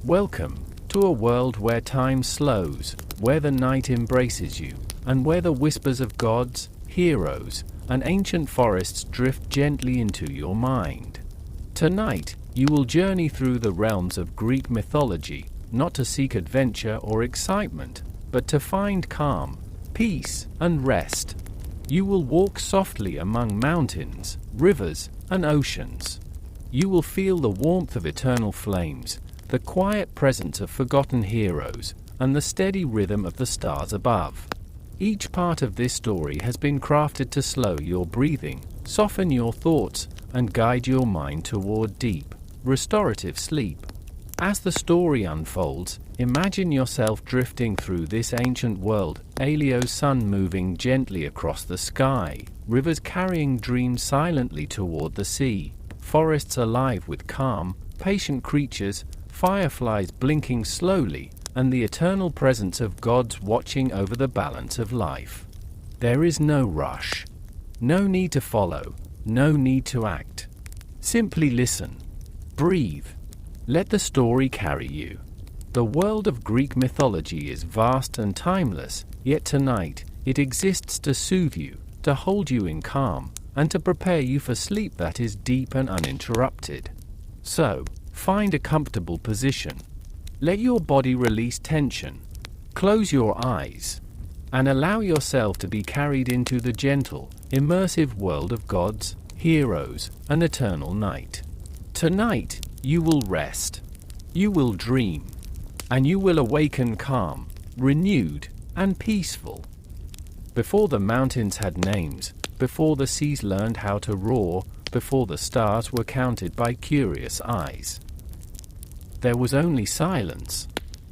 Welcome to a world where time slows, where the night embraces you, and where the whispers of gods, heroes, and ancient forests drift gently into your mind. Tonight, you will journey through the realms of Greek mythology, not to seek adventure or excitement, but to find calm, peace, and rest. You will walk softly among mountains, rivers, and oceans. You will feel the warmth of eternal flames, the quiet presence of forgotten heroes, and the steady rhythm of the stars above. Each part of this story has been crafted to slow your breathing, soften your thoughts, and guide your mind toward deep, restorative sleep. As the story unfolds, imagine yourself drifting through this ancient world, Alio's sun moving gently across the sky, rivers carrying dreams silently toward the sea, forests alive with calm, patient creatures, fireflies blinking slowly, and the eternal presence of gods watching over the balance of life. There is no rush. No need to follow. No need to act. Simply listen. Breathe. Let the story carry you. The world of Greek mythology is vast and timeless, yet tonight, it exists to soothe you, to hold you in calm, and to prepare you for sleep that is deep and uninterrupted. So, find a comfortable position. Let your body release tension. Close your eyes. And allow yourself to be carried into the gentle, immersive world of gods, heroes, and eternal night. Tonight, you will rest. You will dream. And you will awaken calm, renewed, and peaceful. Before the mountains had names, before the seas learned how to roar, before the stars were counted by curious eyes, there was only silence.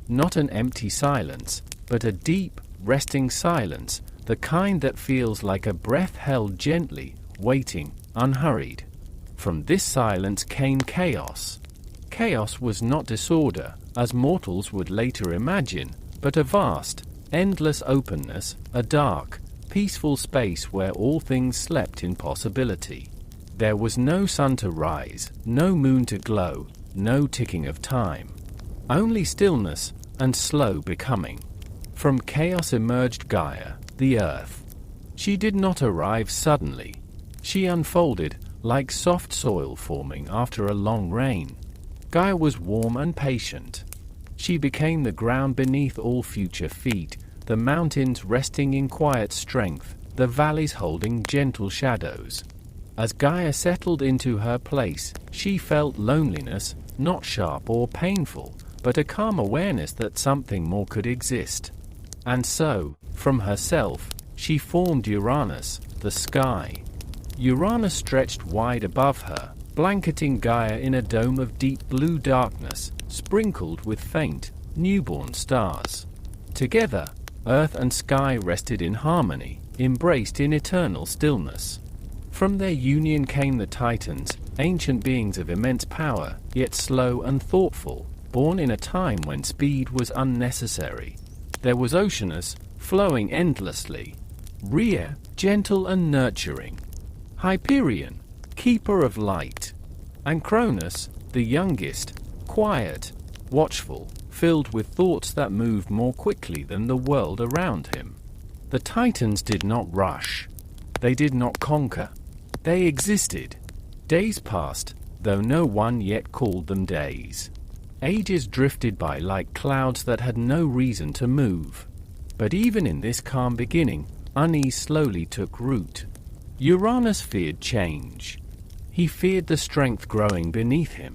Not an empty silence, but a deep, resting silence, the kind that feels like a breath held gently, waiting, unhurried. From this silence came chaos. Chaos was not disorder, as mortals would later imagine, but a vast, endless openness, a dark, peaceful space where all things slept in possibility. There was no sun to rise, no moon to glow, no ticking of time. Only stillness and slow becoming. From chaos emerged Gaia, the earth. She did not arrive suddenly. She unfolded, like soft soil forming after a long rain. Gaia was warm and patient. She became the ground beneath all future feet, the mountains resting in quiet strength, the valleys holding gentle shadows. As Gaia settled into her place, she felt loneliness, not sharp or painful, but a calm awareness that something more could exist. And so, from herself, she formed Uranus, the sky. Uranus stretched wide above her, blanketing Gaia in a dome of deep blue darkness, sprinkled with faint, newborn stars. Together, earth and sky rested in harmony, embraced in eternal stillness. From their union came the Titans, ancient beings of immense power, yet slow and thoughtful, born in a time when speed was unnecessary. There was Oceanus, flowing endlessly. Rhea, gentle and nurturing. Hyperion, keeper of light. And Cronus, the youngest, quiet, watchful, filled with thoughts that moved more quickly than the world around him. The Titans did not rush. They did not conquer. They existed. Days passed, though no one yet called them days. Ages drifted by like clouds that had no reason to move. But even in this calm beginning, unease slowly took root. Uranus feared change. He feared the strength growing beneath him.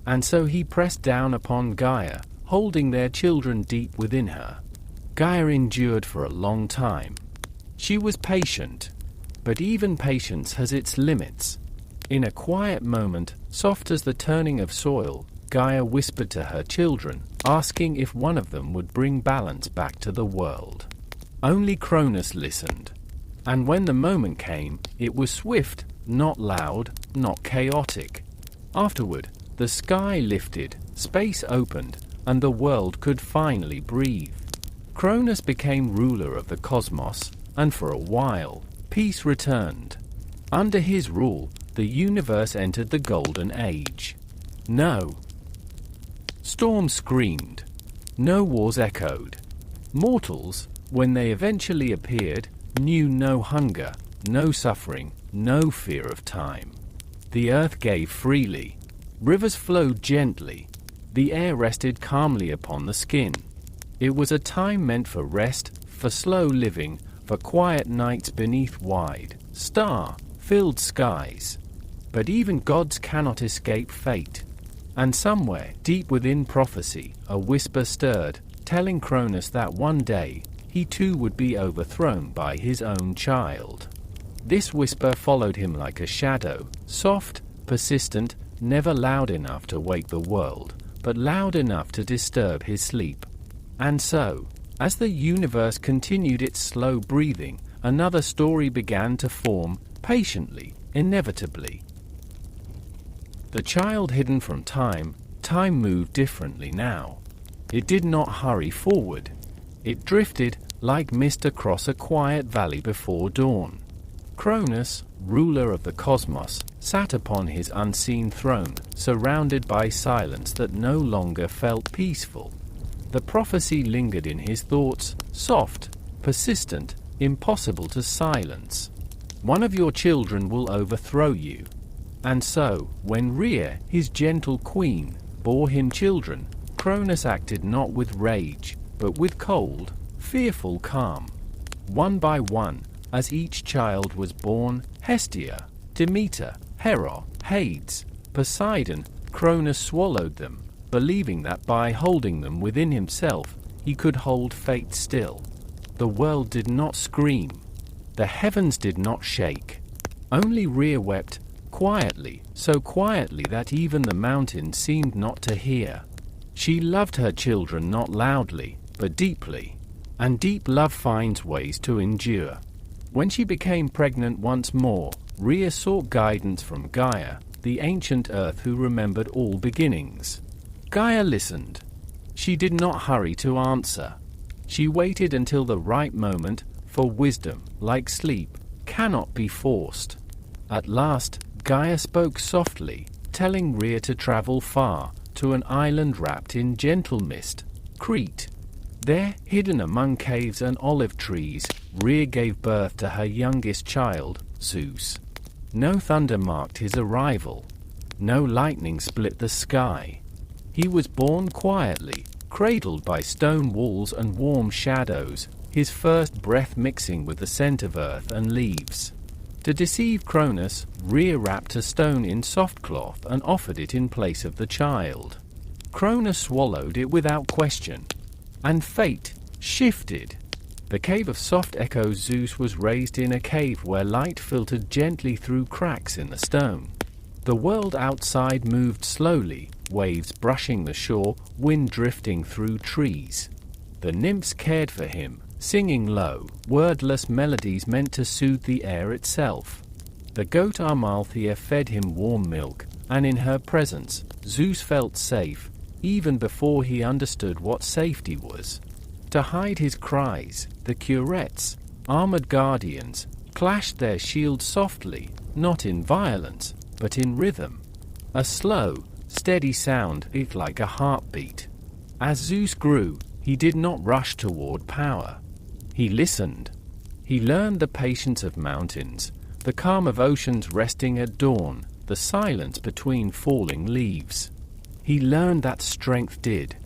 And so he pressed down upon Gaia, holding their children deep within her. Gaia endured for a long time. She was patient. But even patience has its limits. In a quiet moment, soft as the turning of soil, Gaia whispered to her children, asking if one of them would bring balance back to the world. Only Cronus listened. And when the moment came, it was swift, not loud, not chaotic. Afterward, the sky lifted, space opened, and the world could finally breathe. Cronus became ruler of the cosmos, and for a while, peace returned. Under his rule, the universe entered the Golden Age. No. Storms screamed. No wars echoed. Mortals, when they eventually appeared, knew no hunger, no suffering, no fear of time. The earth gave freely. Rivers flowed gently. The air rested calmly upon the skin. It was a time meant for rest, for slow living, for quiet nights beneath wide, star-filled skies. But even gods cannot escape fate. And somewhere, deep within prophecy, a whisper stirred, telling Cronus that one day, he too would be overthrown by his own child. This whisper followed him like a shadow, soft, persistent, never loud enough to wake the world, but loud enough to disturb his sleep. And so, as the universe continued its slow breathing, another story began to form, patiently, inevitably. The child hidden from time, time moved differently now. It did not hurry forward. It drifted, like mist across a quiet valley before dawn. Cronus, ruler of the cosmos, sat upon his unseen throne, surrounded by silence that no longer felt peaceful. The prophecy lingered in his thoughts, soft, persistent, impossible to silence. One of your children will overthrow you. And so, when Rhea, his gentle queen, bore him children, Cronus acted not with rage, but with cold, fearful calm. One by one, as each child was born, Hestia, Demeter, Hera, Hades, Poseidon, Cronus swallowed them, believing that by holding them within himself, he could hold fate still. The world did not scream. The heavens did not shake. Only Rhea wept, quietly, so quietly that even the mountains seemed not to hear. She loved her children not loudly, but deeply. And deep love finds ways to endure. When she became pregnant once more, Rhea sought guidance from Gaia, the ancient earth who remembered all beginnings. Gaia listened. She did not hurry to answer. She waited until the right moment, for wisdom, like sleep, cannot be forced. At last, Gaia spoke softly, telling Rhea to travel far, to an island wrapped in gentle mist, Crete. There, hidden among caves and olive trees, Rhea gave birth to her youngest child, Zeus. No thunder marked his arrival. No lightning split the sky. He was born quietly, cradled by stone walls and warm shadows, his first breath mixing with the scent of earth and leaves. To deceive Cronus, Rhea wrapped a stone in soft cloth and offered it in place of the child. Cronus swallowed it without question. And fate shifted. The cave of soft echoes Zeus was raised in a cave where light filtered gently through cracks in the stone. The world outside moved slowly, waves brushing the shore, wind drifting through trees. The nymphs cared for him, singing low, wordless melodies meant to soothe the air itself. The goat Amalthea fed him warm milk, and in her presence, Zeus felt safe, even before he understood what safety was. To hide his cries, the curettes, armored guardians, clashed their shields softly, not in violence, but in rhythm. A slow, steady sound, it like a heartbeat. As Zeus grew, he did not rush toward power. He listened. He learned the patience of mountains, the calm of oceans resting at dawn, the silence between falling leaves. He learned that strength did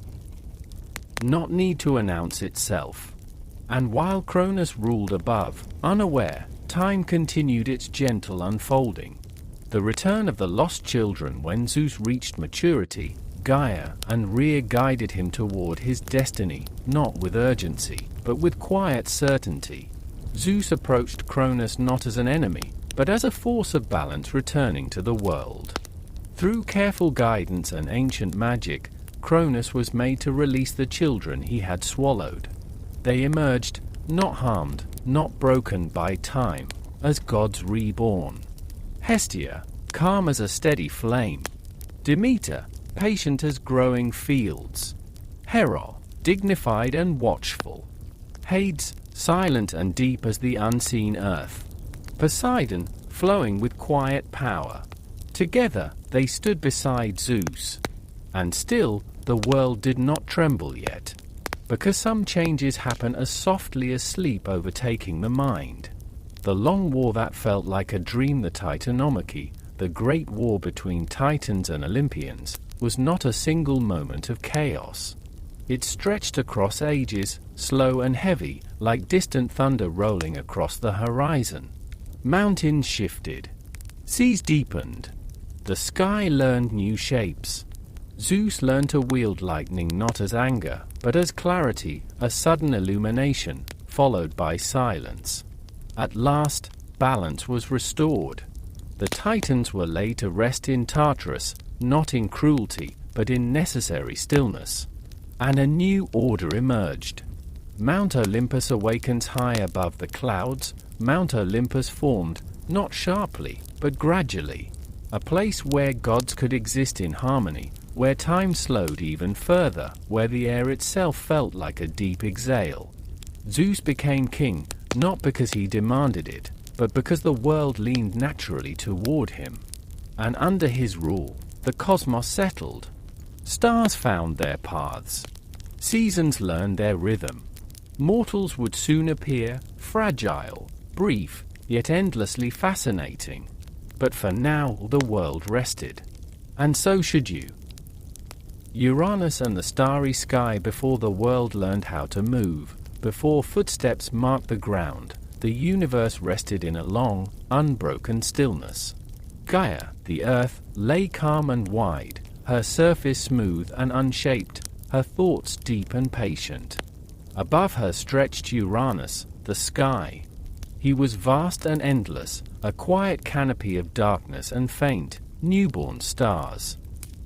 not need to announce itself. And while Cronus ruled above, unaware, time continued its gentle unfolding. The return of the lost children when Zeus reached maturity, Gaia and Rhea guided him toward his destiny, not with urgency, but with quiet certainty. Zeus approached Cronus not as an enemy, but as a force of balance returning to the world. Through careful guidance and ancient magic, Cronus was made to release the children he had swallowed. They emerged, not harmed, not broken by time, as gods reborn. Hestia, calm as a steady flame. Demeter, patient as growing fields. Hera, dignified and watchful. Hades, silent and deep as the unseen earth. Poseidon, flowing with quiet power. Together, they stood beside Zeus. And still, the world did not tremble yet, because some changes happen as softly as sleep overtaking the mind. The long war that felt like a dream, the Titanomachy, the great war between Titans and Olympians, was not a single moment of chaos. It stretched across ages, slow and heavy, like distant thunder rolling across the horizon. Mountains shifted. Seas deepened. The sky learned new shapes. Zeus learned to wield lightning not as anger, but as clarity, a sudden illumination, followed by silence. At last, balance was restored. The Titans were laid to rest in Tartarus, not in cruelty, but in necessary stillness. And a new order emerged. Mount Olympus awakens high above the clouds. Mount Olympus formed, not sharply, but gradually. A place where gods could exist in harmony, where time slowed even further, where the air itself felt like a deep exhale. Zeus became king, not because he demanded it, but because the world leaned naturally toward him. And under his rule, the cosmos settled. Stars found their paths. Seasons learned their rhythm. Mortals would soon appear, fragile, brief, yet endlessly fascinating. But for now, the world rested. And so should you. Uranus and the starry sky, before the world learned how to move, before footsteps marked the ground, the universe rested in a long, unbroken stillness. Gaia, the earth, lay calm and wide, her surface smooth and unshaped, her thoughts deep and patient. Above her stretched Uranus, the sky. He was vast and endless, a quiet canopy of darkness and faint, newborn stars.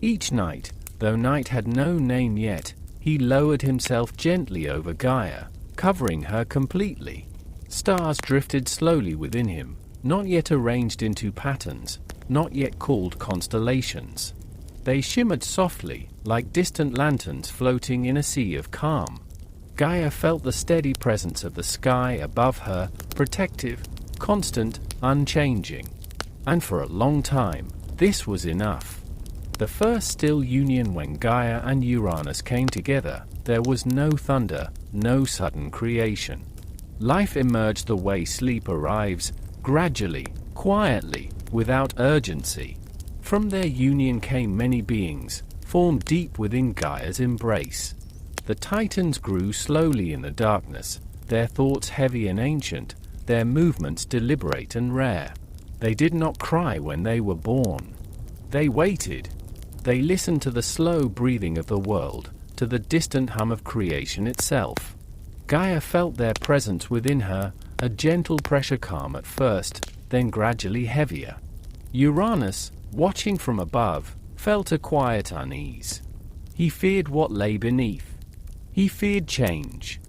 Each night, though night had no name yet, he lowered himself gently over Gaia, covering her completely. Stars drifted slowly within him, not yet arranged into patterns, not yet called constellations. They shimmered softly, like distant lanterns floating in a sea of calm. Gaia felt the steady presence of the sky above her, protective, constant, unchanging. And for a long time, this was enough. The first still union when Gaia and Uranus came together, there was no thunder, no sudden creation. Life emerged the way sleep arrives, gradually, quietly, without urgency. From their union came many beings, formed deep within Gaia's embrace. The Titans grew slowly in the darkness, their thoughts heavy and ancient, their movements deliberate and rare. They did not cry when they were born. They waited. They listened to the slow breathing of the world, to the distant hum of creation itself. Gaia felt their presence within her, a gentle pressure, calm at first, then gradually heavier. Uranus, watching from above, felt a quiet unease. He feared what lay beneath. He feared change.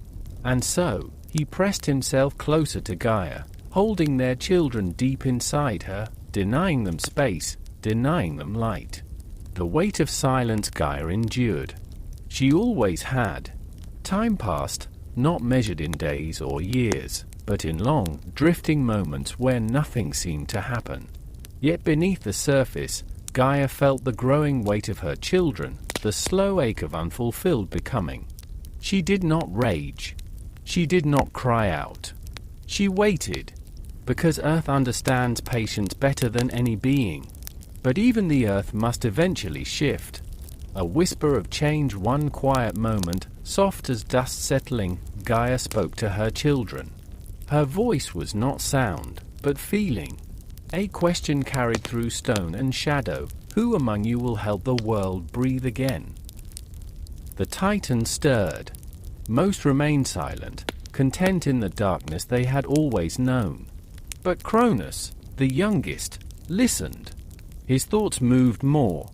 And so, he pressed himself closer to Gaia, holding their children deep inside her, denying them space, denying them light. The weight of silence Gaia endured. She always had. Time passed, not measured in days or years, but in long, drifting moments where nothing seemed to happen. Yet beneath the surface, Gaia felt the growing weight of her children, the slow ache of unfulfilled becoming. She did not rage. She did not cry out. She waited, because Earth understands patience better than any being. But even the Earth must eventually shift. A whisper of change, one quiet moment, soft as dust settling, Gaia spoke to her children. Her voice was not sound, but feeling. A question carried through stone and shadow: who among you will help the world breathe again? The Titans stirred. Most remained silent, content in the darkness they had always known. But Cronus, the youngest, listened. His thoughts moved more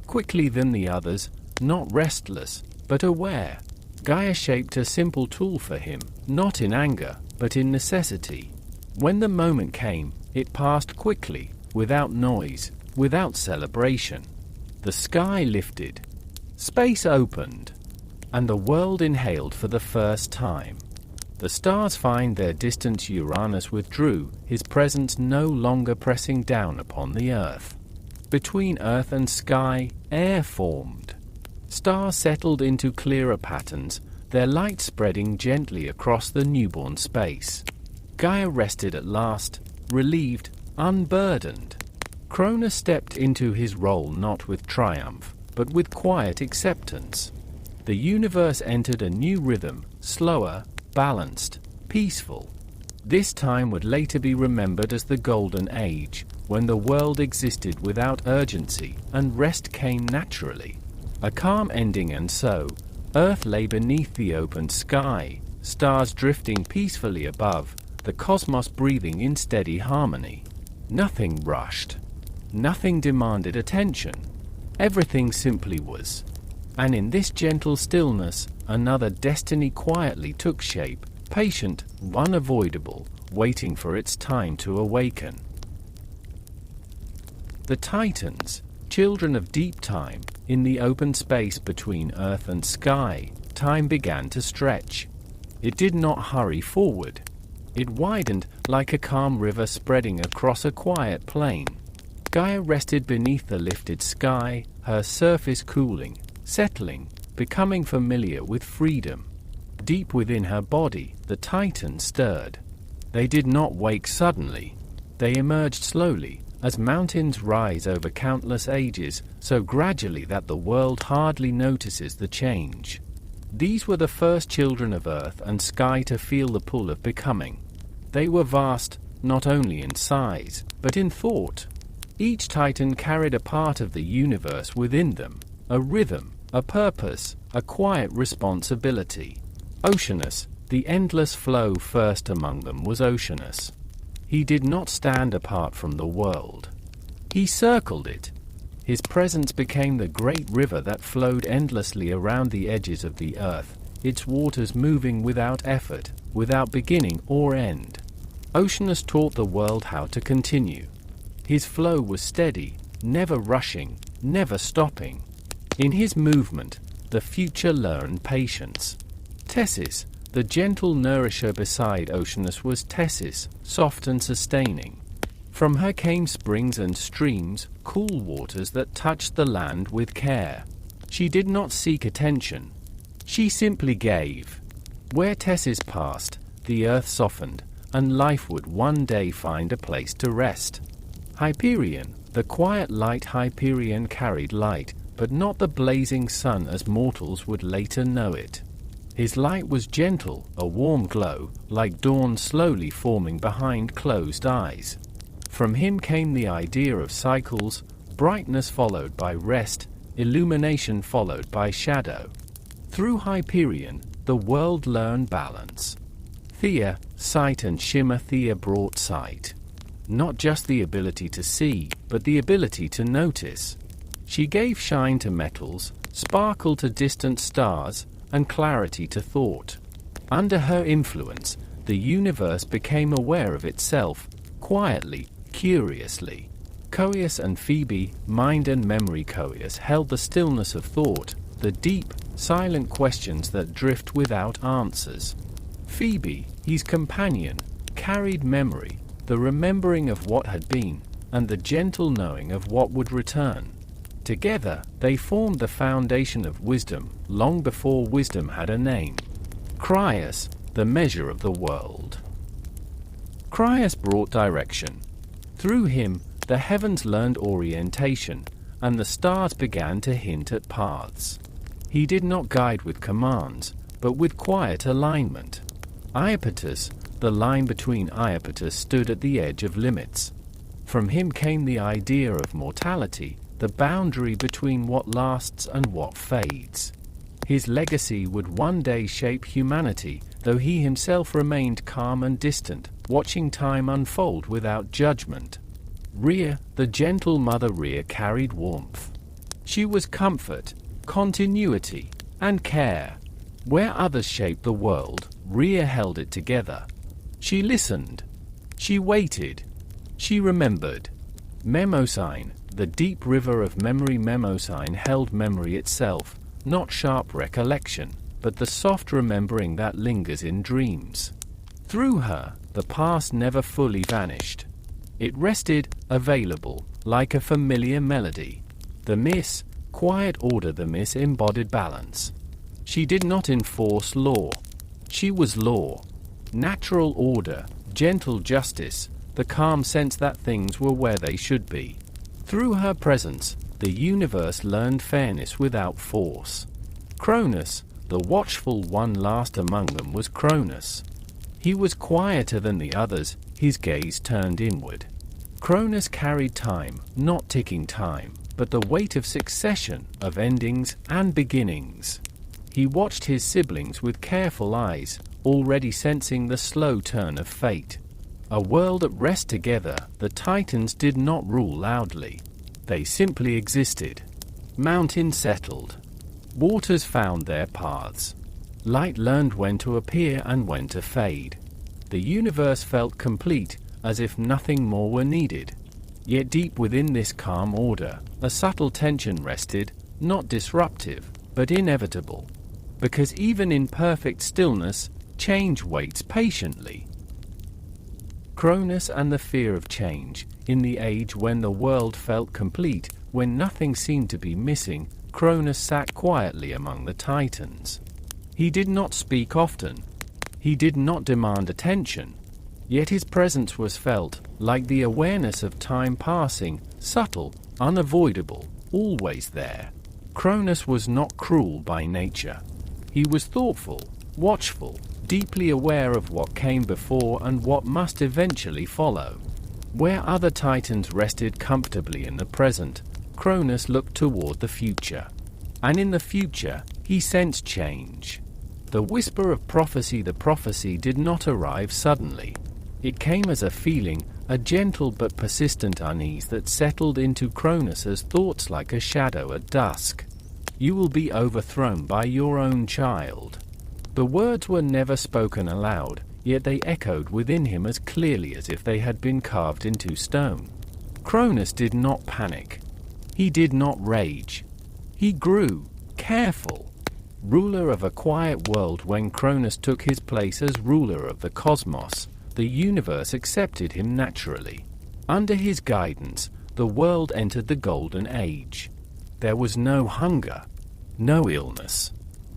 quickly than the others, not restless, but aware. Gaia shaped a simple tool for him, not in anger, but in necessity. When the moment came, it passed quickly, without noise, without celebration. The sky lifted. Space opened. And the world inhaled for the first time. The stars find their distance. Uranus withdrew, his presence no longer pressing down upon the earth. Between earth and sky, air formed. Stars settled into clearer patterns, their light spreading gently across the newborn space. Gaia rested at last, relieved, unburdened. Cronus stepped into his role not with triumph, but with quiet acceptance. The universe entered a new rhythm, slower, balanced, peaceful. This time would later be remembered as the Golden Age, when the world existed without urgency and rest came naturally. A calm ending, and so, Earth lay beneath the open sky, stars drifting peacefully above, the cosmos breathing in steady harmony. Nothing rushed. Nothing demanded attention. Everything simply was. And in this gentle stillness, another destiny quietly took shape, patient, unavoidable, waiting for its time to awaken. The Titans, children of deep time, in the open space between earth and sky, time began to stretch. It did not hurry forward. It widened like a calm river spreading across a quiet plain. Gaia rested beneath the lifted sky, her surface cooling, settling, becoming familiar with freedom. Deep within her body, the Titan stirred. They did not wake suddenly. They emerged slowly, as mountains rise over countless ages, so gradually that the world hardly notices the change. These were the first children of earth and sky to feel the pull of becoming. They were vast, not only in size, but in thought. Each Titan carried a part of the universe within them, a rhythm, a purpose, a quiet responsibility. Oceanus, the endless flow first among them, was Oceanus. He did not stand apart from the world. He circled it. His presence became the great river that flowed endlessly around the edges of the earth, its waters moving without effort, without beginning or end. Oceanus taught the world how to continue. His flow was steady, never rushing, never stopping. In his movement, the future learned patience. Tessis, the gentle nourisher beside Oceanus, was Tessis, soft and sustaining. From her came springs and streams, cool waters that touched the land with care. She did not seek attention. She simply gave. Where Tessis passed, the earth softened, and life would one day find a place to rest. Hyperion, the quiet light Hyperion carried light, but not the blazing sun as mortals would later know it. His light was gentle, a warm glow, like dawn slowly forming behind closed eyes. From him came the idea of cycles, brightness followed by rest, illumination followed by shadow. Through Hyperion, the world learned balance. Thea, sight and shimmer. Thea brought sight. Not just the ability to see, but the ability to notice. She gave shine to metals, sparkle to distant stars, and clarity to thought. Under her influence, the universe became aware of itself, quietly, curiously. Coeus and Phoebe, mind and memory. Coeus held the stillness of thought, the deep, silent questions that drift without answers. Phoebe, his companion, carried memory, the remembering of what had been, and the gentle knowing of what would return. Together, they formed the foundation of wisdom, long before wisdom had a name. Crius, the measure of the world. Crius brought direction. Through him, the heavens learned orientation, and the stars began to hint at paths. He did not guide with commands, but with quiet alignment. Iapetus, the line between Iapetus, stood at the edge of limits. From him came the idea of mortality, the boundary between what lasts and what fades. His legacy would one day shape humanity, though he himself remained calm and distant, watching time unfold without judgment. Rhea, the gentle mother. Rhea carried warmth. She was comfort, continuity, and care. Where others shaped the world, Rhea held it together. She listened. She waited. She remembered. Mnemosyne, the deep river of memory. Mnemosyne held memory itself, not sharp recollection, but the soft remembering that lingers in dreams. Through her, the past never fully vanished. It rested, available, like a familiar melody. The Mys, quiet order, the Miss embodied balance. She did not enforce law. She was law. Natural order, gentle justice, the calm sense that things were where they should be. Through her presence, the universe learned fairness without force. Cronus, the watchful one last among them, was Cronus. He was quieter than the others, his gaze turned inward. Cronus carried time, not ticking time, but the weight of succession, of endings and beginnings. He watched his siblings with careful eyes, already sensing the slow turn of fate. A world at rest together, the Titans did not rule loudly. They simply existed. Mountains settled. Waters found their paths. Light learned when to appear and when to fade. The universe felt complete, as if nothing more were needed. Yet deep within this calm order, a subtle tension rested, not disruptive, but inevitable. Because even in perfect stillness, change waits patiently. Cronus and the fear of change. In the age when the world felt complete, when nothing seemed to be missing, Cronus sat quietly among the Titans. He did not speak often. He did not demand attention. Yet his presence was felt, like the awareness of time passing, subtle, unavoidable, always there. Cronus was not cruel by nature. He was thoughtful, watchful, deeply aware of what came before and what must eventually follow. Where other Titans rested comfortably in the present, Cronus looked toward the future. And in the future, he sensed change. The whisper of prophecy, the prophecy did not arrive suddenly. It came as a feeling, a gentle but persistent unease that settled into Cronus's thoughts like a shadow at dusk. You will be overthrown by your own child. The words were never spoken aloud, yet they echoed within him as clearly as if they had been carved into stone. Cronus did not panic. He did not rage. He grew, careful. Ruler of a quiet world. When Cronus took his place as ruler of the cosmos, the universe accepted him naturally. Under his guidance, the world entered the Golden Age. There was no hunger, no illness,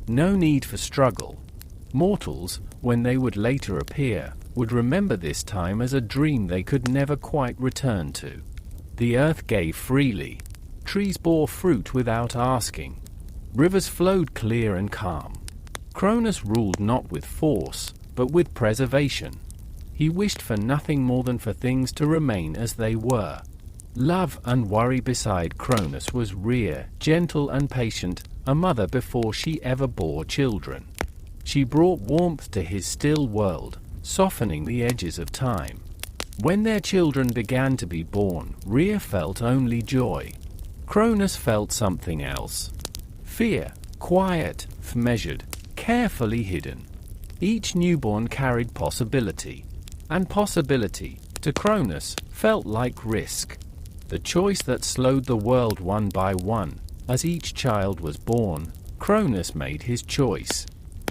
no need for struggle. Mortals, when they would later appear, would remember this time as a dream they could never quite return to. The earth gave freely. Trees bore fruit without asking. Rivers flowed clear and calm. Cronus ruled not with force, but with preservation. He wished for nothing more than for things to remain as they were. Love and worry beside Cronus was Rhea, gentle and patient, a mother before she ever bore children. She brought warmth to his still world, softening the edges of time. When their children began to be born, Rhea felt only joy. Cronus felt something else. Fear, quiet, measured, carefully hidden. Each newborn carried possibility. And possibility, to Cronus, felt like risk. The choice that slowed the world one by one. As each child was born, Cronus made his choice.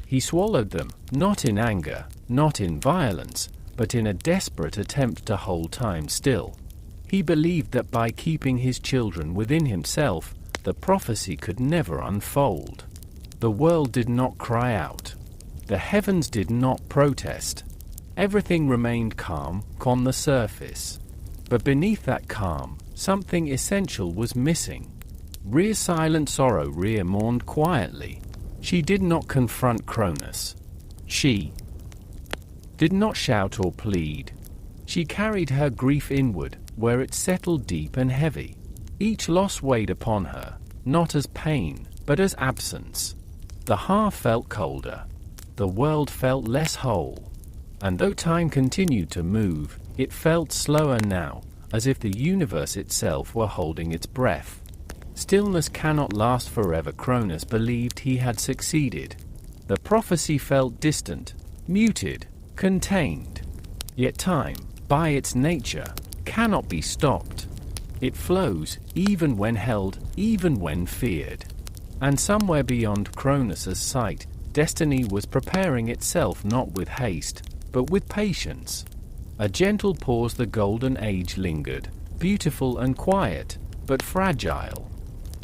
He swallowed them, not in anger, not in violence, but in a desperate attempt to hold time still. He believed that by keeping his children within himself, the prophecy could never unfold. The world did not cry out. The heavens did not protest. Everything remained calm, on the surface. But beneath that calm, something essential was missing. Rhea's silent sorrow. Rhea mourned quietly. She did not confront Cronus. She did not shout or plead. She carried her grief inward, where it settled deep and heavy. Each loss weighed upon her, not as pain, but as absence. The hearth felt colder. The world felt less whole. And though time continued to move, it felt slower now, as if the universe itself were holding its breath. Stillness cannot last forever. Cronus believed he had succeeded. The prophecy felt distant, muted, contained. Yet time, by its nature, cannot be stopped. It flows, even when held, even when feared. And somewhere beyond Cronus's sight, destiny was preparing itself, not with haste, but with patience. A gentle pause. The Golden Age lingered, beautiful and quiet, but fragile.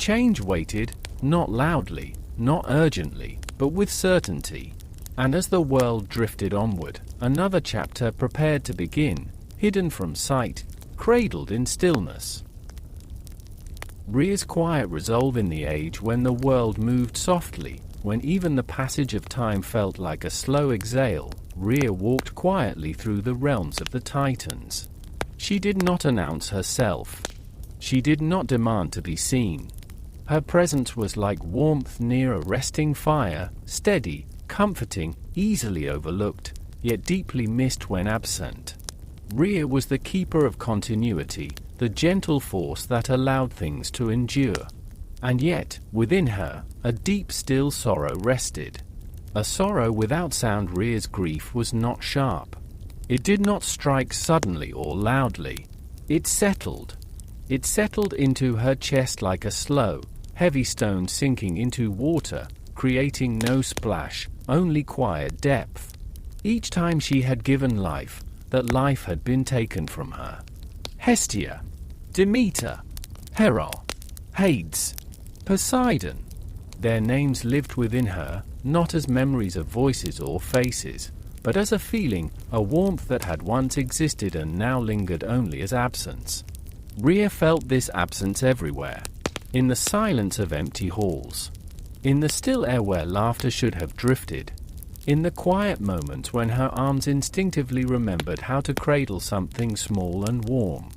change waited, not loudly, not urgently, but with certainty. And as the world drifted onward, another chapter prepared to begin, hidden from sight, cradled in stillness. Rhea's quiet resolve in the age when the world moved softly, when even the passage of time felt like a slow exhale, Rhea walked quietly through the realms of the Titans. She did not announce herself. She did not demand to be seen. Her presence was like warmth near a resting fire, steady, comforting, easily overlooked, yet deeply missed when absent. Rhea was the keeper of continuity, the gentle force that allowed things to endure. And yet, within her, a deep still sorrow rested. A sorrow without sound. Rhea's grief was not sharp. It did not strike suddenly or loudly. It settled. It settled into her chest like a slow, heavy stone sinking into water, creating no splash, only quiet depth. Each time she had given life, that life had been taken from her. Hestia, Demeter, Hera, Hades, Poseidon. Their names lived within her, not as memories of voices or faces, but as a feeling, a warmth that had once existed and now lingered only as absence. Rhea felt this absence everywhere, in the silence of empty halls, in the still air where laughter should have drifted, in the quiet moments when her arms instinctively remembered how to cradle something small and warm.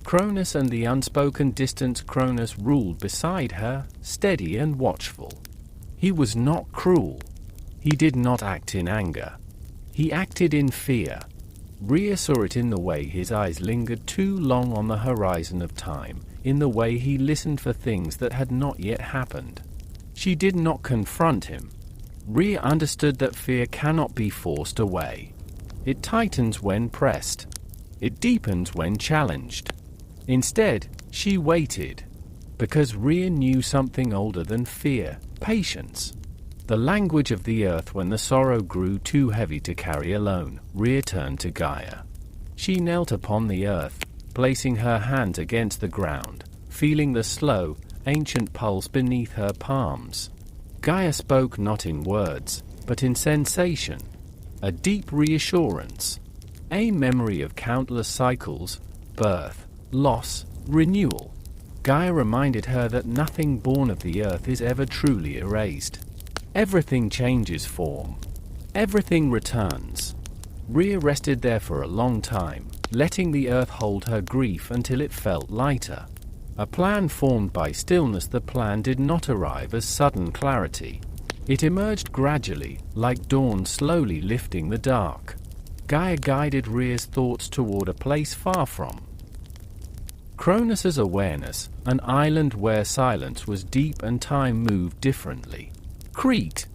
Cronus and the unspoken distance. Cronus ruled beside her, steady and watchful. He was not cruel. He did not act in anger. He acted in fear. Rhea saw it in the way his eyes lingered too long on the horizon of time, in the way he listened for things that had not yet happened. She did not confront him. Rhea understood that fear cannot be forced away. It tightens when pressed. It deepens when challenged. Instead, she waited, because Rhea knew something older than fear: patience. The language of the earth. When the sorrow grew too heavy to carry alone, Rhea turned to Gaia. She knelt upon the earth, placing her hands against the ground, feeling the slow, ancient pulse beneath her palms. Gaia spoke not in words, but in sensation, a deep reassurance, a memory of countless cycles, birth, loss, renewal. Gaia reminded her that nothing born of the earth is ever truly erased. Everything changes form. Everything returns. Rhea rested there for a long time, letting the earth hold her grief until it felt lighter. A plan formed by stillness. The plan did not arrive as sudden clarity. It emerged gradually, like dawn slowly lifting the dark. Gaia guided Rhea's thoughts toward a place far from Cronus's awareness, an island where silence was deep and time moved differently. Crete,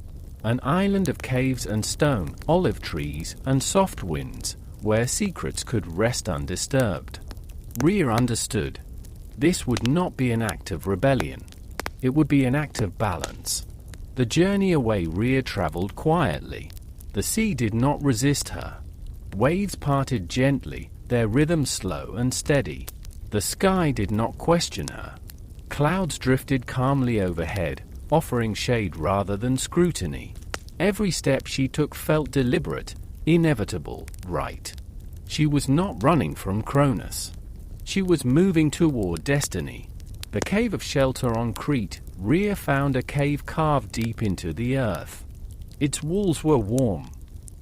an island of caves and stone, olive trees, and soft winds, where secrets could rest undisturbed. Rhea understood. This would not be an act of rebellion. It would be an act of balance. The journey away. Rhea traveled quietly. The sea did not resist her. Waves parted gently, their rhythm slow and steady. The sky did not question her. Clouds drifted calmly overhead, offering shade rather than scrutiny. Every step she took felt deliberate, inevitable, right. She was not running from Cronus. She was moving toward destiny. The cave of shelter on Crete. Rhea found a cave carved deep into the earth. Its walls were warm.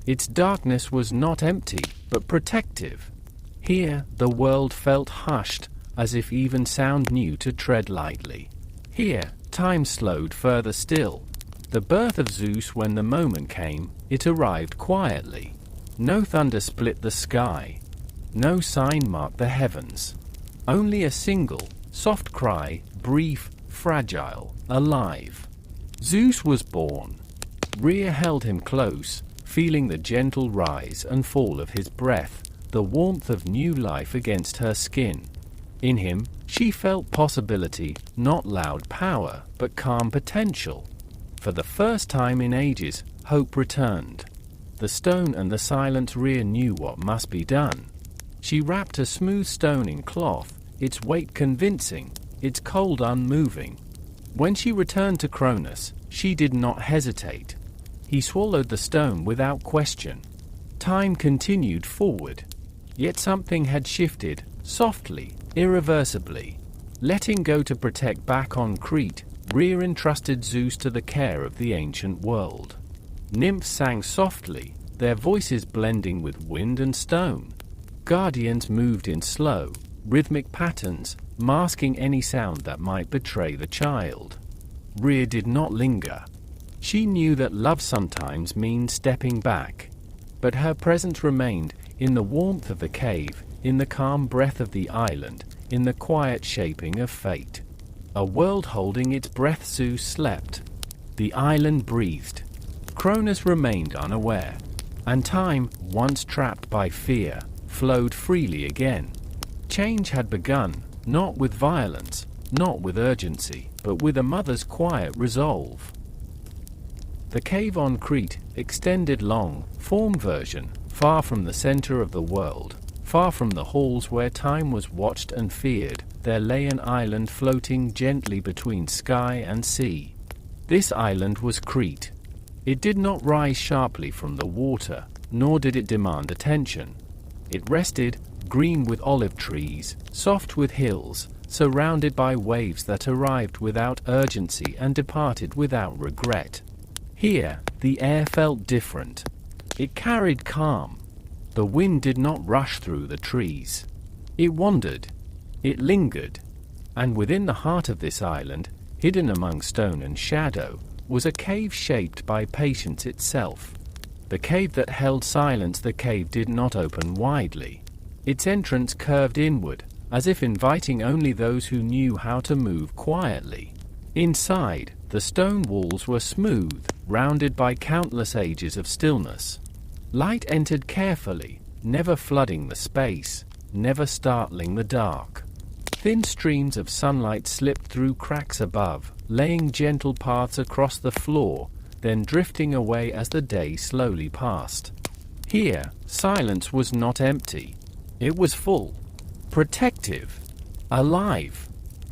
Its darkness was not empty, but protective. Here, the world felt hushed, as if even sound knew to tread lightly. Here, time slowed further still. The birth of Zeus. When the moment came, it arrived quietly. No thunder split the sky. No sign marked the heavens. Only a single, soft cry, brief, fragile, alive. Zeus was born. Rhea held him close, feeling the gentle rise and fall of his breath, the warmth of new life against her skin. In him, she felt possibility, not loud power, but calm potential. For the first time in ages, hope returned. The stone and the silence. Rhea knew what must be done. She wrapped a smooth stone in cloth, its weight convincing, its cold unmoving. When she returned to Cronus, she did not hesitate. He swallowed the stone without question. Time continued forward. Yet something had shifted, softly, irreversibly. Letting go to protect back on Crete, Rhea entrusted Zeus to the care of the ancient world. Nymphs sang softly, their voices blending with wind and stone. Guardians moved in slow, rhythmic patterns, masking any sound that might betray the child. Rhea did not linger. She knew that love sometimes means stepping back. But her presence remained, in the warmth of the cave, in the calm breath of the island, in the quiet shaping of fate. A world holding its breath. Zeus slept. The island breathed. Cronus remained unaware. And time, once trapped by fear, flowed freely again. Change had begun, not with violence, not with urgency, but with a mother's quiet resolve. The cave on Crete, extended long, form version, far from the center of the world, far from the halls where time was watched and feared, there lay an island floating gently between sky and sea. This island was Crete. It did not rise sharply from the water, nor did it demand attention. It rested, green with olive trees, soft with hills, surrounded by waves that arrived without urgency and departed without regret. Here, the air felt different. It carried calm. The wind did not rush through the trees. It wandered. It lingered. And within the heart of this island, hidden among stone and shadow, was a cave shaped by patience itself. The cave that held silence. The cave did not open widely. Its entrance curved inward, as if inviting only those who knew how to move quietly. Inside, the stone walls were smooth, rounded by countless ages of stillness. Light entered carefully, never flooding the space, never startling the dark. Thin streams of sunlight slipped through cracks above, laying gentle paths across the floor, then drifting away as the day slowly passed. Here, silence was not empty. It was full, protective, alive.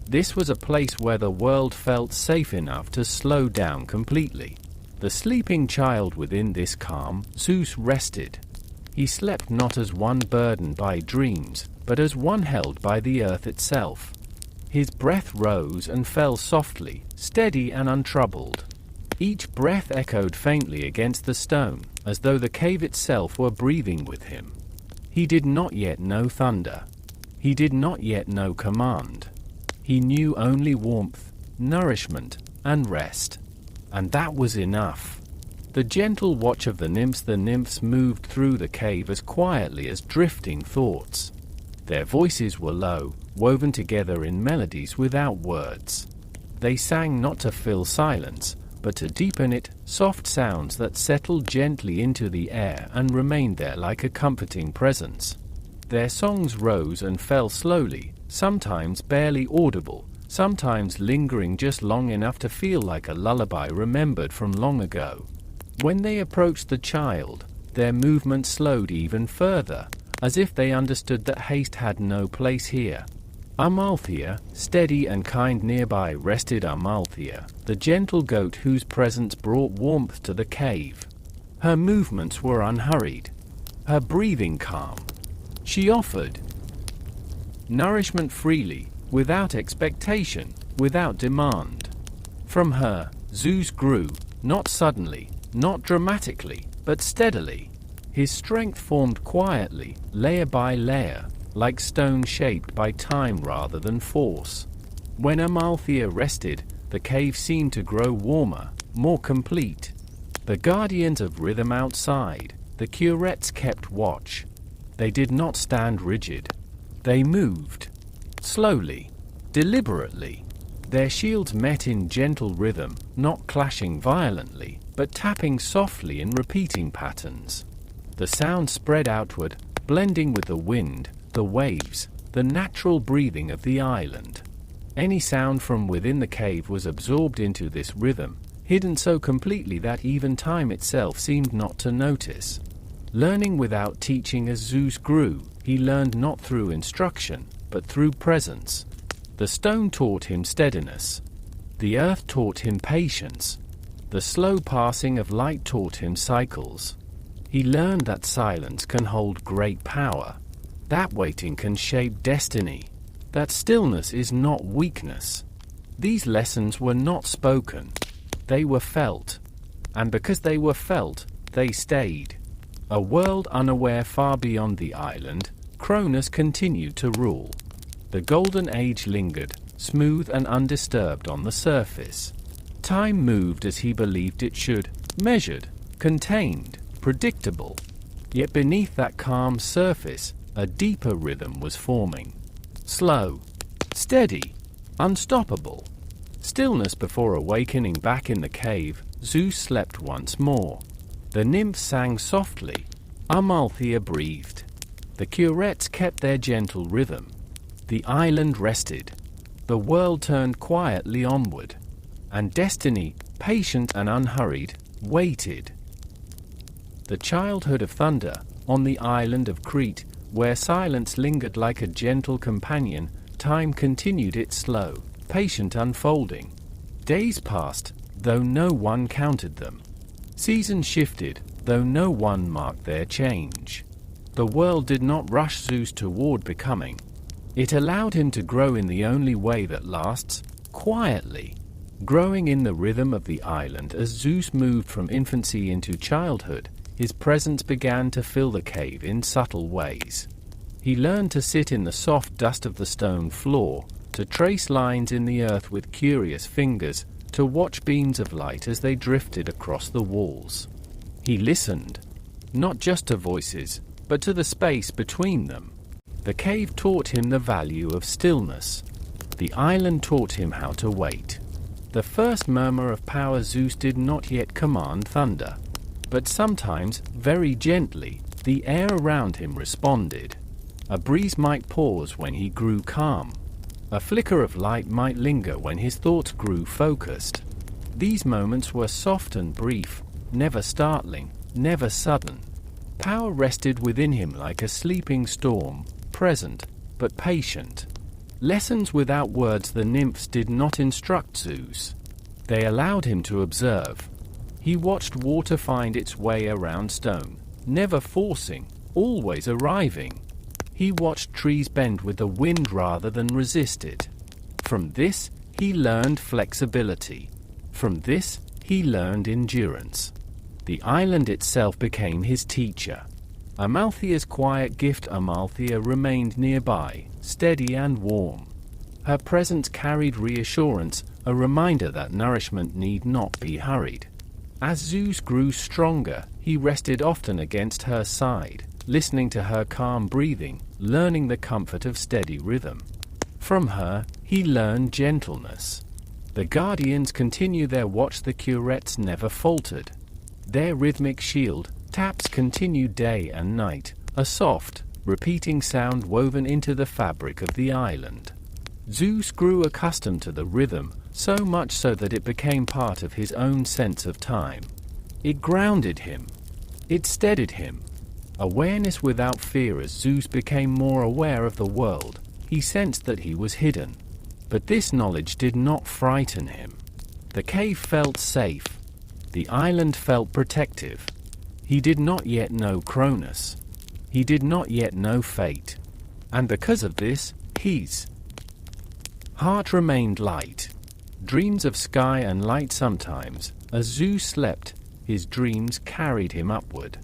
This was a place where the world felt safe enough to slow down completely. The sleeping child within this calm, Zeus rested. He slept not as one burdened by dreams, but as one held by the earth itself. His breath rose and fell softly, steady and untroubled. Each breath echoed faintly against the stone, as though the cave itself were breathing with him. He did not yet know thunder. He did not yet know command. He knew only warmth, nourishment, and rest. And that was enough. The gentle watch of the nymphs moved through the cave as quietly as drifting thoughts. Their voices were low, woven together in melodies without words. They sang not to fill silence, but to deepen it, soft sounds that settled gently into the air and remained there like a comforting presence. Their songs rose and fell slowly, sometimes barely audible, sometimes lingering just long enough to feel like a lullaby remembered from long ago. When they approached the child, their movement slowed even further, as if they understood that haste had no place here. Amalthea, steady and kind nearby, rested. Amalthea, the gentle goat whose presence brought warmth to the cave. Her movements were unhurried, her breathing calm. She offered nourishment freely, without expectation, without demand. From her, Zeus grew, not suddenly, not dramatically, but steadily. His strength formed quietly, layer by layer, like stone shaped by time rather than force. When Amalthea rested, the cave seemed to grow warmer, more complete. The guardians of rhythm outside, the curettes, kept watch. They did not stand rigid. They moved. Slowly, deliberately. Their shields met in gentle rhythm, not clashing violently, but tapping softly in repeating patterns. The sound spread outward, blending with the wind, the waves, the natural breathing of the island. Any sound from within the cave was absorbed into this rhythm, hidden so completely that even time itself seemed not to notice. Learning without teaching. As Zeus grew, he learned not through instruction, but through presence. The stone taught him steadiness. The earth taught him patience. The slow passing of light taught him cycles. He learned that silence can hold great power, that waiting can shape destiny, that stillness is not weakness. These lessons were not spoken, they were felt. And because they were felt, they stayed. A world unaware far beyond the island, Cronus continued to rule. The golden age lingered, smooth and undisturbed on the surface. Time moved as he believed it should, measured, contained, predictable. Yet beneath that calm surface, a deeper rhythm was forming. Slow, steady, unstoppable. Stillness before awakening. Back in the cave, Zeus slept once more. The nymphs sang softly. Amalthea breathed. The curettes kept their gentle rhythm. The island rested. The world turned quietly onward. And destiny, patient and unhurried, waited. The childhood of thunder, on the island of Crete, where silence lingered like a gentle companion, time continued its slow, patient unfolding. Days passed, though no one counted them. Seasons shifted, though no one marked their change. The world did not rush Zeus toward becoming. It allowed him to grow in the only way that lasts, quietly. Growing in the rhythm of the island as Zeus moved from infancy into childhood, his presence began to fill the cave in subtle ways. He learned to sit in the soft dust of the stone floor, to trace lines in the earth with curious fingers, to watch beams of light as they drifted across the walls. He listened, not just to voices, but to the space between them. The cave taught him the value of stillness. The island taught him how to wait. The first murmur of power. Zeus did not yet command thunder. But sometimes, very gently, the air around him responded. A breeze might pause when he grew calm. A flicker of light might linger when his thoughts grew focused. These moments were soft and brief, never startling, never sudden. Power rested within him like a sleeping storm, present, but patient. Lessons without words. The nymphs did not instruct Zeus. They allowed him to observe. He watched water find its way around stone, never forcing, always arriving. He watched trees bend with the wind rather than resist it. From this, he learned flexibility. From this, he learned endurance. The island itself became his teacher. Amalthea's quiet gift. Amalthea remained nearby, steady and warm. Her presence carried reassurance, a reminder that nourishment need not be hurried. As Zeus grew stronger, he rested often against her side, listening to her calm breathing, learning the comfort of steady rhythm. From her, he learned gentleness. The guardians continue their watch. The curettes never faltered. Their rhythmic shield, taps continued day and night, a soft, repeating sound woven into the fabric of the island. Zeus grew accustomed to the rhythm, so much so that it became part of his own sense of time. It grounded him. It steadied him. Awareness without fear. As Zeus became more aware of the world, he sensed that he was hidden. But this knowledge did not frighten him. The cave felt safe. The island felt protective. He did not yet know Cronus. He did not yet know fate. And because of this, his heart remained light. Dreams of sky and light. Sometimes, as Zeus slept, his dreams carried him upward.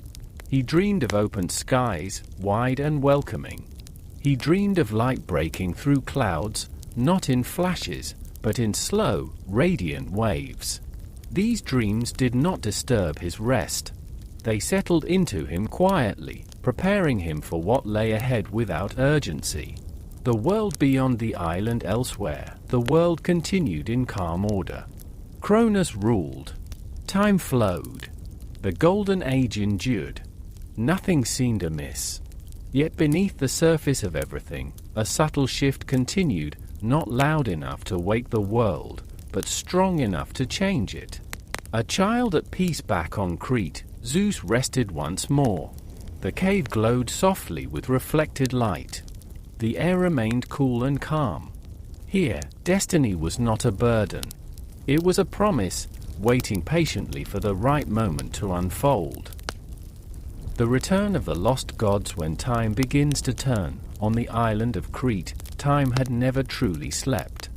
He dreamed of open skies, wide and welcoming. He dreamed of light breaking through clouds, not in flashes, but in slow, radiant waves. These dreams did not disturb his rest. They settled into him quietly, preparing him for what lay ahead without urgency. The world beyond the island. Elsewhere, the world continued in calm order. Cronus ruled. Time flowed. The golden age endured. Nothing seemed amiss. Yet beneath the surface of everything, a subtle shift continued, not loud enough to wake the world, but strong enough to change it. A child at peace. Back on Crete, Zeus rested once more. The cave glowed softly with reflected light. The air remained cool and calm. Here, destiny was not a burden. It was a promise, waiting patiently for the right moment to unfold. The return of the lost gods. When time begins to turn, on the island of Crete, time had never truly slept.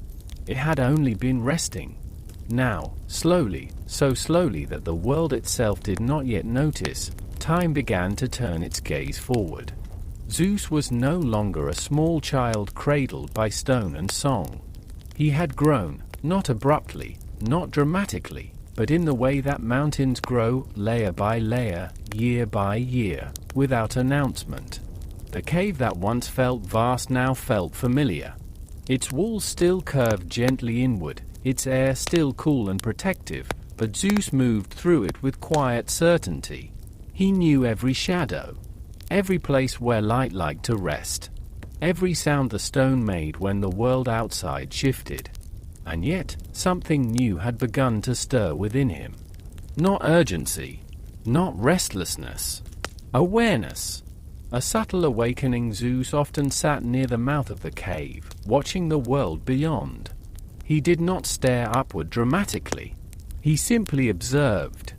It had only been resting. Now, slowly, so slowly that the world itself did not yet notice, time began to turn its gaze forward. Zeus was no longer a small child cradled by stone and song. He had grown, not abruptly, not dramatically, but in the way that mountains grow, layer by layer, year by year, without announcement. The cave that once felt vast now felt familiar. Its walls still curved gently inward, its air still cool and protective, but Zeus moved through it with quiet certainty. He knew every shadow, every place where light liked to rest, every sound the stone made when the world outside shifted. And yet, something new had begun to stir within him. Not urgency, not restlessness, awareness. A subtle awakening. Zeus often sat near the mouth of the cave, watching the world beyond. He did not stare upward dramatically. He simply observed.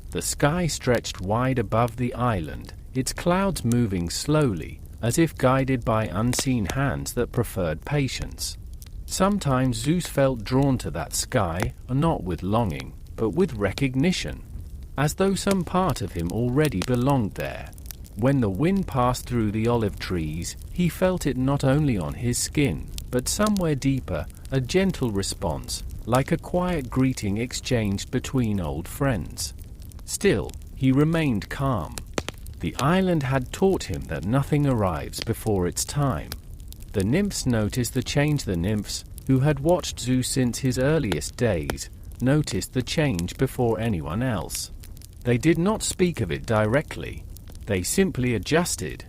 The sky stretched wide above the island, its clouds moving slowly, as if guided by unseen hands that preferred patience. Sometimes Zeus felt drawn to that sky, not with longing, but with recognition, as though some part of him already belonged there. When the wind passed through the olive trees, he felt it not only on his skin, but somewhere deeper, a gentle response, like a quiet greeting exchanged between old friends. Still, he remained calm. The island had taught him that nothing arrives before its time. The nymphs noticed the change. The nymphs, who had watched Zeus since his earliest days, noticed the change before anyone else. They did not speak of it directly. They simply adjusted.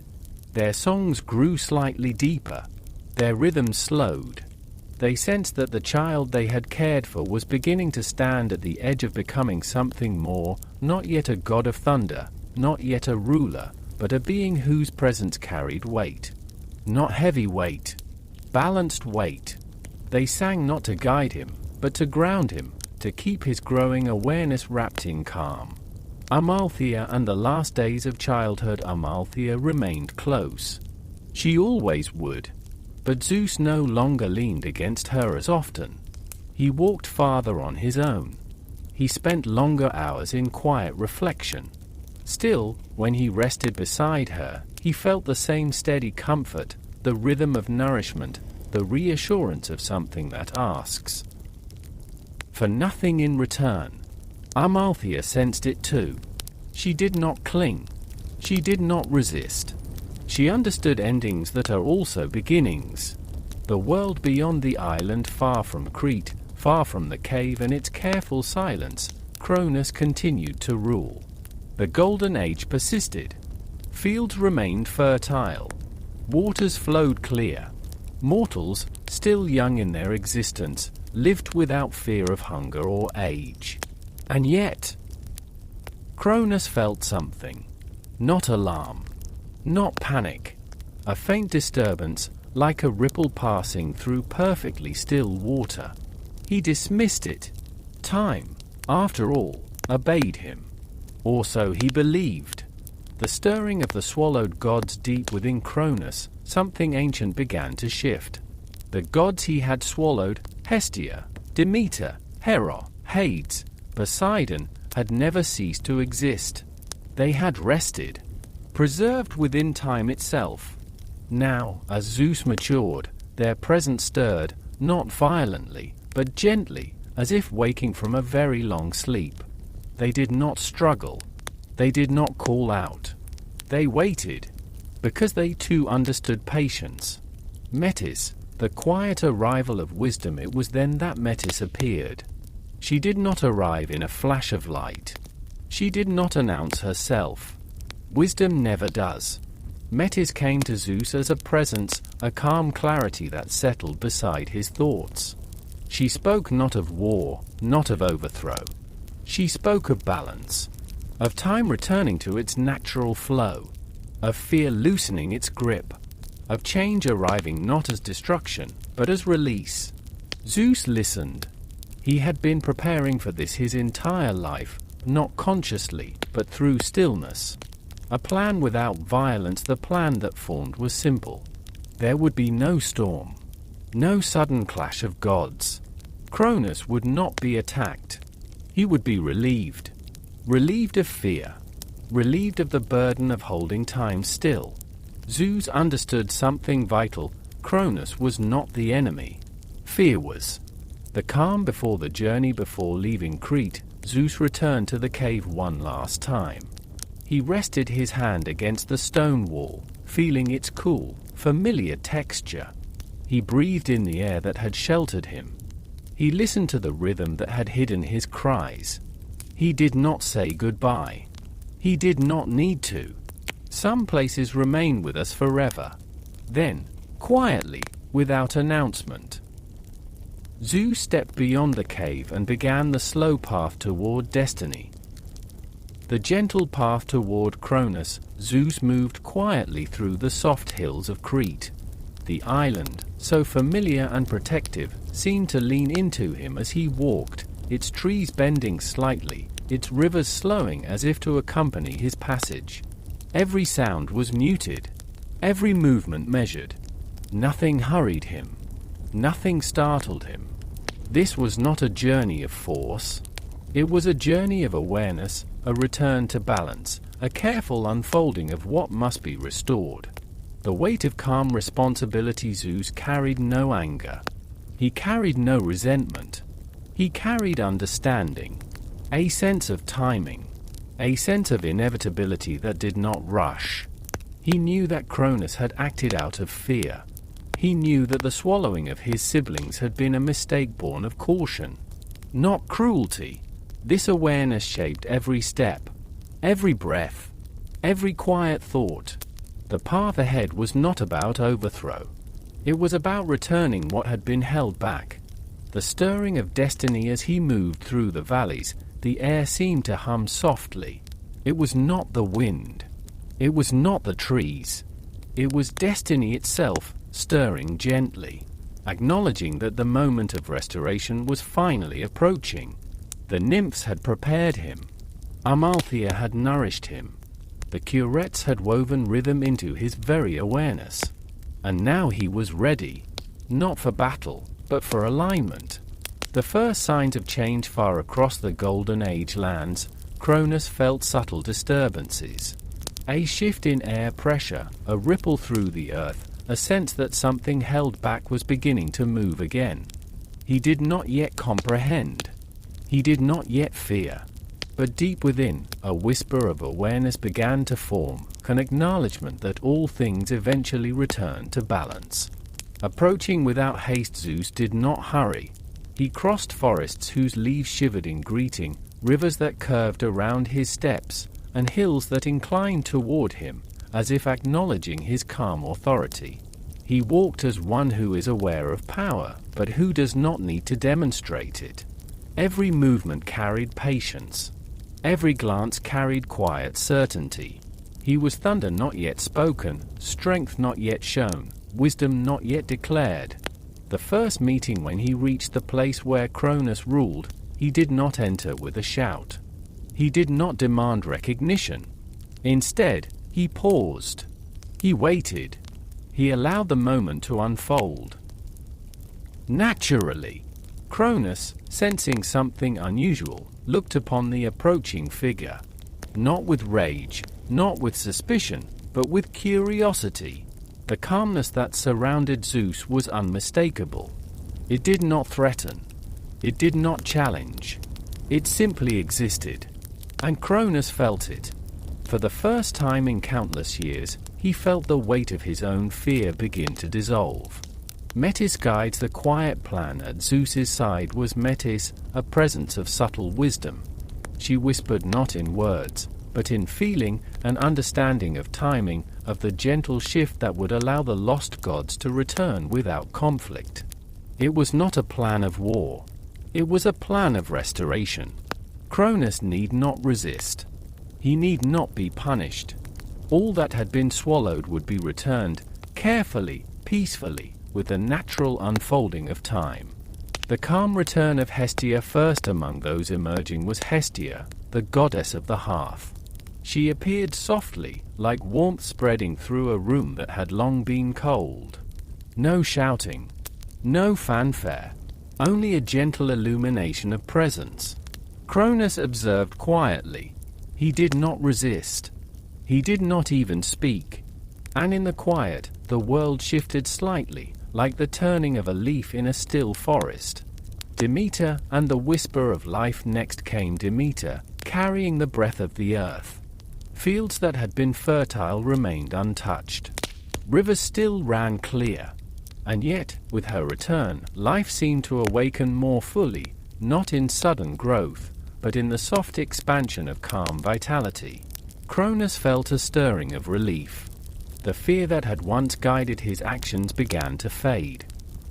Their songs grew slightly deeper. Their rhythms slowed. They sensed that the child they had cared for was beginning to stand at the edge of becoming something more, not yet a god of thunder, not yet a ruler, but a being whose presence carried weight. Not heavy weight, balanced weight. They sang not to guide him, but to ground him, to keep his growing awareness wrapped in calm. Amalthea and the last days of childhood. Amalthea remained close. She always would. But Zeus no longer leaned against her as often. He walked farther on his own. He spent longer hours in quiet reflection. Still, when he rested beside her, he felt the same steady comfort, the rhythm of nourishment, the reassurance of something that asks for nothing in return. Amalthea sensed it too. She did not cling. She did not resist. She understood endings that are also beginnings. The world beyond the island, far from Crete, far from the cave and its careful silence, Cronus continued to rule. The golden age persisted. Fields remained fertile. Waters flowed clear. Mortals, still young in their existence, lived without fear of hunger or age. And yet, Cronus felt something. Not alarm. Not panic. A faint disturbance, like a ripple passing through perfectly still water. He dismissed it. Time, after all, obeyed him. Or so he believed. The stirring of the swallowed gods deep within Cronus, something ancient began to shift. The gods he had swallowed, Hestia, Demeter, Hera, Hades, Poseidon, had never ceased to exist. They had rested, preserved within time itself. Now, as Zeus matured, their presence stirred, not violently, but gently, as if waking from a very long sleep. They did not struggle. They did not call out. They waited, because they too understood patience. Metis, the quiet arrival of wisdom. It was then that Metis appeared. She did not arrive in a flash of light. She did not announce herself. Wisdom never does. Metis came to Zeus as a presence, a calm clarity that settled beside his thoughts. She spoke not of war, not of overthrow. She spoke of balance, of time returning to its natural flow, of fear loosening its grip, of change arriving not as destruction, but as release. Zeus listened. He had been preparing for this his entire life, not consciously, but through stillness. A plan without violence. The plan that formed was simple. There would be no storm. No sudden clash of gods. Cronus would not be attacked. He would be relieved. Relieved of fear. Relieved of the burden of holding time still. Zeus understood something vital. Cronus was not the enemy. Fear was. The calm before the journey. Before leaving Crete, Zeus returned to the cave one last time. He rested his hand against the stone wall, feeling its cool, familiar texture. He breathed in the air that had sheltered him. He listened to the rhythm that had hidden his cries. He did not say goodbye. He did not need to. Some places remain with us forever. Then, quietly, without announcement, Zeus stepped beyond the cave and began the slow path toward destiny. The gentle path toward Cronus. Zeus moved quietly through the soft hills of Crete. The island, so familiar and protective, seemed to lean into him as he walked, its trees bending slightly, its rivers slowing as if to accompany his passage. Every sound was muted, every movement measured. Nothing hurried him. Nothing startled him. This was not a journey of force. It was a journey of awareness, a return to balance, a careful unfolding of what must be restored. The weight of calm responsibility. Zeus carried no anger. He carried no resentment. He carried understanding, a sense of timing, a sense of inevitability that did not rush. He knew that Cronus had acted out of fear. He knew that the swallowing of his siblings had been a mistake born of caution, not cruelty. This awareness shaped every step, every breath, every quiet thought. The path ahead was not about overthrow. It was about returning what had been held back. The stirring of destiny as he moved through the valleys, the air seemed to hum softly. It was not the wind. It was not the trees. It was destiny itself, stirring gently, acknowledging that the moment of restoration was finally approaching. The nymphs had prepared him. Amalthea had nourished him. The curettes had woven rhythm into his very awareness. And now he was ready, not for battle, but for alignment. The first signs of change far across the Golden Age lands. Cronus felt subtle disturbances. A shift in air pressure, a ripple through the earth, a sense that something held back was beginning to move again. He did not yet comprehend. He did not yet fear. But deep within, a whisper of awareness began to form, an acknowledgement that all things eventually return to balance. Approaching without haste, Zeus did not hurry. He crossed forests whose leaves shivered in greeting, rivers that curved around his steps, and hills that inclined toward him, as if acknowledging his calm authority. He walked as one who is aware of power, but who does not need to demonstrate it. Every movement carried patience. Every glance carried quiet certainty. He was thunder not yet spoken, strength not yet shown, wisdom not yet declared. The first meeting, when he reached the place where Cronus ruled, he did not enter with a shout. He did not demand recognition. Instead, he paused. He waited. He allowed the moment to unfold. Naturally, Cronus, sensing something unusual, looked upon the approaching figure. Not with rage, not with suspicion, but with curiosity. The calmness that surrounded Zeus was unmistakable. It did not threaten. It did not challenge. It simply existed. And Cronus felt it. For the first time in countless years, he felt the weight of his own fear begin to dissolve. Metis guides the quiet plan at Zeus's side. Was Metis, a presence of subtle wisdom. She whispered not in words, but in feeling, an understanding of timing, of the gentle shift that would allow the lost gods to return without conflict. It was not a plan of war. It was a plan of restoration. Cronus need not resist. He need not be punished. All that had been swallowed would be returned, carefully, peacefully, with the natural unfolding of time. The calm return of Hestia. First among those emerging was Hestia, the goddess of the hearth. She appeared softly, like warmth spreading through a room that had long been cold. No shouting, no fanfare, only a gentle illumination of presence. Cronus observed quietly. He did not resist. He did not even speak. And in the quiet, the world shifted slightly, like the turning of a leaf in a still forest. Demeter and the whisper of life. Next came Demeter, carrying the breath of the earth. Fields that had been fertile remained untouched. Rivers still ran clear. And yet, with her return, life seemed to awaken more fully, not in sudden growth, but in the soft expansion of calm vitality. Cronus felt a stirring of relief. The fear that had once guided his actions began to fade.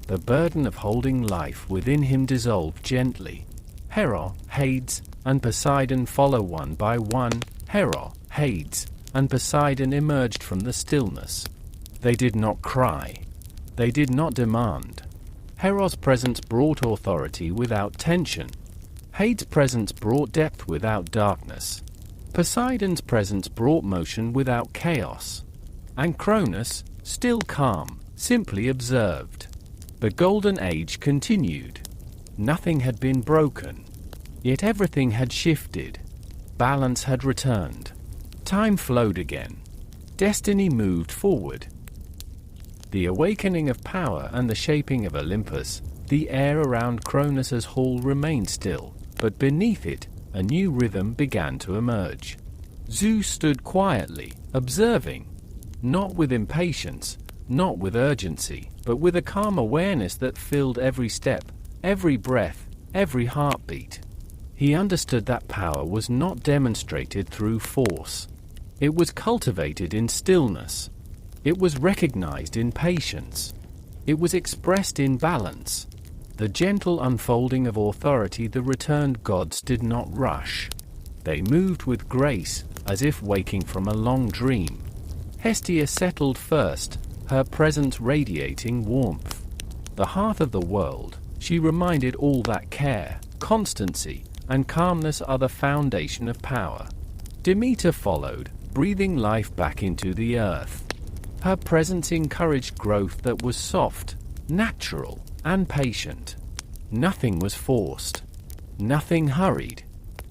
The burden of holding life within him dissolved gently. Hera, Hades, and Poseidon follow one by one. Hera, Hades, and Poseidon emerged from the stillness. They did not cry. They did not demand. Hera's presence brought authority without tension. Hades' presence brought depth without darkness. Poseidon's presence brought motion without chaos. And Cronus, still calm, simply observed. The Golden Age continued. Nothing had been broken. Yet everything had shifted. Balance had returned. Time flowed again. Destiny moved forward. The awakening of power and the shaping of Olympus, the air around Cronus's hall remained still, but beneath it, a new rhythm began to emerge. Zeus stood quietly, observing. Not with impatience, not with urgency, but with a calm awareness that filled every step, every breath, every heartbeat. He understood that power was not demonstrated through force. It was cultivated in stillness. It was recognized in patience. It was expressed in balance. The gentle unfolding of authority. The returned gods did not rush. They moved with grace, as if waking from a long dream. Hestia settled first, her presence radiating warmth. The hearth of the world, she reminded all that care, constancy, and calmness are the foundation of power. Demeter followed, breathing life back into the earth. Her presence encouraged growth that was soft, natural, and patient. Nothing was forced. Nothing hurried.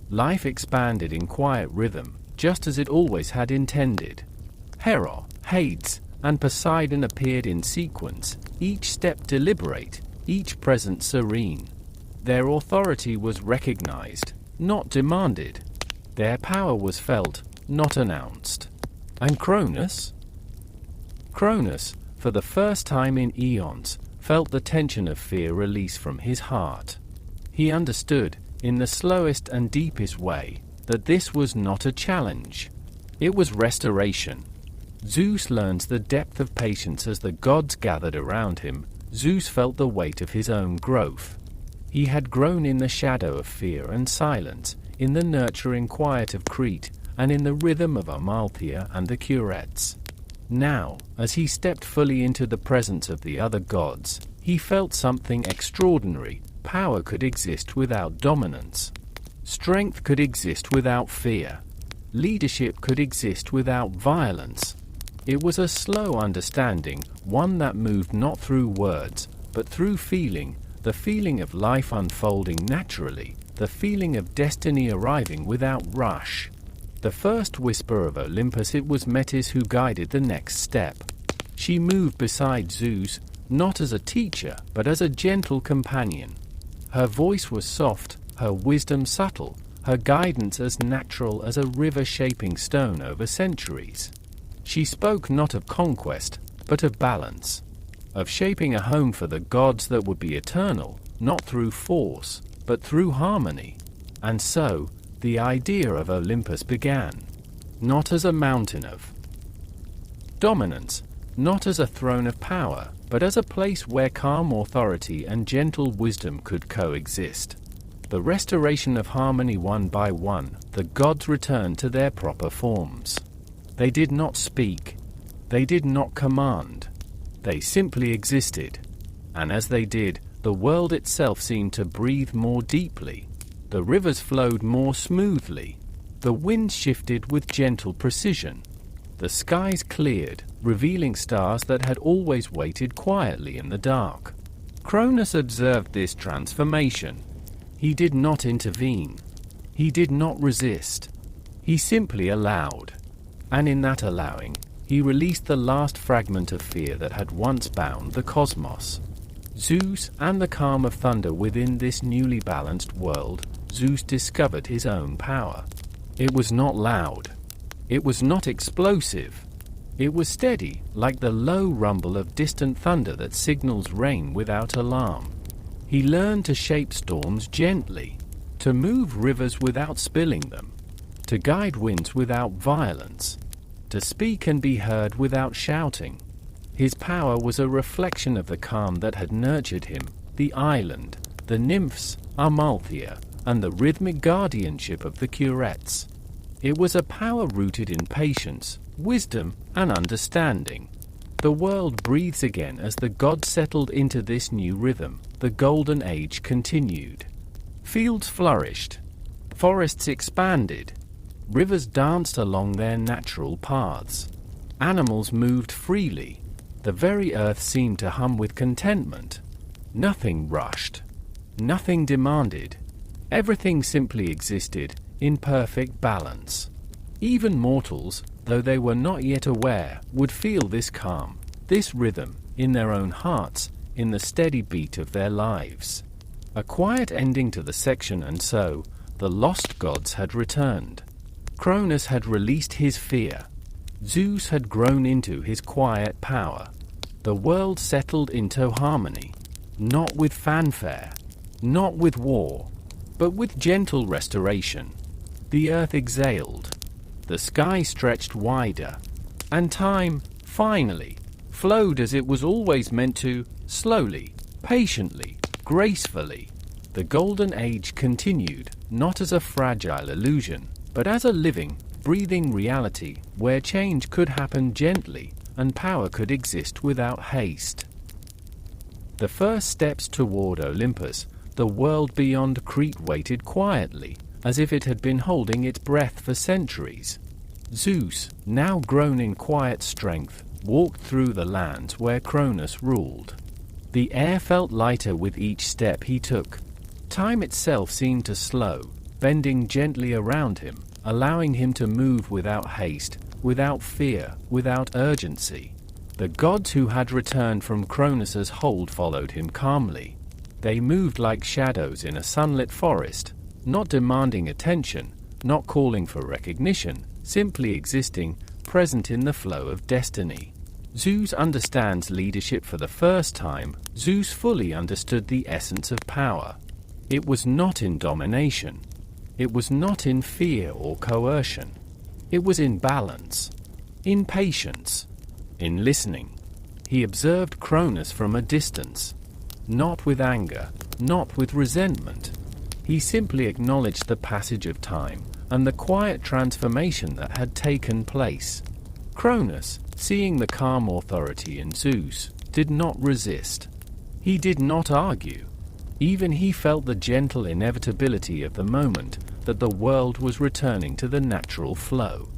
Life expanded in quiet rhythm, just as it always had intended. Hera, Hades, and Poseidon appeared in sequence, each step deliberate, each presence serene. Their authority was recognized, not demanded. Their power was felt, not announced. And Cronus? Cronus, for the first time in eons, felt the tension of fear release from his heart. He understood, in the slowest and deepest way, that this was not a challenge. It was restoration. Zeus learns the depth of patience as the gods gathered around him. Zeus felt the weight of his own growth. He had grown in the shadow of fear and silence, in the nurturing quiet of Crete, and in the rhythm of Amalthea and the Curettes. Now, as he stepped fully into the presence of the other gods, he felt something extraordinary. Power could exist without dominance. Strength could exist without fear. Leadership could exist without violence. It was a slow understanding, one that moved not through words, but through feeling, the feeling of life unfolding naturally, the feeling of destiny arriving without rush. The first whisper of Olympus. It was Metis who guided the next step. She moved beside Zeus, not as a teacher, but as a gentle companion. Her voice was soft, her wisdom subtle, her guidance as natural as a river shaping stone over centuries. She spoke not of conquest, but of balance, of shaping a home for the gods that would be eternal, not through force, but through harmony. And so, the idea of Olympus began, not as a mountain of dominance, not as a throne of power, but as a place where calm authority and gentle wisdom could coexist. The restoration of harmony. One by one, the gods returned to their proper forms. They did not speak. They did not command. They simply existed. And as they did, The world itself seemed to breathe more deeply. The rivers flowed more smoothly. The wind shifted with gentle precision. The skies cleared, revealing stars that had always waited quietly in the dark. Cronus observed this transformation. He did not intervene. He did not resist. He simply allowed. And in that allowing, he released the last fragment of fear that had once bound the cosmos. Zeus and the calm of thunder within this newly balanced world, Zeus discovered his own power. It was not loud. It was not explosive. It was steady, like the low rumble of distant thunder that signals rain without alarm. He learned to shape storms gently, to move rivers without spilling them, to guide winds without violence, to speak and be heard without shouting. His power was a reflection of the calm that had nurtured him, the island, the nymphs, Amalthea, and the rhythmic guardianship of the curettes. It was a power rooted in patience, wisdom, and understanding. The world breathes again as the gods settled into this new rhythm. The golden age continued. Fields flourished. Forests expanded. Rivers danced along their natural paths. Animals moved freely. The very earth seemed to hum with contentment. Nothing rushed. Nothing demanded. Everything simply existed, in perfect balance. Even mortals, though they were not yet aware, would feel this calm, this rhythm, in their own hearts, in the steady beat of their lives. A quiet ending to the section, and so, the lost gods had returned. Cronus had released his fear. Zeus had grown into his quiet power. The world settled into harmony, not with fanfare, not with war, but with gentle restoration. The earth exhaled. The sky stretched wider. And time, finally, flowed as it was always meant to, slowly, patiently, gracefully. The golden age continued, not as a fragile illusion, but as a living, breathing reality where change could happen gently and power could exist without haste. The first steps toward Olympus, the world beyond Crete, waited quietly, as if it had been holding its breath for centuries. Zeus, now grown in quiet strength, walked through the lands where Cronus ruled. The air felt lighter with each step he took. Time itself seemed to slow, bending gently around him, allowing him to move without haste, without fear, without urgency. The gods who had returned from Cronus's hold followed him calmly. They moved like shadows in a sunlit forest, not demanding attention, not calling for recognition, simply existing, present in the flow of destiny. Zeus understands leadership for the first time. Zeus fully understood the essence of power. It was not in domination. It was not in fear or coercion. It was in balance, in patience, in listening. He observed Cronus from a distance, not with anger, not with resentment. He simply acknowledged the passage of time and the quiet transformation that had taken place. Cronus, seeing the calm authority in Zeus, did not resist. He did not argue. Even he felt the gentle inevitability of the moment, that the world was returning to the natural flow.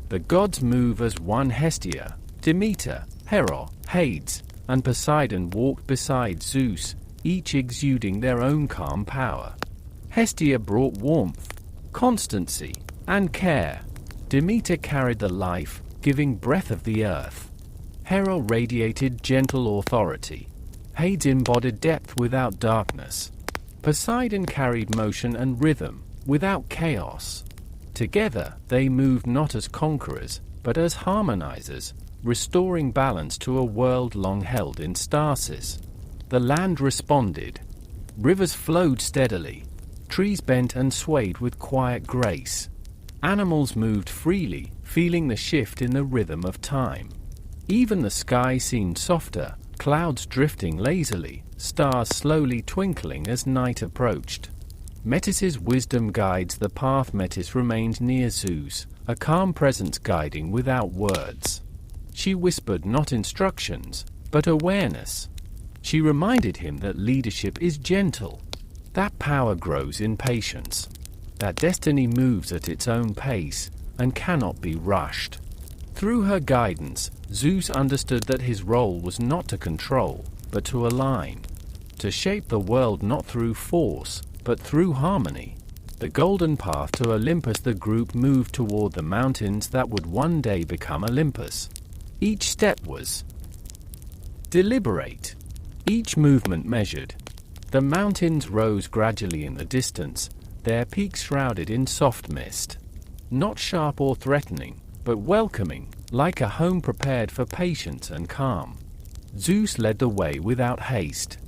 The gods move as one. Hestia, Demeter, Hera, Hades, and Poseidon walked beside Zeus, each exuding their own calm power. Hestia brought warmth, constancy, and care. Demeter carried the life-giving breath of the earth. Hera radiated gentle authority. Hades embodied depth without darkness. Poseidon carried motion and rhythm, without chaos. Together, they moved not as conquerors, but as harmonizers, restoring balance to a world long held in stasis. The land responded. Rivers flowed steadily. Trees bent and swayed with quiet grace. Animals moved freely, feeling the shift in the rhythm of time. Even the sky seemed softer, clouds drifting lazily, stars slowly twinkling as night approached. Metis's wisdom guides the path. Metis remained near Zeus, a calm presence guiding without words. She whispered not instructions, but awareness. She reminded him that leadership is gentle, that power grows in patience, that destiny moves at its own pace and cannot be rushed. Through her guidance, Zeus understood that his role was not to control, but to align, to shape the world not through force, but through harmony. The golden path to Olympus, the group moved toward the mountains that would one day become Olympus. Each step was deliberate, each movement measured. The mountains rose gradually in the distance, their peaks shrouded in soft mist. Not sharp or threatening, but welcoming, like a home prepared for patience and calm. Zeus led the way without haste.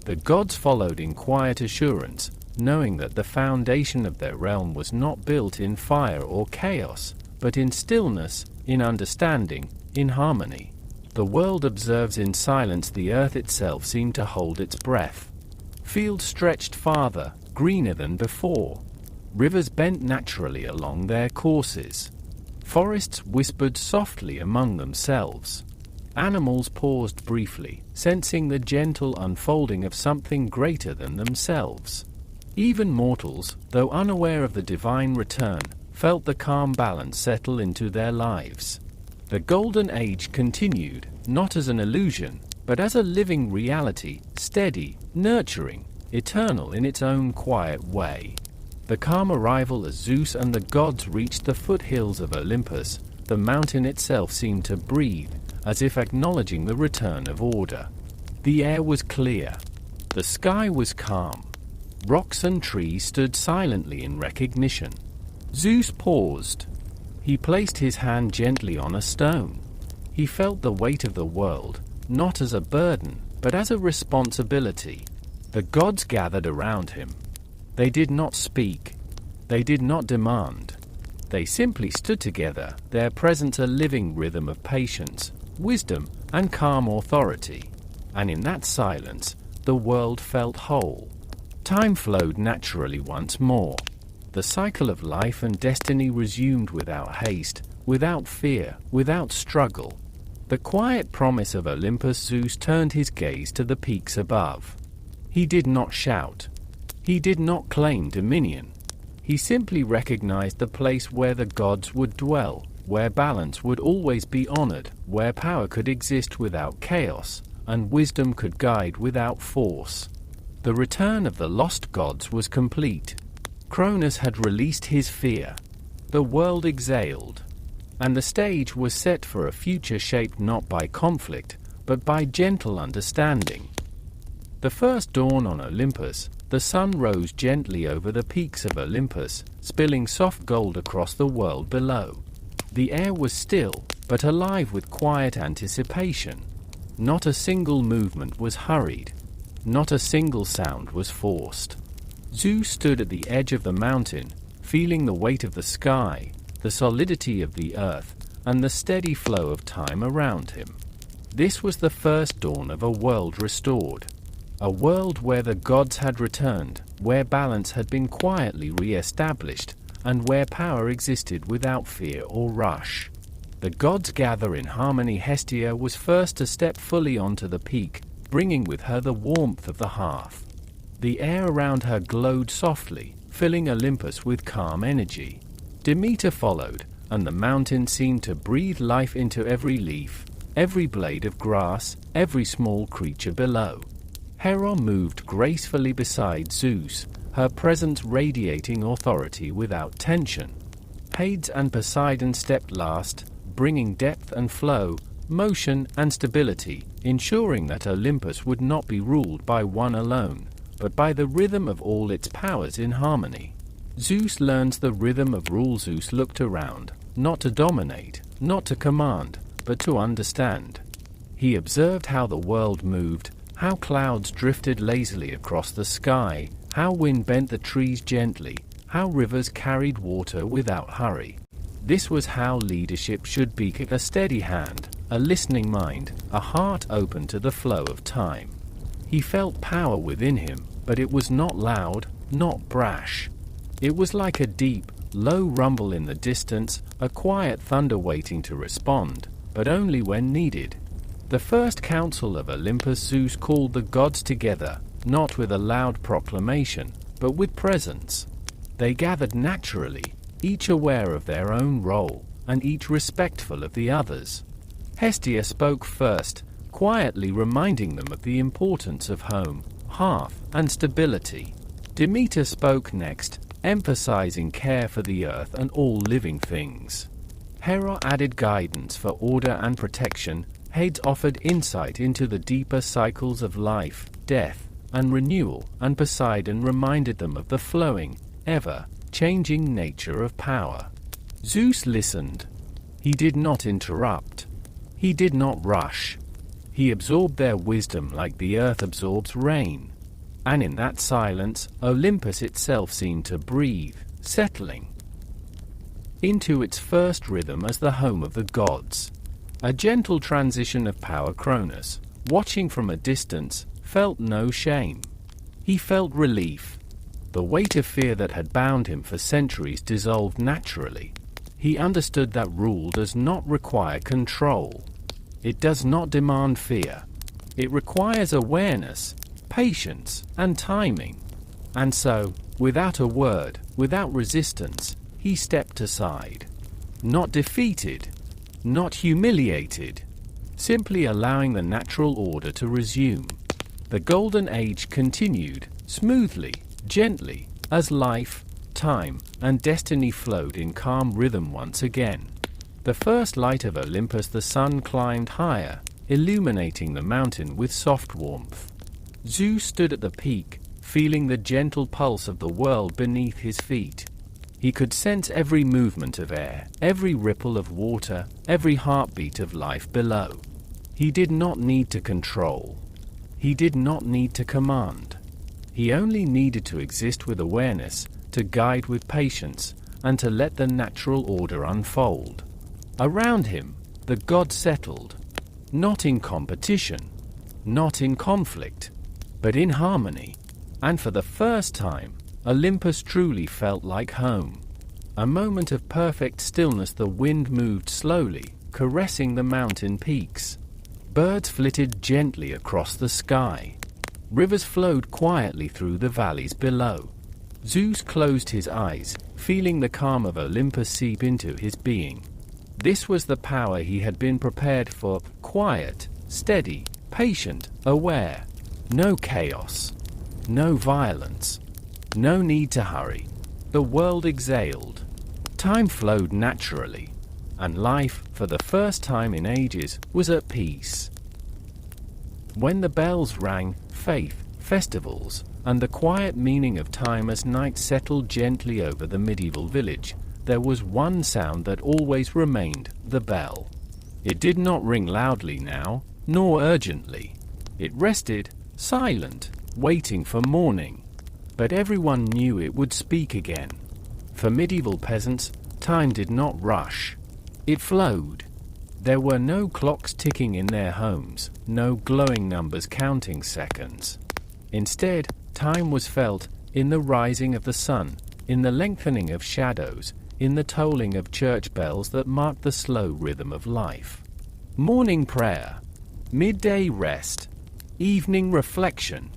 The gods followed in quiet assurance, knowing that the foundation of their realm was not built in fire or chaos, but in stillness, in understanding, in harmony. The world observes in silence. The earth itself seemed to hold its breath. Fields stretched farther, greener than before. Rivers bent naturally along their courses. Forests whispered softly among themselves. Animals paused briefly, sensing the gentle unfolding of something greater than themselves. Even mortals, though unaware of the divine return, felt the calm balance settle into their lives. The Golden Age continued, not as an illusion, but as a living reality, steady, nurturing, eternal in its own quiet way. The calm arrival as Zeus and the gods reached the foothills of Olympus, the mountain itself seemed to breathe, as if acknowledging the return of order. The air was clear. The sky was calm. Rocks and trees stood silently in recognition. Zeus paused. He placed his hand gently on a stone. He felt the weight of the world, not as a burden, but as a responsibility. The gods gathered around him. They did not speak. They did not demand. They simply stood together, their presence a living rhythm of patience, wisdom, and calm authority. And in that silence, the world felt whole. Time flowed naturally once more. The cycle of life and destiny resumed without haste, without fear, without struggle. The quiet promise of Olympus. Zeus turned his gaze to the peaks above. He did not shout. He did not claim dominion. He simply recognized the place where the gods would dwell, where balance would always be honored, where power could exist without chaos, and wisdom could guide without force. The return of the lost gods was complete. Cronus had released his fear. The world exhaled. And the stage was set for a future shaped not by conflict, but by gentle understanding. The first dawn on Olympus, the sun rose gently over the peaks of Olympus, spilling soft gold across the world below. The air was still, but alive with quiet anticipation. Not a single movement was hurried. Not a single sound was forced. Zeus stood at the edge of the mountain, feeling the weight of the sky, the solidity of the earth, and the steady flow of time around him. This was the first dawn of a world restored. A world where the gods had returned, where balance had been quietly re-established, and where power existed without fear or rush. The gods gather in harmony. Hestia was first to step fully onto the peak, bringing with her the warmth of the hearth. The air around her glowed softly, filling Olympus with calm energy. Demeter followed, and the mountain seemed to breathe life into every leaf, every blade of grass, every small creature below. Hera moved gracefully beside Zeus, her presence radiating authority without tension. Hades and Poseidon stepped last, bringing depth and flow, motion and stability, ensuring that Olympus would not be ruled by one alone, but by the rhythm of all its powers in harmony. Zeus learns the rhythm of rule. Zeus looked around, not to dominate, not to command, but to understand. He observed how the world moved, how clouds drifted lazily across the sky, how wind bent the trees gently, how rivers carried water without hurry. This was how leadership should be: a steady hand, a listening mind, a heart open to the flow of time. He felt power within him, but it was not loud, not brash. It was like a deep, low rumble in the distance, a quiet thunder waiting to respond, but only when needed. The first council of Olympus, Zeus called the gods together, not with a loud proclamation, but with presence. They gathered naturally, each aware of their own role, and each respectful of the others. Hestia spoke first, quietly reminding them of the importance of home, hearth, and stability. Demeter spoke next, emphasizing care for the earth and all living things. Hera added guidance for order and protection. Hades offered insight into the deeper cycles of life, death, and renewal, and Poseidon reminded them of the flowing, ever-changing nature of power. Zeus listened. He did not interrupt. He did not rush. He absorbed their wisdom like the earth absorbs rain. And in that silence, Olympus itself seemed to breathe, settling into its first rhythm as the home of the gods. A gentle transition of power. Cronus, watching from a distance, felt no shame. He felt relief. The weight of fear that had bound him for centuries dissolved naturally. He understood that rule does not require control. It does not demand fear. It requires awareness, patience, and timing. And so, without a word, without resistance, he stepped aside. Not defeated, not humiliated, simply allowing the natural order to resume. The Golden Age continued, smoothly, gently, as life, time, and destiny flowed in calm rhythm once again. The first light of Olympus, the sun climbed higher, illuminating the mountain with soft warmth. Zeus stood at the peak, feeling the gentle pulse of the world beneath his feet. He could sense every movement of air, every ripple of water, every heartbeat of life below. He did not need to control. He did not need to command. He only needed to exist with awareness, to guide with patience, and to let the natural order unfold. Around him, the gods settled, not in competition, not in conflict, but in harmony. And for the first time, Olympus truly felt like home. A moment of perfect stillness. The wind moved slowly, caressing the mountain peaks. Birds flitted gently across the sky. Rivers flowed quietly through the valleys below. Zeus closed his eyes, feeling the calm of Olympus seep into his being. This was the power he had been prepared for, quiet, steady, patient, aware. No chaos. No violence. No need to hurry. The world exhaled. Time flowed naturally. And life, for the first time in ages, was at peace. When the bells rang, faith, festivals, and the quiet meaning of time as night settled gently over the medieval village, there was one sound that always remained, the bell. It did not ring loudly now, nor urgently. It rested, silent, waiting for morning. But everyone knew it would speak again. For medieval peasants, time did not rush. It flowed. There were no clocks ticking in their homes, no glowing numbers counting seconds. Instead, time was felt in the rising of the sun, in the lengthening of shadows, in the tolling of church bells that marked the slow rhythm of life. Morning prayer, midday rest, evening reflection.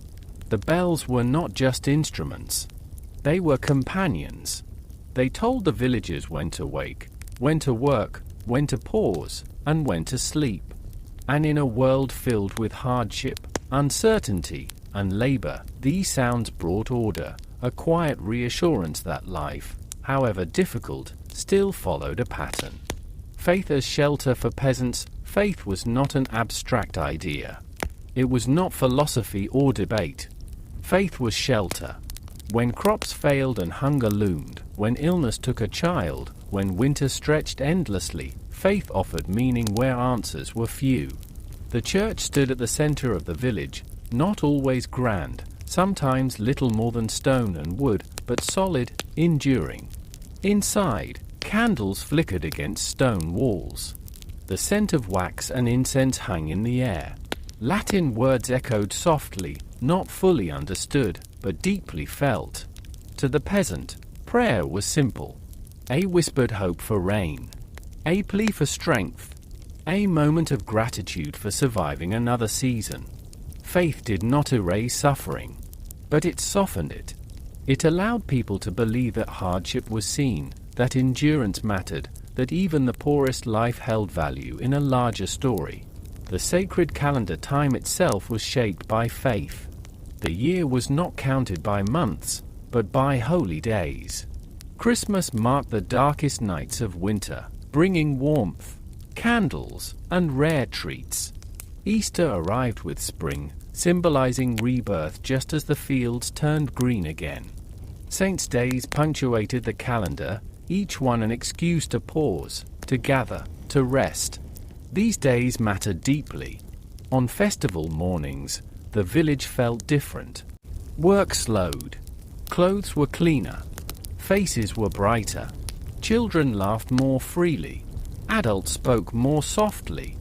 The bells were not just instruments. They were companions. They told the villagers when to wake, when to work, when to pause, and when to sleep. And in a world filled with hardship, uncertainty, and labor, these sounds brought order, a quiet reassurance that life, however difficult, still followed a pattern. Faith as shelter for peasants. Faith was not an abstract idea. It was not philosophy or debate. Faith was shelter. When crops failed and hunger loomed, when illness took a child, when winter stretched endlessly, faith offered meaning where answers were few. The church stood at the center of the village, not always grand, sometimes little more than stone and wood, but solid, enduring. Inside, candles flickered against stone walls. The scent of wax and incense hung in the air. Latin words echoed softly, not fully understood, but deeply felt. To the peasant, prayer was simple. A whispered hope for rain. A plea for strength. A moment of gratitude for surviving another season. Faith did not erase suffering, but it softened it. It allowed people to believe that hardship was seen, that endurance mattered, that even the poorest life held value in a larger story. The sacred calendar time itself was shaped by faith. The year was not counted by months, but by holy days. Christmas marked the darkest nights of winter, bringing warmth, candles, and rare treats. Easter arrived with spring, symbolizing rebirth just as the fields turned green again. Saints' days punctuated the calendar, each one an excuse to pause, to gather, to rest. These days mattered deeply. On festival mornings, the village felt different. Work slowed. Clothes were cleaner. Faces were brighter. Children laughed more freely. Adults spoke more softly.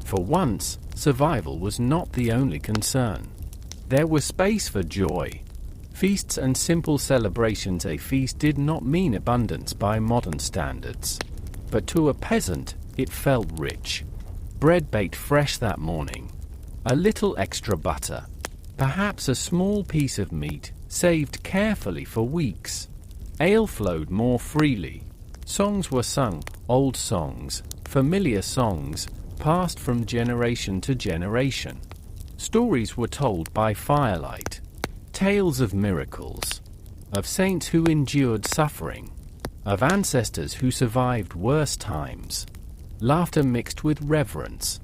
For once, survival was not the only concern. There was space for joy. Feasts and simple celebrations. A feast did not mean abundance by modern standards. But to a peasant, it felt rich. Bread baked fresh that morning. A little extra butter. Perhaps a small piece of meat, saved carefully for weeks. Ale flowed more freely. Songs were sung, old songs, familiar songs, passed from generation to generation. Stories were told by firelight. Tales of miracles. Of saints who endured suffering. Of ancestors who survived worse times. Laughter mixed with reverence.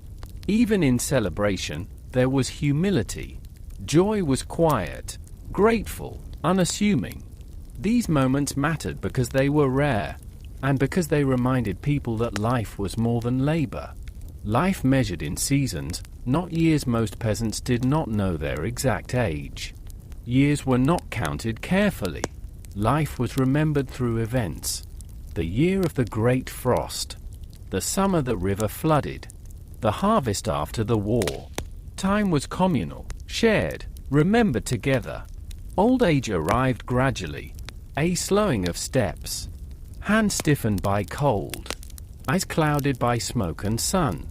Even in celebration, there was humility. Joy was quiet, grateful, unassuming. These moments mattered because they were rare, and because they reminded people that life was more than labor. Life measured in seasons, not years. Most peasants did not know their exact age. Years were not counted carefully. Life was remembered through events. The year of the great frost. The summer the river flooded. The harvest after the war. Time was communal, shared, remembered together. Old age arrived gradually. A slowing of steps. Hands stiffened by cold. Eyes clouded by smoke and sun.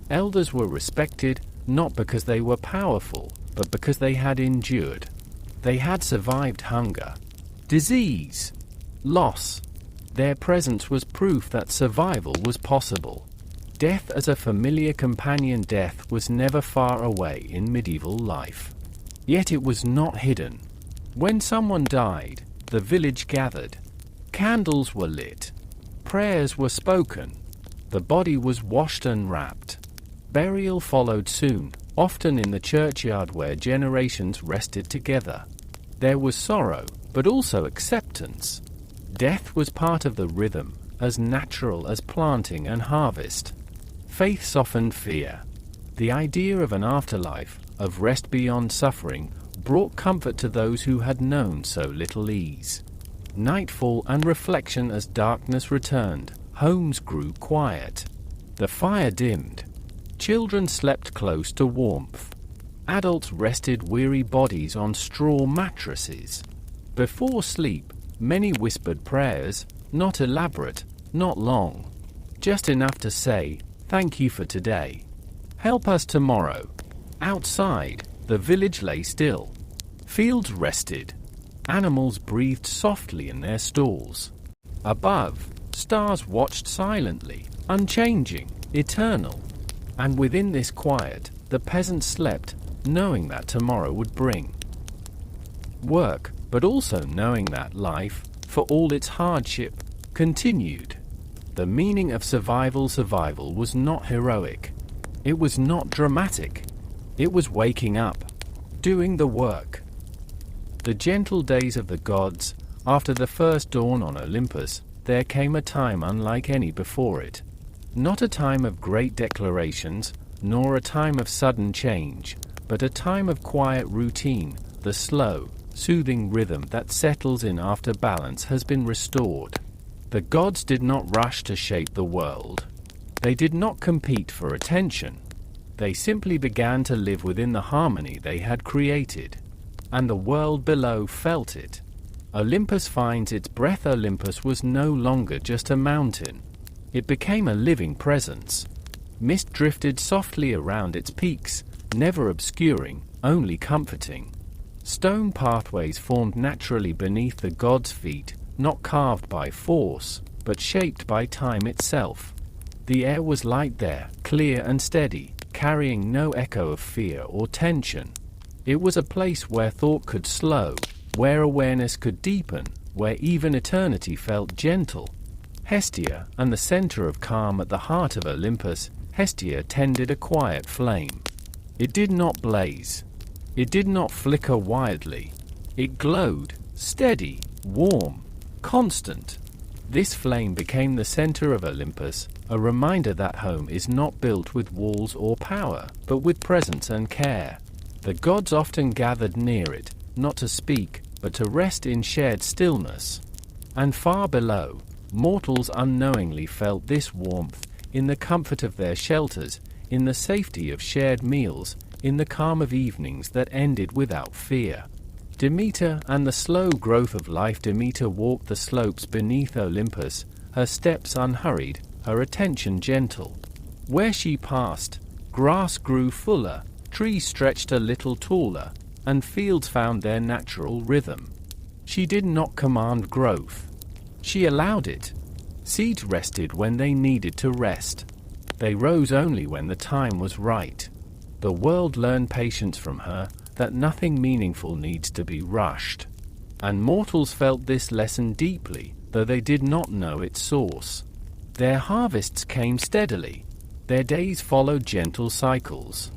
Elders were respected, not because they were powerful, but because they had endured. They had survived hunger, disease, loss. Their presence was proof that survival was possible. Death as a familiar companion. Death was never far away in medieval life. Yet it was not hidden. When someone died, the village gathered. Candles were lit. Prayers were spoken. The body was washed and wrapped. Burial followed soon, often in the churchyard where generations rested together. There was sorrow, but also acceptance. Death was part of the rhythm, as natural as planting and harvest. Faith softened fear. The idea of an afterlife, of rest beyond suffering, brought comfort to those who had known so little ease. Nightfall and reflection. As darkness returned, homes grew quiet. The fire dimmed. Children slept close to warmth. Adults rested weary bodies on straw mattresses. Before sleep, many whispered prayers, not elaborate, not long. Just enough to say, "Thank you for today. Help us tomorrow." Outside, the village lay still. Fields rested. Animals breathed softly in their stalls. Above, stars watched silently, unchanging, eternal. And within this quiet, the peasants slept, knowing that tomorrow would bring work, but also knowing that life, for all its hardship, continued. The meaning of survival was not heroic. It was not dramatic. It was waking up, doing the work. The gentle days of the gods. After the first dawn on Olympus, there came a time unlike any before it. Not a time of great declarations, nor a time of sudden change, but a time of quiet routine. The slow, soothing rhythm that settles in after balance has been restored. The gods did not rush to shape the world. They did not compete for attention. They simply began to live within the harmony they had created. And the world below felt it. Olympus finds its breath. Olympus was no longer just a mountain. It became a living presence. Mist drifted softly around its peaks, never obscuring, only comforting. Stone pathways formed naturally beneath the gods' feet, not carved by force, but shaped by time itself. The air was light there, clear and steady, carrying no echo of fear or tension. It was a place where thought could slow, where awareness could deepen, where even eternity felt gentle. Hestia, and the center of calm at the heart of Olympus, Hestia tended a quiet flame. It did not blaze. It did not flicker wildly. It glowed, steady, warm, constant. This flame became the center of Olympus, a reminder that home is not built with walls or power, but with presence and care. The gods often gathered near it, not to speak, but to rest in shared stillness. And far below, mortals unknowingly felt this warmth, in the comfort of their shelters, in the safety of shared meals, in the calm of evenings that ended without fear. Demeter and the slow growth of life. Demeter walked the slopes beneath Olympus, her steps unhurried, her attention gentle. Where she passed, grass grew fuller, trees stretched a little taller, and fields found their natural rhythm. She did not command growth. She allowed it. Seeds rested when they needed to rest. They rose only when the time was right. The world learned patience from her, that nothing meaningful needs to be rushed. And mortals felt this lesson deeply, though they did not know its source. Their harvests came steadily. Their days followed gentle cycles.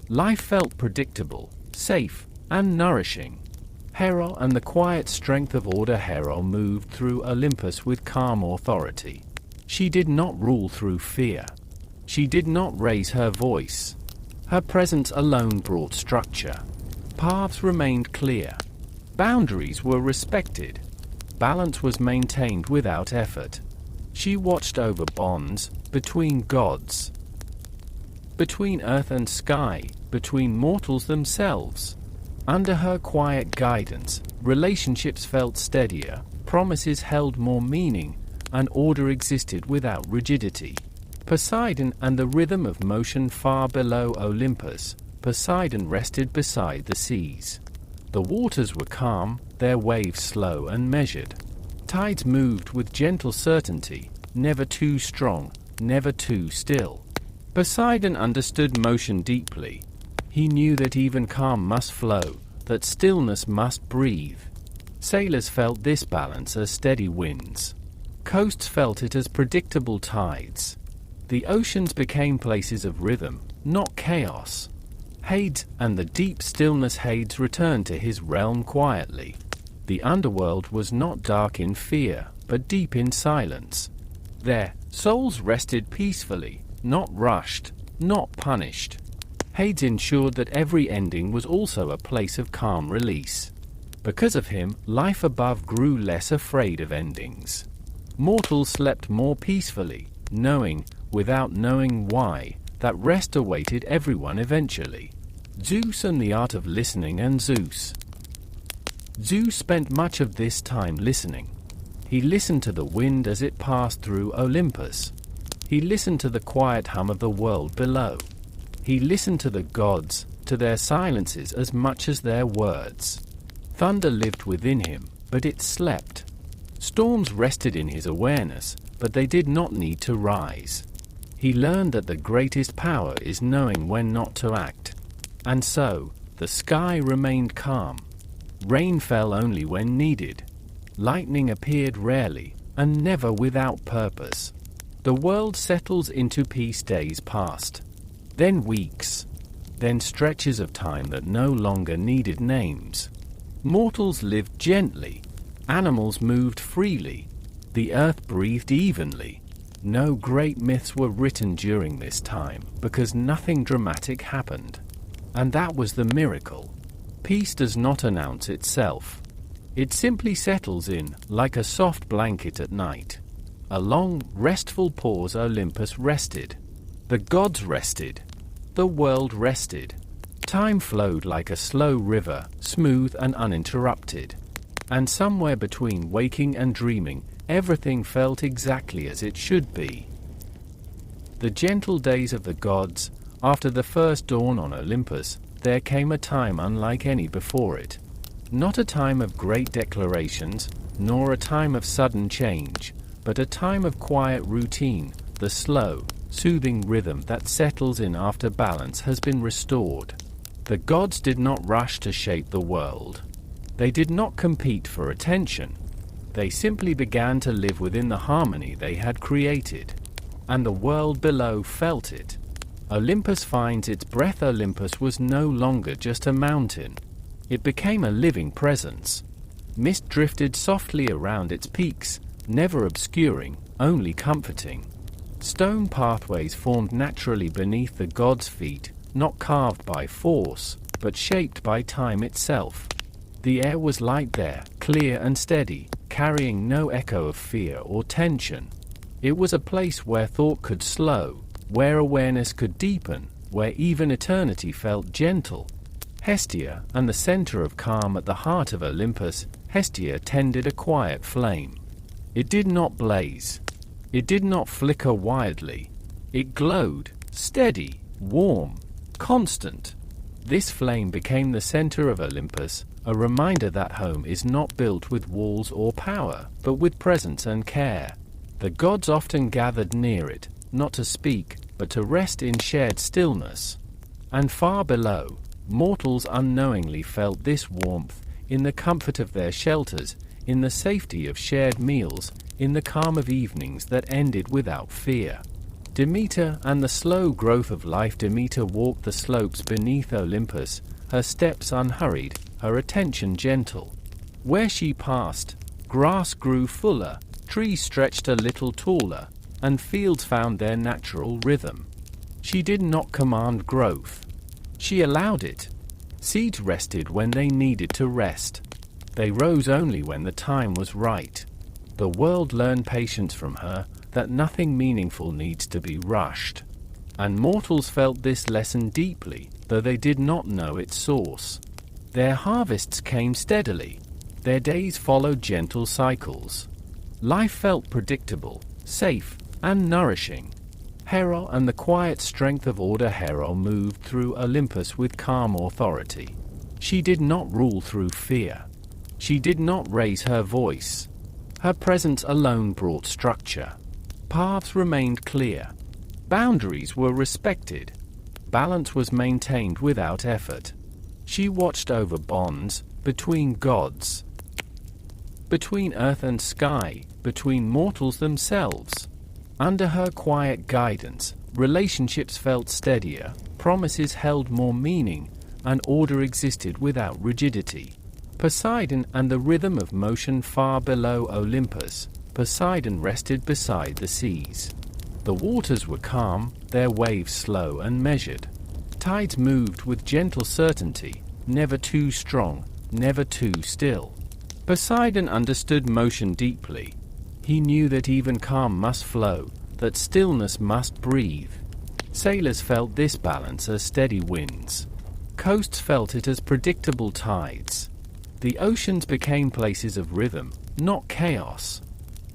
Life felt predictable, safe, and nourishing. Hera and the quiet strength of order. Hera moved through Olympus with calm authority. She did not rule through fear. She did not raise her voice. Her presence alone brought structure. Paths remained clear. Boundaries were respected. Balance was maintained without effort. She watched over bonds between gods, between earth and sky, between mortals themselves. Under her quiet guidance, relationships felt steadier, promises held more meaning, and order existed without rigidity. Poseidon and the rhythm of motion. Far below Olympus, Poseidon rested beside the seas. The waters were calm, their waves slow and measured. Tides moved with gentle certainty, never too strong, never too still. Poseidon understood motion deeply. He knew that even calm must flow, that stillness must breathe. Sailors felt this balance as steady winds. Coasts felt it as predictable tides. The oceans became places of rhythm, not chaos. Hades and the deep stillness. Hades returned to his realm quietly. The underworld was not dark in fear, but deep in silence. There, souls rested peacefully, not rushed, not punished. Hades ensured that every ending was also a place of calm release. Because of him, life above grew less afraid of endings. Mortals slept more peacefully, knowing, without knowing why, that rest awaited everyone eventually. Zeus and the art of listening. And Zeus spent much of this time listening. He listened to the wind as it passed through Olympus. He listened to the quiet hum of the world below. He listened to the gods, to their silences as much as their words. Thunder lived within him, but it slept. Storms rested in his awareness, but they did not need to rise. He learned that the greatest power is knowing when not to act. And so, the sky remained calm. Rain fell only when needed. Lightning appeared rarely, and never without purpose. The world settles into peace. Days passed. Then weeks. Then stretches of time that no longer needed names. Mortals lived gently. Animals moved freely. The earth breathed evenly. No great myths were written during this time, because nothing dramatic happened. And that was the miracle. Peace does not announce itself. It simply settles in, like a soft blanket at night. A long, restful pause. Olympus rested. The gods rested. The world rested. Time flowed like a slow river, smooth and uninterrupted. And somewhere between waking and dreaming, everything felt exactly as it should be. The gentle days of the gods. After the first dawn on Olympus, there came a time unlike any before it. Not a time of great declarations, nor a time of sudden change, but a time of quiet routine, the slow, soothing rhythm that settles in after balance has been restored. The gods did not rush to shape the world. They did not compete for attention. They simply began to live within the harmony they had created. And the world below felt it. Olympus finds its breath. Olympus was no longer just a mountain. It became a living presence. Mist drifted softly around its peaks, never obscuring, only comforting. Stone pathways formed naturally beneath the gods' feet, not carved by force, but shaped by time itself. The air was light there, clear and steady, carrying no echo of fear or tension. It was a place where thought could slow, where awareness could deepen, where even eternity felt gentle. Hestia, and the center of calm at the heart of Olympus, Hestia tended a quiet flame. It did not blaze. It did not flicker wildly. It glowed, steady, warm, constant. This flame became the center of Olympus, a reminder that home is not built with walls or power, but with presence and care. The gods often gathered near it, not to speak, but to rest in shared stillness. And far below, mortals unknowingly felt this warmth, in the comfort of their shelters, in the safety of shared meals, in the calm of evenings that ended without fear. Demeter and the slow growth of life. Demeter walked the slopes beneath Olympus, her steps unhurried, her attention gentle. Where she passed, grass grew fuller, trees stretched a little taller, and fields found their natural rhythm. She did not command growth. She allowed it. Seeds rested when they needed to rest. They rose only when the time was right. The world learned patience from her, that nothing meaningful needs to be rushed. And mortals felt this lesson deeply, though they did not know its source. Their harvests came steadily. Their days followed gentle cycles. Life felt predictable, safe, and nourishing. Hera and the quiet strength of order. Hera moved through Olympus with calm authority. She did not rule through fear. She did not raise her voice. Her presence alone brought structure. Paths remained clear. Boundaries were respected. Balance was maintained without effort. She watched over bonds between gods, between earth and sky, between mortals themselves. Under her quiet guidance, relationships felt steadier, promises held more meaning, and order existed without rigidity. Poseidon and the rhythm of motion. Far below Olympus, Poseidon rested beside the seas. The waters were calm, their waves slow and measured. Tides moved with gentle certainty, never too strong, never too still. Poseidon understood motion deeply. He knew that even calm must flow, that stillness must breathe. Sailors felt this balance as steady winds. Coasts felt it as predictable tides. The oceans became places of rhythm, not chaos.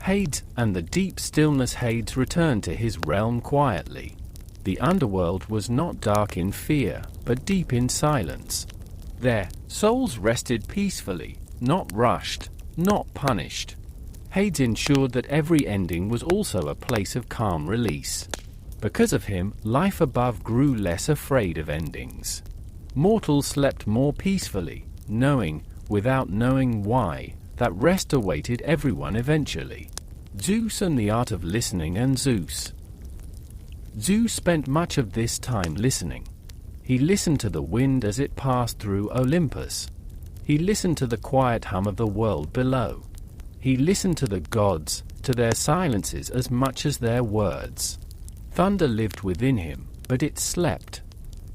Hades and the deep stillness. Hades returned to his realm quietly. The underworld was not dark in fear, but deep in silence. There, souls rested peacefully, not rushed, not punished. Hades ensured that every ending was also a place of calm release. Because of him, life above grew less afraid of endings. Mortals slept more peacefully, knowing, without knowing why, that rest awaited everyone eventually. Zeus and the art of listening. And Zeus spent much of this time listening. He listened to the wind as it passed through Olympus. He listened to the quiet hum of the world below. He listened to the gods, to their silences as much as their words. Thunder lived within him, but it slept.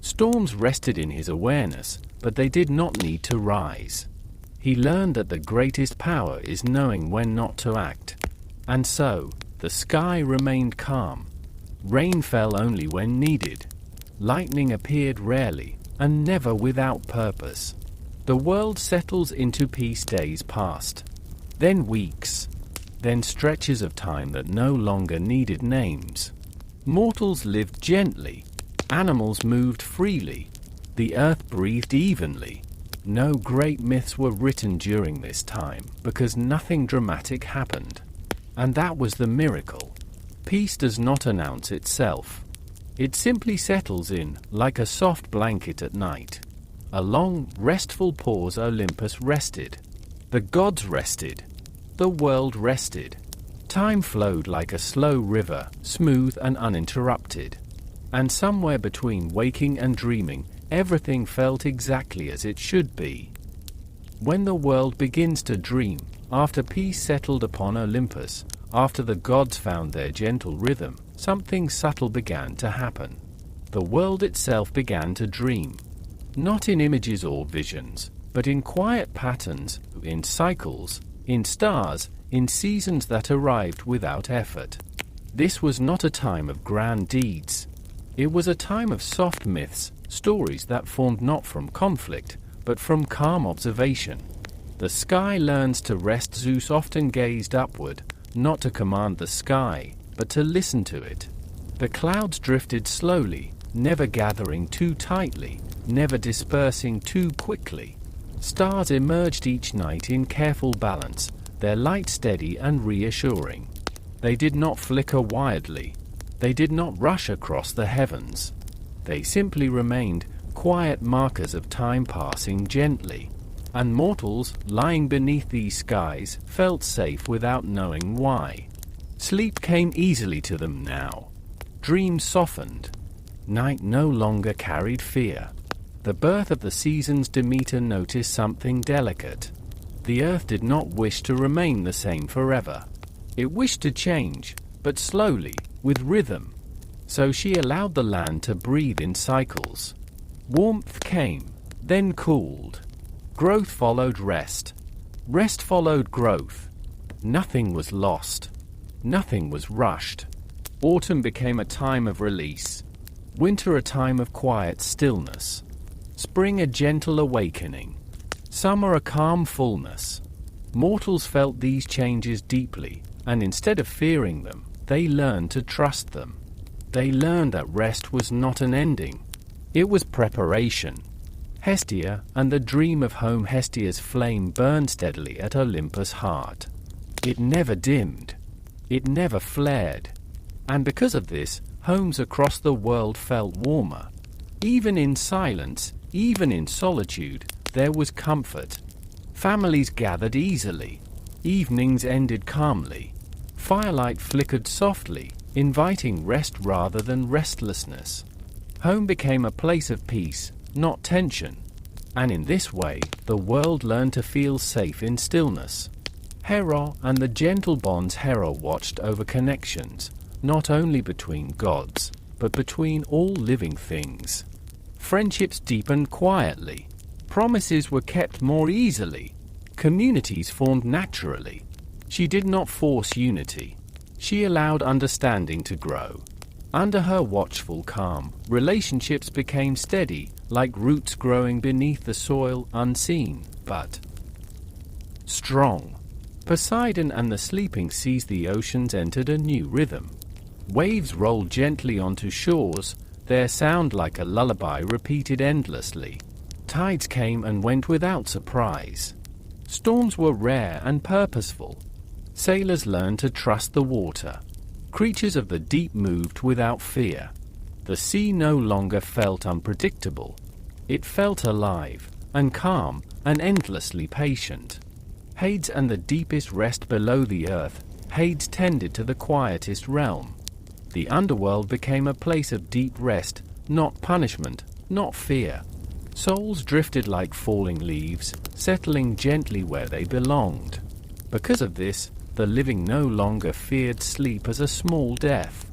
Storms rested in his awareness, but they did not need to rise. He learned that the greatest power is knowing when not to act. And so, the sky remained calm. Rain fell only when needed. Lightning appeared rarely, and never without purpose. The world settles into peace. Days passed. Then weeks. Then stretches of time that no longer needed names. Mortals lived gently. Animals moved freely. The earth breathed evenly. No great myths were written during this time because nothing dramatic happened. And that was the miracle. Peace does not announce itself. It simply settles in, like a soft blanket at night. A long, restful pause. Olympus rested. The gods rested. The world rested. Time flowed like a slow river, smooth and uninterrupted. And somewhere between waking and dreaming, everything felt exactly as it should be. When the world begins to dream, after peace settled upon Olympus, after the gods found their gentle rhythm, something subtle began to happen. The world itself began to dream. Not in images or visions, but in quiet patterns, in cycles, in stars, in seasons that arrived without effort. This was not a time of grand deeds. It was a time of soft myths, stories that formed not from conflict, but from calm observation. The sky learns to rest. Zeus often gazed upward, not to command the sky, but to listen to it. The clouds drifted slowly, never gathering too tightly, never dispersing too quickly. Stars emerged each night in careful balance, their light steady and reassuring. They did not flicker wildly. They did not rush across the heavens. They simply remained, quiet markers of time passing gently. And mortals, lying beneath these skies, felt safe without knowing why. Sleep came easily to them now. Dreams softened. Night no longer carried fear. The birth of the seasons. Demeter noticed something delicate. The earth did not wish to remain the same forever. It wished to change, but slowly, with rhythm. So she allowed the land to breathe in cycles. Warmth came, then cooled. Growth followed rest. Rest followed growth. Nothing was lost. Nothing was rushed. Autumn became a time of release. Winter a time of quiet stillness. Spring a gentle awakening. Summer a calm fullness. Mortals felt these changes deeply, and instead of fearing them, they learned to trust them. They learned that rest was not an ending. It was preparation. Hestia and the dream of home. Hestia's flame burned steadily at Olympus' heart. It never dimmed. It never flared. And because of this, homes across the world felt warmer. Even in silence, even in solitude, there was comfort. Families gathered easily. Evenings ended calmly. Firelight flickered softly, inviting rest rather than restlessness. Home became a place of peace, not tension. And in this way, the world learned to feel safe in stillness. Hera and the gentle bonds. Hera watched over connections, not only between gods, but between all living things. Friendships deepened quietly. Promises were kept more easily. Communities formed naturally. She did not force unity. She allowed understanding to grow. Under her watchful calm, relationships became steady, like roots growing beneath the soil, unseen, but strong. Poseidon and the sleeping seas. The oceans entered a new rhythm. Waves rolled gently onto shores, their sound like a lullaby repeated endlessly. Tides came and went without surprise. Storms were rare and purposeful. Sailors learned to trust the water. Creatures of the deep moved without fear. The sea no longer felt unpredictable. It felt alive, and calm, and endlessly patient. Hades and the deepest rest below the earth. Hades tended to the quietest realm. The underworld became a place of deep rest, not punishment, not fear. Souls drifted like falling leaves, settling gently where they belonged. Because of this, the living no longer feared sleep as a small death.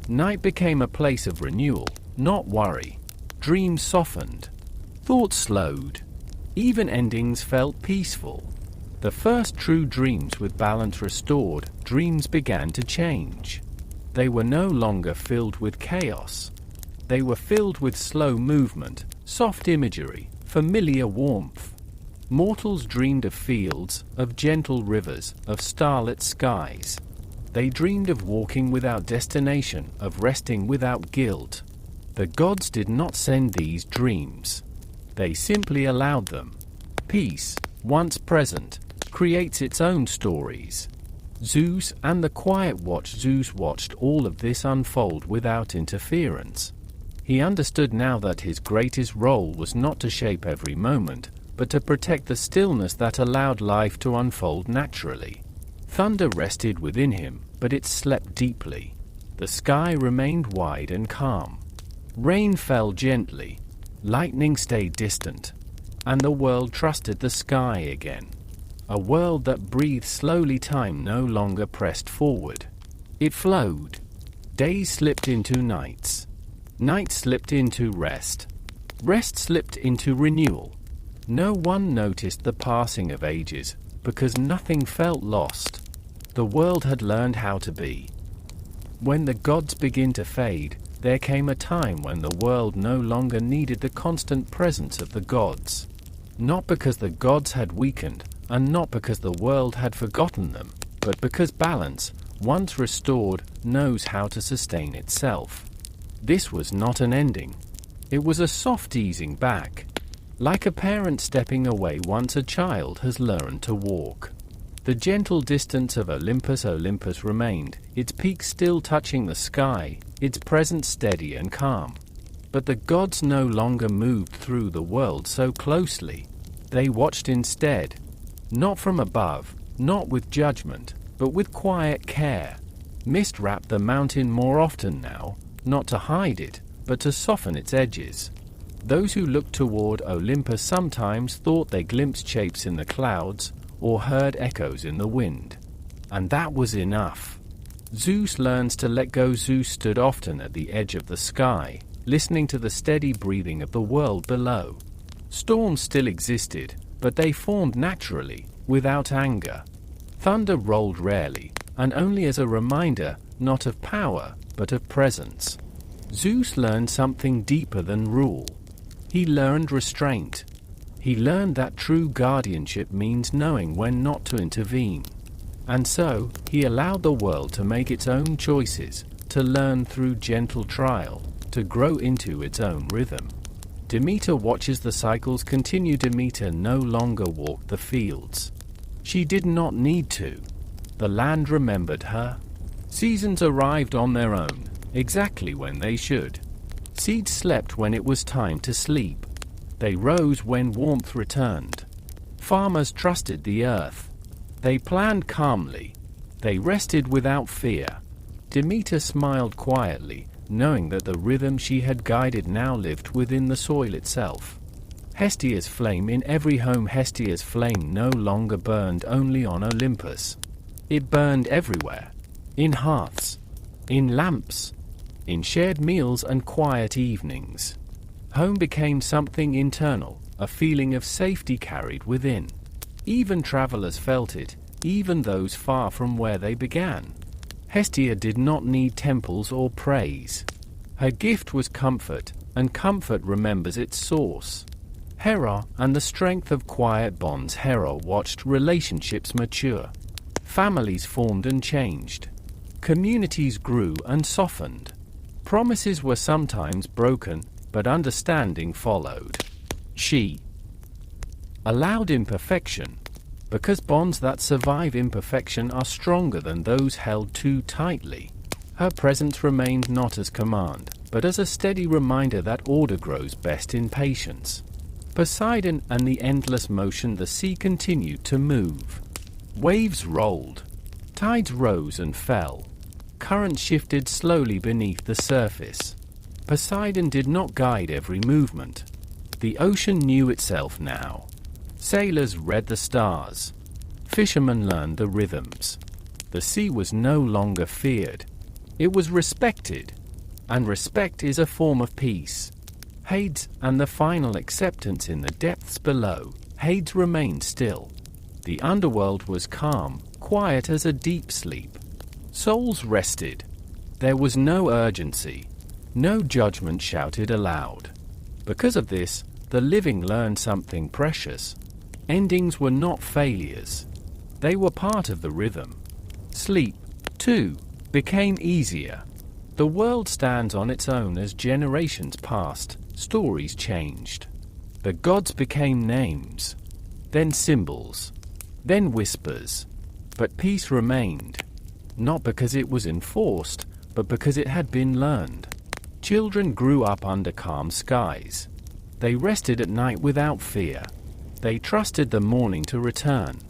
Night became a place of renewal, not worry. Dreams softened. Thoughts slowed. Even endings felt peaceful. The first true dreams with balance restored, dreams began to change. They were no longer filled with chaos. They were filled with slow movement, soft imagery, familiar warmth. Mortals dreamed of fields, of gentle rivers, of starlit skies. They dreamed of walking without destination, of resting without guilt. The gods did not send these dreams. They simply allowed them. Peace, once present, creates its own stories. Zeus and the Quiet Watch. Zeus watched all of this unfold without interference. He understood now that his greatest role was not to shape every moment, but to protect the stillness that allowed life to unfold naturally. Thunder rested within him, but it slept deeply. The sky remained wide and calm. Rain fell gently. Lightning stayed distant. And the world trusted the sky again. A world that breathed slowly. Time no longer pressed forward. It flowed. Days slipped into nights. Night slipped into rest. Rest slipped into renewal. No one noticed the passing of ages, because nothing felt lost. The world had learned how to be. When the gods began to fade, there came a time when the world no longer needed the constant presence of the gods. Not because the gods had weakened, and not because the world had forgotten them, but because balance, once restored, knows how to sustain itself. This was not an ending. It was a soft easing back. Like a parent stepping away once a child has learned to walk. The gentle distance of Olympus. Olympus remained, its peak still touching the sky, its presence steady and calm. But the gods no longer moved through the world so closely. They watched instead. Not from above, not with judgment, but with quiet care. Mist wrapped the mountain more often now, not to hide it, but to soften its edges. Those who looked toward Olympus sometimes thought they glimpsed shapes in the clouds, or heard echoes in the wind. And that was enough. Zeus learns to let go. Zeus stood often at the edge of the sky, listening to the steady breathing of the world below. Storms still existed, but they formed naturally, without anger. Thunder rolled rarely, and only as a reminder, not of power, but of presence. Zeus learned something deeper than rule. He learned restraint. He learned that true guardianship means knowing when not to intervene. And so, he allowed the world to make its own choices, to learn through gentle trial, to grow into its own rhythm. Demeter watches the cycles continue. Demeter no longer walked the fields. She did not need to. The land remembered her. Seasons arrived on their own, exactly when they should. Seeds slept when it was time to sleep. They rose when warmth returned. Farmers trusted the earth. They planned calmly. They rested without fear. Demeter smiled quietly, knowing that the rhythm she had guided now lived within the soil itself. Hestia's flame in every home. Hestia's flame no longer burned only on Olympus. It burned everywhere. In hearths. In lamps. In shared meals and quiet evenings. Home became something internal, a feeling of safety carried within. Even travelers felt it, even those far from where they began. Hestia did not need temples or praise. Her gift was comfort, and comfort remembers its source. Hera and the strength of quiet bonds. Hera watched relationships mature. Families formed and changed. Communities grew and softened. Promises were sometimes broken, but understanding followed. She allowed imperfection, because bonds that survive imperfection are stronger than those held too tightly. Her presence remained not as command, but as a steady reminder that order grows best in patience. Poseidon and the endless motion. The sea continued to move. Waves rolled. Tides rose and fell. Currents shifted slowly beneath the surface. Poseidon did not guide every movement. The ocean knew itself now. Sailors read the stars. Fishermen learned the rhythms. The sea was no longer feared. It was respected. And respect is a form of peace. Hades and the final acceptance in the depths below. Hades remained still. The underworld was calm, quiet as a deep sleep. Souls rested. There was no urgency. No judgment shouted aloud. Because of this, the living learned something precious. Endings were not failures. They were part of the rhythm. Sleep, 2. Became easier. The world stands on its own as generations passed, stories changed. The gods became names, then symbols, then whispers. But peace remained, not because it was enforced, but because it had been learned. Children grew up under calm skies. They rested at night without fear. They trusted the morning to return.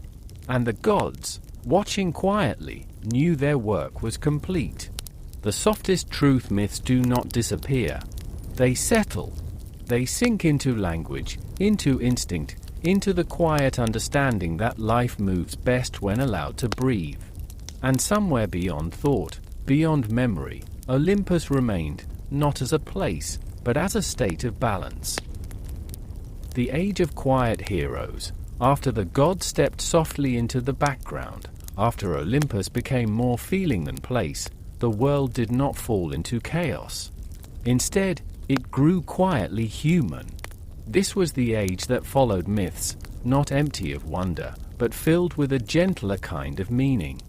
And the gods, watching quietly, knew their work was complete. The softest truth myths do not disappear. They settle. They sink into language, into instinct, into the quiet understanding that life moves best when allowed to breathe. And somewhere beyond thought, beyond memory, Olympus remained, not as a place, but as a state of balance. The age of quiet heroes, after the gods stepped softly into the background, after Olympus became more feeling than place, the world did not fall into chaos. Instead, it grew quietly human. This was the age that followed myths, not empty of wonder, but filled with a gentler kind of meaning.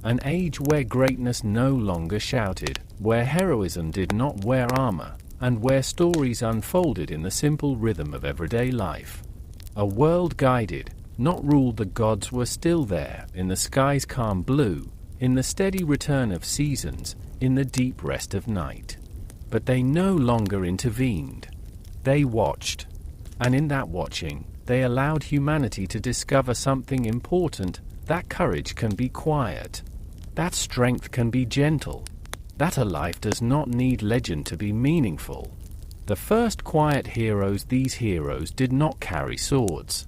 An age where greatness no longer shouted, where heroism did not wear armor, and where stories unfolded in the simple rhythm of everyday life. A world guided, not ruled. The gods were still there, in the sky's calm blue, in the steady return of seasons, in the deep rest of night. But they no longer intervened. They watched. And in that watching, they allowed humanity to discover something important, that courage can be quiet, that strength can be gentle, that a life does not need legend to be meaningful. The first quiet heroes, these heroes did not carry swords.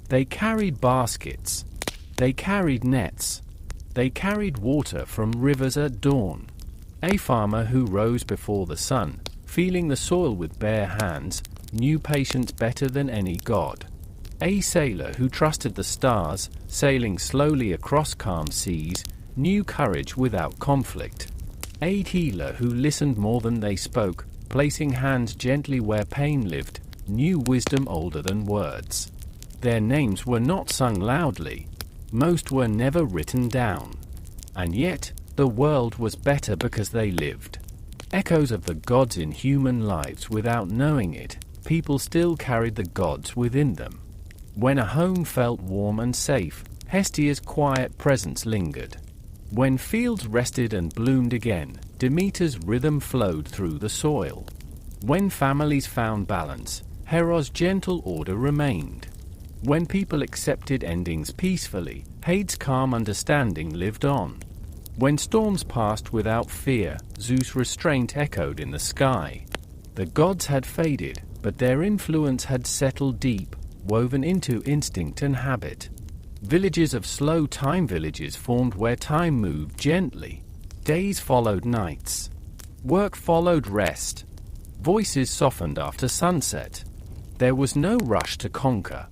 They carried baskets. They carried nets. They carried water from rivers at dawn. A farmer who rose before the sun, feeling the soil with bare hands, knew patience better than any god. A sailor who trusted the stars, sailing slowly across calm seas, knew courage without conflict. A healer who listened more than they spoke, placing hands gently where pain lived, knew wisdom older than words. Their names were not sung loudly. Most were never written down. And yet, the world was better because they lived. Echoes of the gods in human lives without knowing it, people still carried the gods within them. When a home felt warm and safe, Hestia's quiet presence lingered. When fields rested and bloomed again, Demeter's rhythm flowed through the soil. When families found balance, Heros' gentle order remained. When people accepted endings peacefully, Hade's calm understanding lived on. When storms passed without fear, Zeus' restraint echoed in the sky. The gods had faded, but their influence had settled deep, woven into instinct and habit. Villages of slow time villages formed where time moved gently. Days followed nights. Work followed rest. Voices softened after sunset. There was no rush to conquer.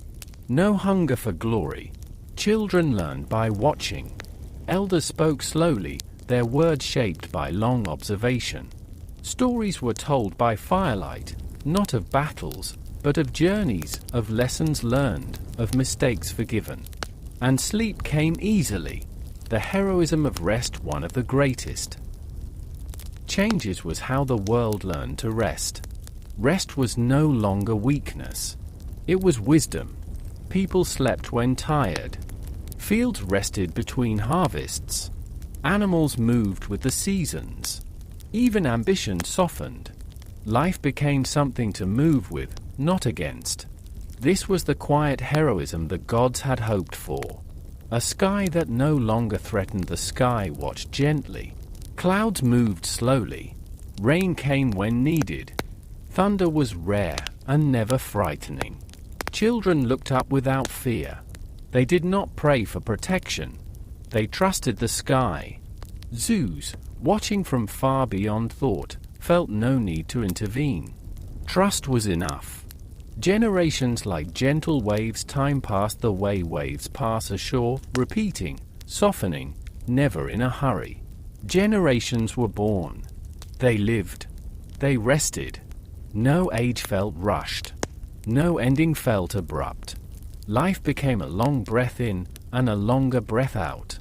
No hunger for glory. Children learned by watching. Elders spoke slowly, their words shaped by long observation. Stories were told by firelight, not of battles, but of journeys, of lessons learned, of mistakes forgiven. And sleep came easily, the heroism of rest one of the greatest. Changes was how the world learned to rest. Rest was no longer weakness. It was wisdom. People slept when tired. Fields rested between harvests. Animals moved with the seasons. Even ambition softened. Life became something to move with, not against. This was the quiet heroism the gods had hoped for. A sky that no longer threatened the sky watched gently. Clouds moved slowly. Rain came when needed. Thunder was rare and never frightening. Children looked up without fear. They did not pray for protection. They trusted the sky. Zeus, watching from far beyond thought, felt no need to intervene. Trust was enough. Generations like gentle waves, time passed the way waves pass ashore, repeating, softening, never in a hurry. Generations were born. They lived. They rested. No age felt rushed. No ending felt abrupt. Life became a long breath in and a longer breath out.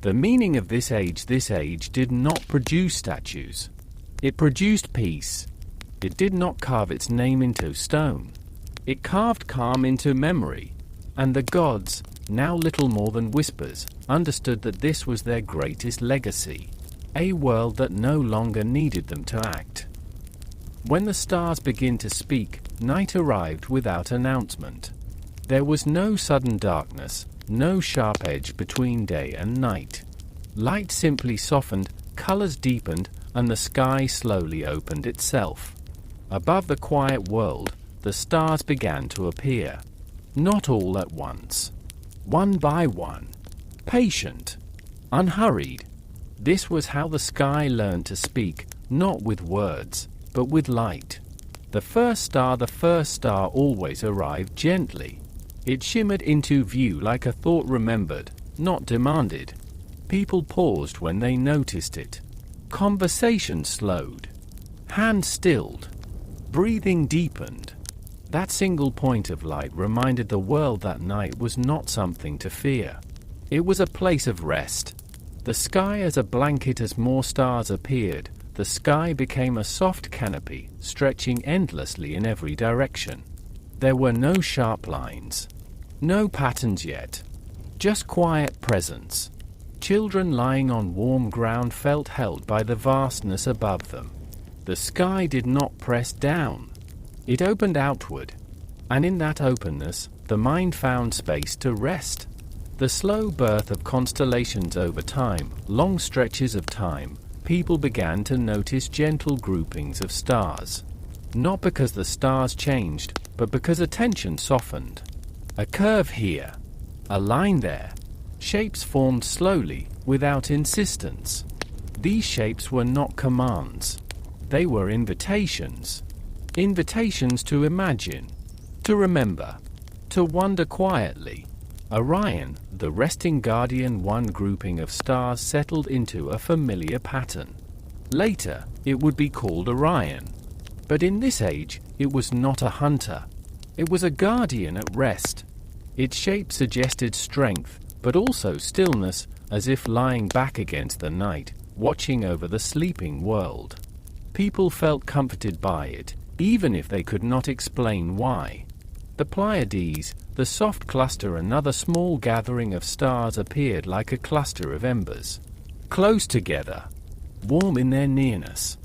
The meaning of this age did not produce statues. It produced peace. It did not carve its name into stone. It carved calm into memory. And the gods, now little more than whispers, understood that this was their greatest legacy. A world that no longer needed them to act. When the stars began to speak, night arrived without announcement. There was no sudden darkness, no sharp edge between day and night. Light simply softened, colors deepened, and the sky slowly opened itself. Above the quiet world, the stars began to appear. Not all at once. One by one. Patient. Unhurried. This was how the sky learned to speak, not with words, but with light. The first star always arrived gently. It shimmered into view like a thought remembered, not demanded. People paused when they noticed it. Conversation slowed. Hands stilled. Breathing deepened. That single point of light reminded the world that night was not something to fear. It was a place of rest. The sky as a blanket. As more stars appeared, the sky became a soft canopy, stretching endlessly in every direction. There were no sharp lines. No patterns yet. Just quiet presence. Children lying on warm ground felt held by the vastness above them. The sky did not press down. It opened outward. And in that openness, the mind found space to rest. The slow birth of constellations over time, long stretches of time, people began to notice gentle groupings of stars. Not because the stars changed, but because attention softened. A curve here, a line there. Shapes formed slowly, without insistence. These shapes were not commands. They were invitations. Invitations to imagine, to remember, to wonder quietly. Orion, the resting guardian, one grouping of stars settled into a familiar pattern. Later, it would be called Orion. But in this age, it was not a hunter. It was a guardian at rest. Its shape suggested strength, but also stillness, as if lying back against the night, watching over the sleeping world. People felt comforted by it, even if they could not explain why. The Pleiades, the soft cluster, another small gathering of stars, appeared like a cluster of embers. Close together, warm in their nearness.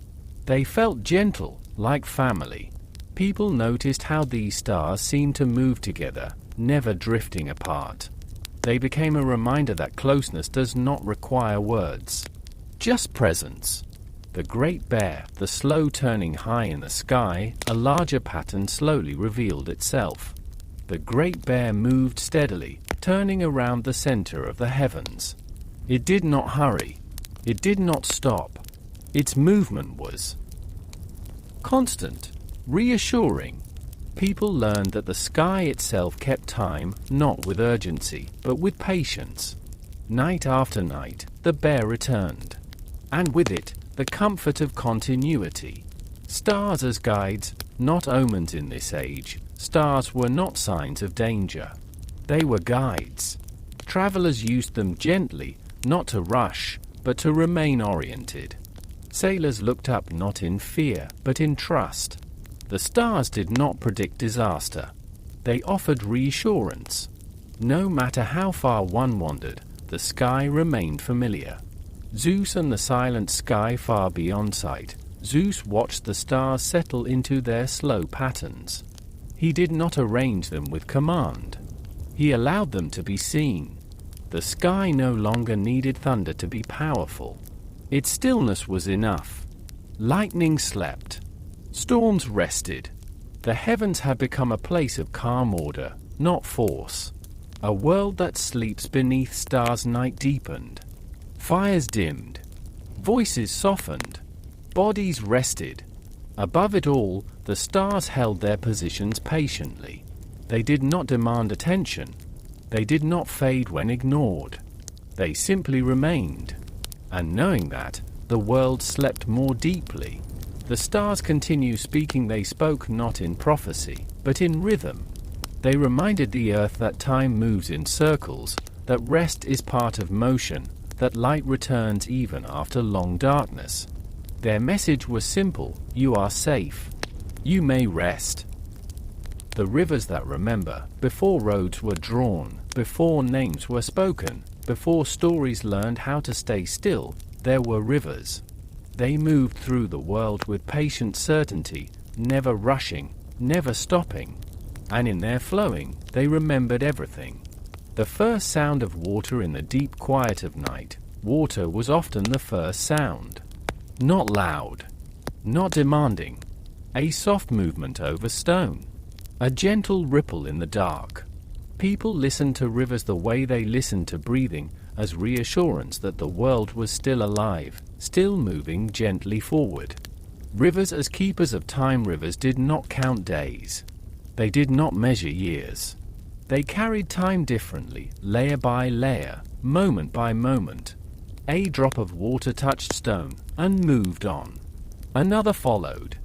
They felt gentle, like family. People noticed how these stars seemed to move together, never drifting apart. They became a reminder that closeness does not require words. Just presence. The Great Bear, the slow turning high in the sky, a larger pattern slowly revealed itself. The Great Bear moved steadily, turning around the center of the heavens. It did not hurry. It did not stop. Its movement was constant, reassuring. People learned that the sky itself kept time, not with urgency, but with patience. Night after night, the bear returned. And with it, the comfort of continuity. Stars as guides, not omens in this age. Stars were not signs of danger. They were guides. Travelers used them gently, not to rush, but to remain oriented. Sailors looked up not in fear, but in trust. The stars did not predict disaster. They offered reassurance. No matter how far one wandered, the sky remained familiar. Zeus and the silent sky far beyond sight. Zeus watched the stars settle into their slow patterns. He did not arrange them with command. He allowed them to be seen. The sky no longer needed thunder to be powerful. Its stillness was enough. Lightning slept. Storms rested. The heavens had become a place of calm order, not force. A world that sleeps beneath stars. Night deepened. Fires dimmed. Voices softened. Bodies rested. Above it all, the stars held their positions patiently. They did not demand attention. They did not fade when ignored. They simply remained. And knowing that, the world slept more deeply. The stars continue speaking. They spoke not in prophecy, but in rhythm. They reminded the earth that time moves in circles, that rest is part of motion, that light returns even after long darkness. Their message was simple: you are safe. You may rest. The rivers that remember, before roads were drawn, before names were spoken, before stories learned how to stay still, there were rivers. They moved through the world with patient certainty, never rushing, never stopping. And in their flowing, they remembered everything. The first sound of water in the deep quiet of night, water was often the first sound. Not loud, not demanding. A soft movement over stone. A gentle ripple in the dark. People listened to rivers the way they listened to breathing, as reassurance that the world was still alive, still moving gently forward. Rivers as keepers of time. Rivers did not count days. They did not measure years. They carried time differently, layer by layer, moment by moment. A drop of water touched stone, and moved on. Another followed.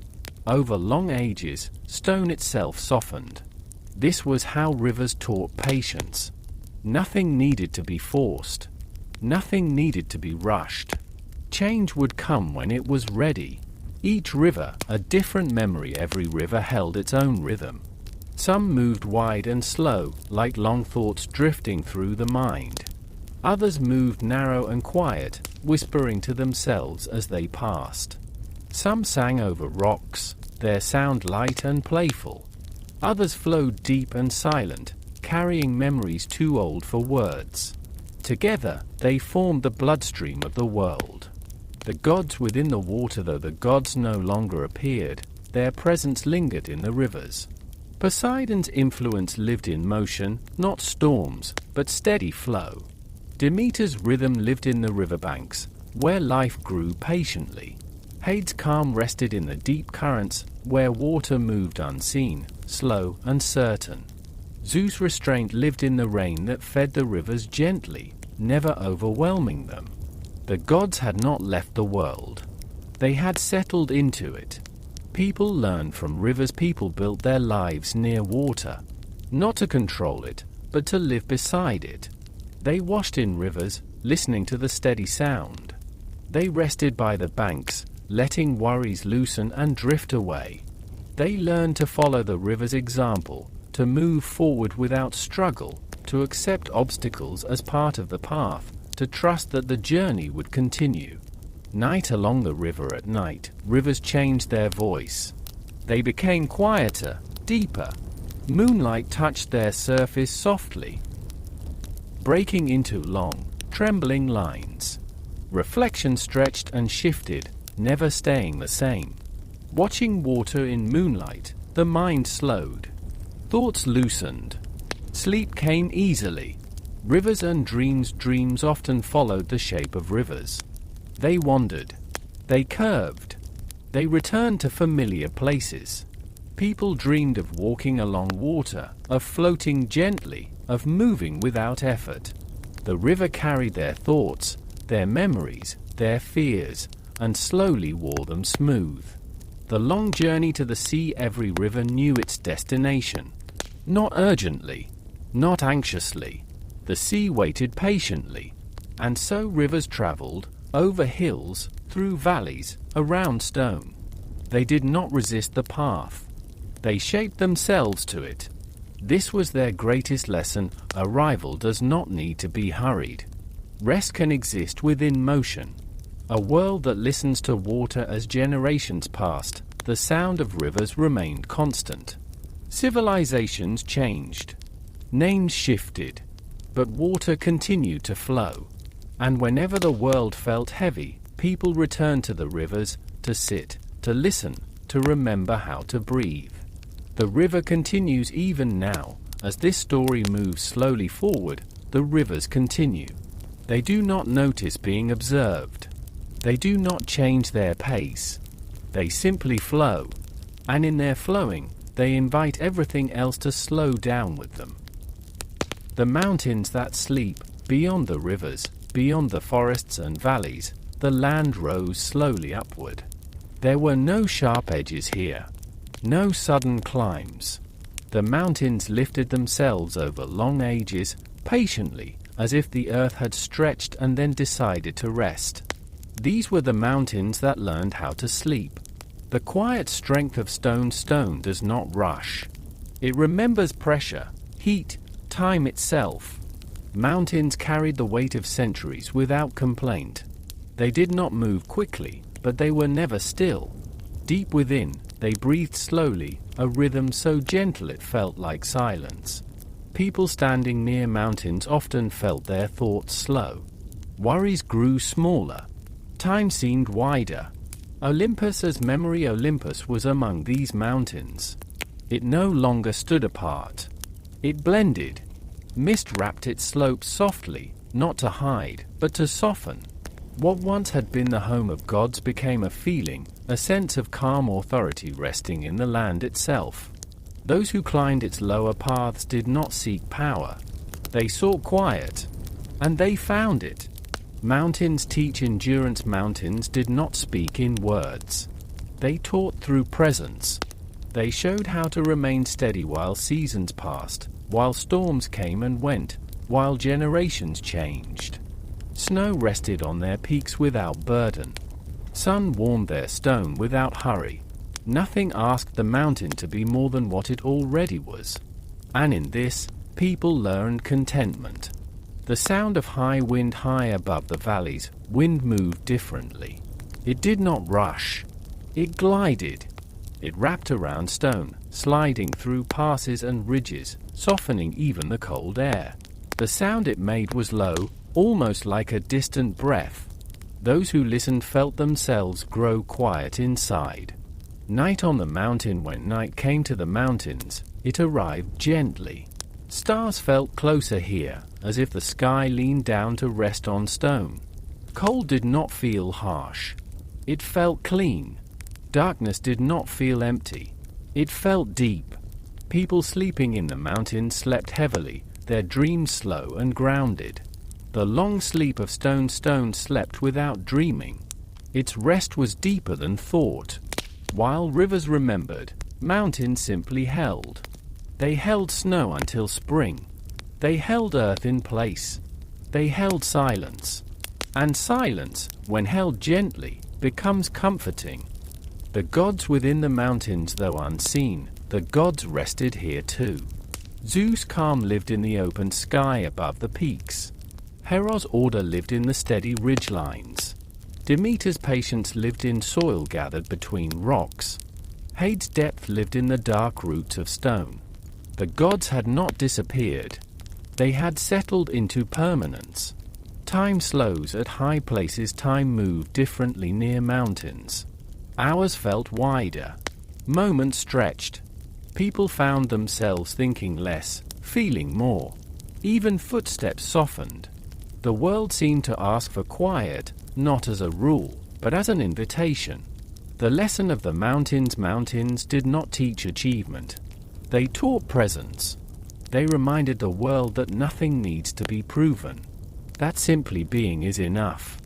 Over long ages, stone itself softened. This was how rivers taught patience. Nothing needed to be forced. Nothing needed to be rushed. Change would come when it was ready. Each river, a different memory. Every river held its own rhythm. Some moved wide and slow, like long thoughts drifting through the mind. Others moved narrow and quiet, whispering to themselves as they passed. Some sang over rocks, their sound light and playful. Others flowed deep and silent, carrying memories too old for words. Together, they formed the bloodstream of the world. The gods within the water. Though the gods no longer appeared, their presence lingered in the rivers. Poseidon's influence lived in motion, not storms, but steady flow. Demeter's rhythm lived in the riverbanks, where life grew patiently. Hades' calm rested in the deep currents, where water moved unseen, slow and certain. Zeus' restraint lived in the rain that fed the rivers gently, never overwhelming them. The gods had not left the world. They had settled into it. People learned from rivers. People built their lives near water, not to control it, but to live beside it. They washed in rivers, listening to the steady sound. They rested by the banks, letting worries loosen and drift away. They learned to follow the river's example, to move forward without struggle, to accept obstacles as part of the path, to trust that the journey would continue. Night along the river. At night, rivers changed their voice. They became quieter, deeper. Moonlight touched their surface softly, breaking into long, trembling lines. Reflection stretched and shifted, never staying the same. Watching water in moonlight, the mind slowed. Thoughts loosened. Sleep came easily. Rivers and dreams. Dreams often followed the shape of rivers. They wandered. They curved. They returned to familiar places. People dreamed of walking along water, of floating gently, of moving without effort. The river carried their thoughts, their memories, their fears, and slowly wore them smooth. The long journey to the sea. Every river knew its destination. Not urgently, not anxiously. The sea waited patiently. And so rivers traveled, over hills, through valleys, around stone. They did not resist the path. They shaped themselves to it. This was their greatest lesson: arrival does not need to be hurried. Rest can exist within motion. A world that listens to water. As generations passed, the sound of rivers remained constant. Civilizations changed. Names shifted. But water continued to flow. And whenever the world felt heavy, people returned to the rivers, to sit, to listen, to remember how to breathe. The river continues even now. As this story moves slowly forward, the rivers continue. They do not notice being observed. They do not change their pace. They simply flow. And in their flowing, they invite everything else to slow down with them. The mountains that sleep, beyond the rivers, beyond the forests and valleys, the land rose slowly upward. There were no sharp edges here. No sudden climbs. The mountains lifted themselves over long ages, patiently, as if the earth had stretched and then decided to rest. These were the mountains that learned how to sleep. The quiet strength of stone does not rush. It remembers pressure, heat, time itself. Mountains carried the weight of centuries without complaint. They did not move quickly, but they were never still. Deep within, they breathed slowly, a rhythm so gentle it felt like silence. People standing near mountains often felt their thoughts slow. Worries grew smaller. Time seemed wider. Olympus was among these mountains. It no longer stood apart. It blended. Mist wrapped its slopes softly, not to hide, but to soften. What once had been the home of gods became a feeling, a sense of calm authority resting in the land itself. Those who climbed its lower paths did not seek power. They sought quiet. And they found it. Mountains teach endurance. Mountains did not speak in words. They taught through presence. They showed how to remain steady while seasons passed, while storms came and went, while generations changed. Snow rested on their peaks without burden. Sun warmed their stone without hurry. Nothing asked the mountain to be more than what it already was. And in this, people learned contentment. The sound of high wind high above the valleys, wind moved differently. It did not rush. It glided. It wrapped around stone, sliding through passes and ridges, softening even the cold air. The sound it made was low, almost like a distant breath. Those who listened felt themselves grow quiet inside. Night on the mountain. When night came to the mountains, it arrived gently. Stars felt closer here, as if the sky leaned down to rest on stone. Cold did not feel harsh. It felt clean. Darkness did not feel empty. It felt deep. People sleeping in the mountains slept heavily, their dreams slow and grounded. The long sleep of stone slept without dreaming. Its rest was deeper than thought. While rivers remembered, mountains simply held. They held snow until spring. They held earth in place. They held silence. And silence, when held gently, becomes comforting. The gods within the mountains, though unseen, the gods rested here too. Zeus' calm lived in the open sky above the peaks. Heros' order lived in the steady ridgelines. Demeter's patience lived in soil gathered between rocks. Hades' depth lived in the dark roots of stone. The gods had not disappeared. They had settled into permanence. Time slows at high places. Time moved differently near mountains. Hours felt wider. Moments stretched. People found themselves thinking less, feeling more. Even footsteps softened. The world seemed to ask for quiet, not as a rule, but as an invitation. The lesson of the mountains did not teach achievement. They taught presence. They reminded the world that nothing needs to be proven. That simply being is enough.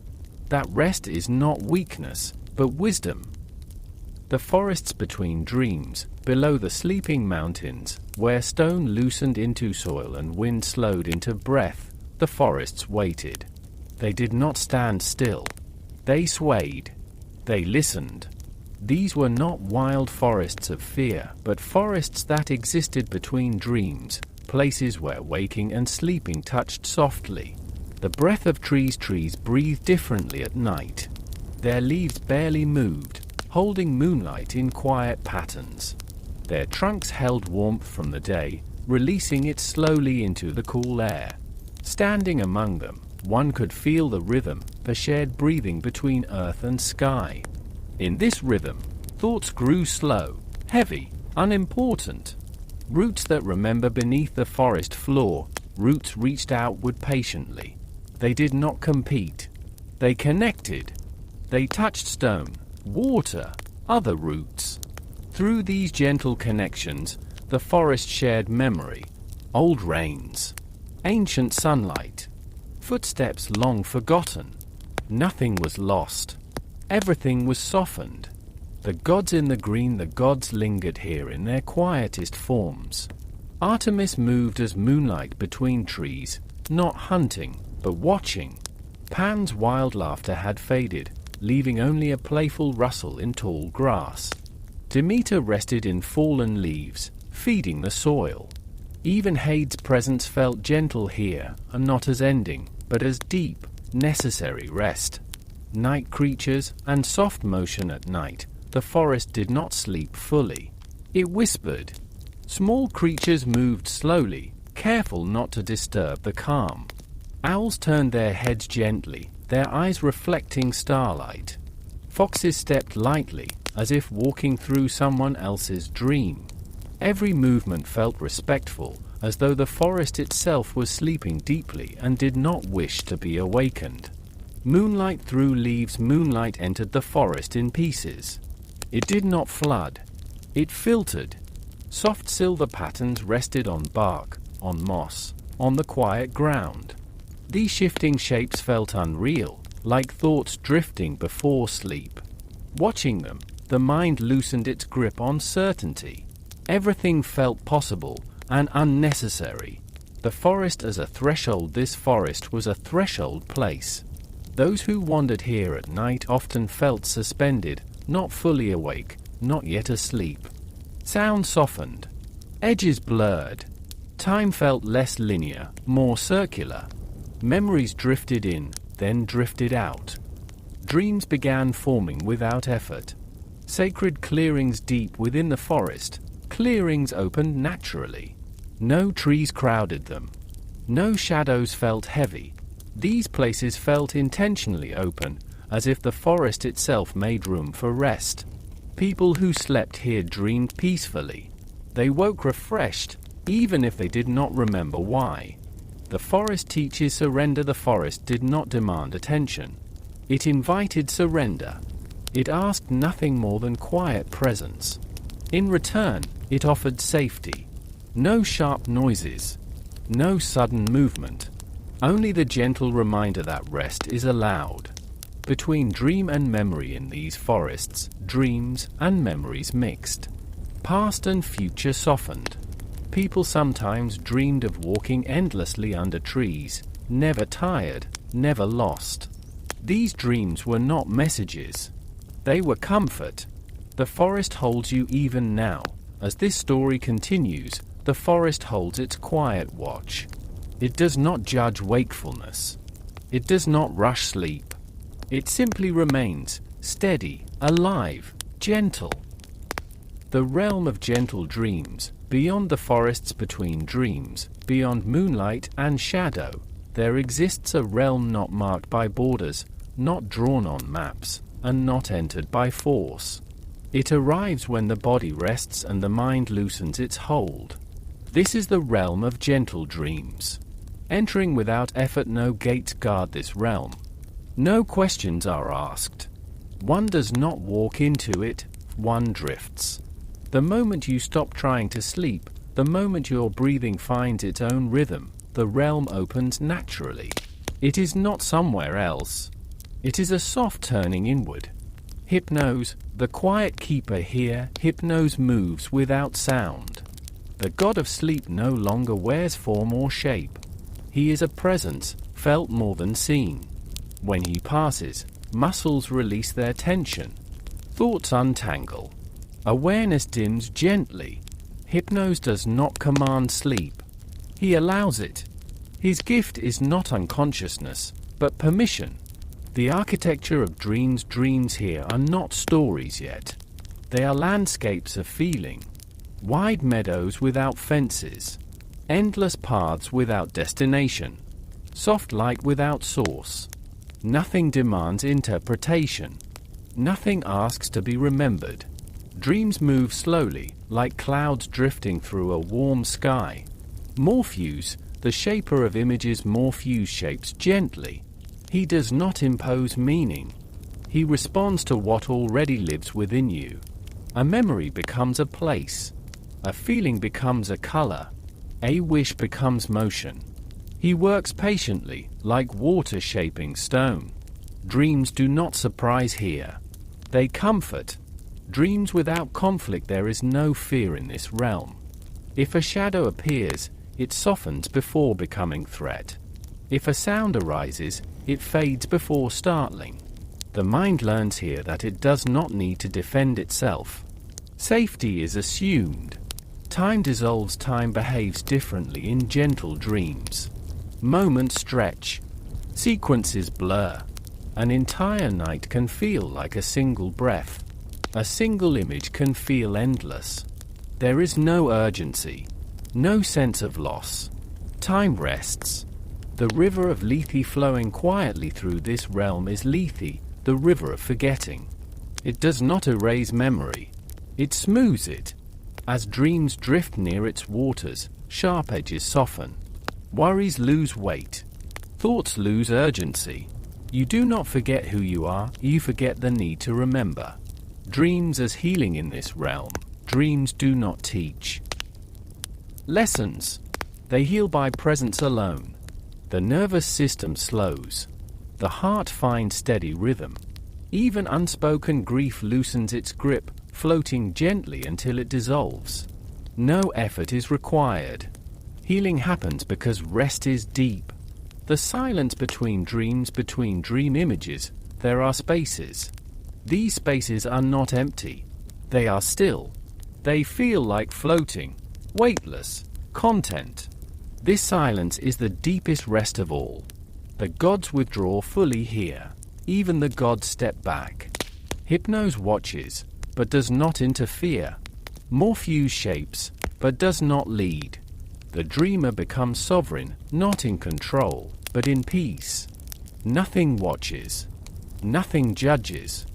That rest is not weakness, but wisdom. The forests between dreams, below the sleeping mountains, where stone loosened into soil and wind slowed into breath, the forests waited. They did not stand still. They swayed. They listened. These were not wild forests of fear, but forests that existed between dreams, places where waking and sleeping touched softly. The breath of trees breathed differently at night. Their leaves barely moved, holding moonlight in quiet patterns. Their trunks held warmth from the day, releasing it slowly into the cool air. Standing among them, one could feel the rhythm, the shared breathing between earth and sky. In this rhythm, thoughts grew slow, heavy, unimportant. Roots that remember beneath the forest floor, roots reached outward patiently. They did not compete. They connected. They touched stone, water, other roots. Through these gentle connections, the forest shared memory, old rains, ancient sunlight, footsteps long forgotten. Nothing was lost. Everything was softened. The gods in the green, the gods lingered here in their quietest forms. Artemis moved as moonlight between trees, not hunting, but watching. Pan's wild laughter had faded, leaving only a playful rustle in tall grass. Demeter rested in fallen leaves, feeding the soil. Even Hade's presence felt gentle here, and not as ending, but as deep, necessary rest. Night creatures and soft motion at night, the forest did not sleep fully. It whispered. Small creatures moved slowly, careful not to disturb the calm. Owls turned their heads gently, their eyes reflecting starlight. Foxes stepped lightly, as if walking through someone else's dream. Every movement felt respectful, as though the forest itself was sleeping deeply and did not wish to be awakened. Moonlight through leaves, moonlight entered the forest in pieces. It did not flood. It filtered. Soft silver patterns rested on bark, on moss, on the quiet ground. These shifting shapes felt unreal, like thoughts drifting before sleep. Watching them, the mind loosened its grip on certainty. Everything felt possible and unnecessary. The forest as a threshold. This forest was a threshold place. Those who wandered here at night often felt suspended, not fully awake, not yet asleep. Sound softened. Edges blurred. Time felt less linear, more circular. Memories drifted in, then drifted out. Dreams began forming without effort. Sacred clearings deep within the forest, clearings opened naturally. No trees crowded them. No shadows felt heavy. These places felt intentionally open, as if the forest itself made room for rest. People who slept here dreamed peacefully. They woke refreshed, even if they did not remember why. The forest teaches surrender. The forest did not demand attention. It invited surrender. It asked nothing more than quiet presence. In return, it offered safety. No sharp noises. No sudden movement. Only the gentle reminder that rest is allowed. Between dream and memory in these forests, dreams and memories mixed. Past and future softened. People sometimes dreamed of walking endlessly under trees, never tired, never lost. These dreams were not messages. They were comfort. The forest holds you even now. As this story continues, the forest holds its quiet watch. It does not judge wakefulness. It does not rush sleep. It simply remains, steady, alive, gentle. The realm of gentle dreams, beyond the forests between dreams, beyond moonlight and shadow, there exists a realm not marked by borders, not drawn on maps, and not entered by force. It arrives when the body rests and the mind loosens its hold. This is the realm of gentle dreams. Entering without effort, no gates guard this realm. No questions are asked. One does not walk into it, one drifts. The moment you stop trying to sleep, the moment your breathing finds its own rhythm, the realm opens naturally. It is not somewhere else. It is a soft turning inward. Hypnos, the quiet keeper here, Hypnos moves without sound. The god of sleep no longer wears form or shape. He is a presence, felt more than seen. When he passes, muscles release their tension. Thoughts untangle. Awareness dims gently. Hypnos does not command sleep. He allows it. His gift is not unconsciousness, but permission. The architecture of dreams here are not stories yet. They are landscapes of feeling. Wide meadows without fences. Endless paths without destination. Soft light without source. Nothing demands interpretation. Nothing asks to be remembered. Dreams move slowly, like clouds drifting through a warm sky. Morpheus, the shaper of images, Morpheus shapes gently. He does not impose meaning. He responds to what already lives within you. A memory becomes a place. A feeling becomes a color. A wish becomes motion. He works patiently, like water shaping stone. Dreams do not surprise here. They comfort. Dreams without conflict. There is no fear in this realm. If a shadow appears, it softens before becoming threat. If a sound arises, it fades before startling. The mind learns here that it does not need to defend itself. Safety is assumed. Time dissolves, time behaves differently in gentle dreams. Moments stretch. Sequences blur. An entire night can feel like a single breath. A single image can feel endless. There is no urgency. No sense of loss. Time rests. The river of Lethe flowing quietly through this realm is Lethe, the river of forgetting. It does not erase memory. It smooths it. As dreams drift near its waters, sharp edges soften. Worries lose weight. Thoughts lose urgency. You do not forget who you are, you forget the need to remember. Dreams as healing in this realm. Dreams do not teach. Lessons. They heal by presence alone. The nervous system slows. The heart finds steady rhythm. Even unspoken grief loosens its grip, floating gently until it dissolves. No effort is required. Healing happens because rest is deep. The silence between dreams, between dream images, there are spaces. These spaces are not empty. They are still. They feel like floating, weightless, content. This silence is the deepest rest of all. The gods withdraw fully here. Even the gods step back. Hypnose watches, but does not interfere. Morpheus shapes, but does not lead. The dreamer becomes sovereign, not in control, but in peace. Nothing watches. Nothing judges.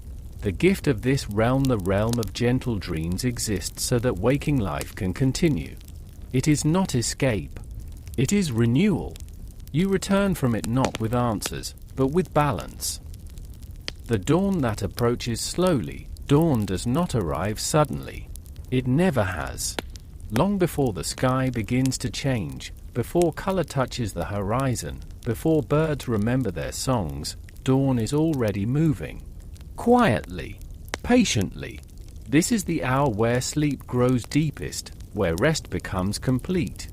The gift of this realm, the realm of gentle dreams, exists so that waking life can continue. It is not escape. It is renewal. You return from it not with answers, but with balance. The dawn that approaches slowly, dawn does not arrive suddenly. It never has. Long before the sky begins to change, before color touches the horizon, before birds remember their songs, dawn is already moving. Quietly, patiently. This is the hour where sleep grows deepest, where rest becomes complete.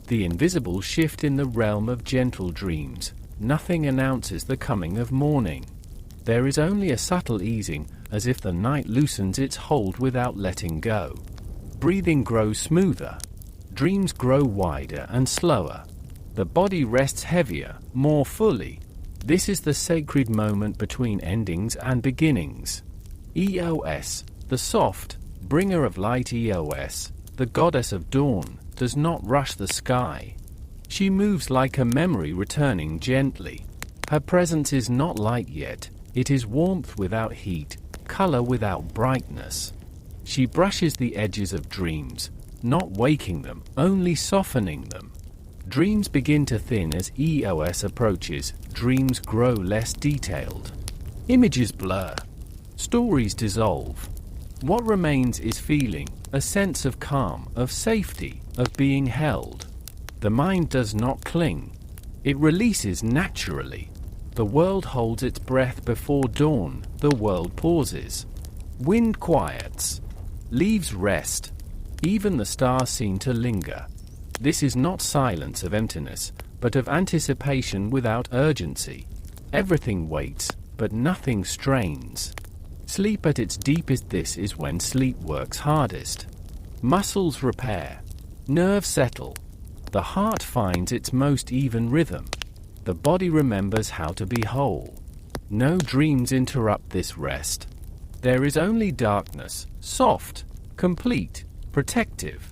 The invisible shift in the realm of gentle dreams. Nothing announces the coming of morning. There is only a subtle easing, as if the night loosens its hold without letting go. Breathing grows smoother. Dreams grow wider and slower. The body rests heavier, more fully. This is the sacred moment between endings and beginnings. Eos, the soft, bringer of light. Eos, the goddess of dawn, does not rush the sky. She moves like a memory returning gently. Her presence is not light yet. It is warmth without heat, color without brightness. She brushes the edges of dreams, not waking them, only softening them. Dreams begin to thin as Eos approaches. Dreams grow less detailed. Images blur. Stories dissolve. What remains is feeling, a sense of calm, of safety, of being held. The mind does not cling. It releases naturally. The world holds its breath before dawn. The world pauses. Wind quiets. Leaves rest. Even the stars seem to linger. This is not silence of emptiness, but of anticipation without urgency. Everything waits, but nothing strains. Sleep at its deepest. This is when sleep works hardest. Muscles repair. Nerves settle. The heart finds its most even rhythm. The body remembers how to be whole. No dreams interrupt this rest. There is only darkness, soft, complete, protective.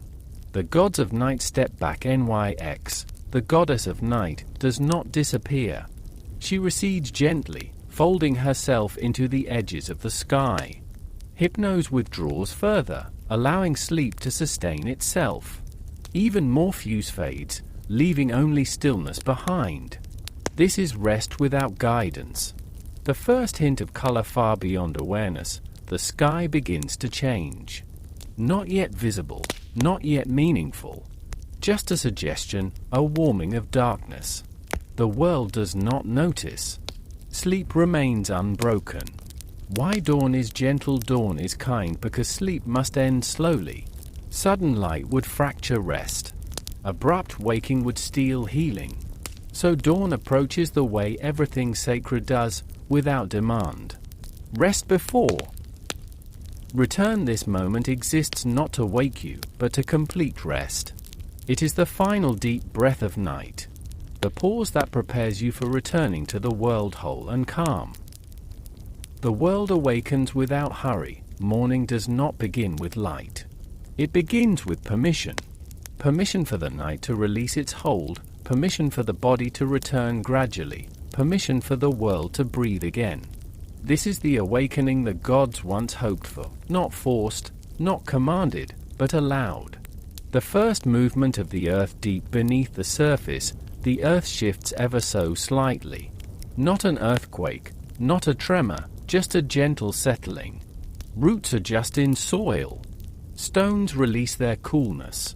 The gods of night step back. Nyx, the goddess of night, does not disappear. She recedes gently, folding herself into the edges of the sky. Hypnose withdraws further, allowing sleep to sustain itself. Even Morpheus fades, leaving only stillness behind. This is rest without guidance. The first hint of color far beyond awareness, the sky begins to change. Not yet visible, not yet meaningful. Just a suggestion, a warming of darkness. The world does not notice. Sleep remains unbroken. Why dawn is gentle? Dawn is kind because sleep must end slowly. Sudden light would fracture rest. Abrupt waking would steal healing. So dawn approaches the way everything sacred does, without demand. Rest before. Return. This moment exists not to wake you, but to complete rest. It is the final deep breath of night, the pause that prepares you for returning to the world whole and calm. The world awakens without hurry. Morning does not begin with light. It begins with permission. Permission for the night to release its hold, permission for the body to return gradually, permission for the world to breathe again. This is the awakening the gods once hoped for, not forced, not commanded, but allowed. The first movement of the earth deep beneath the surface, the earth shifts ever so slightly. Not an earthquake, not a tremor, just a gentle settling. Roots adjust in soil. Stones release their coolness.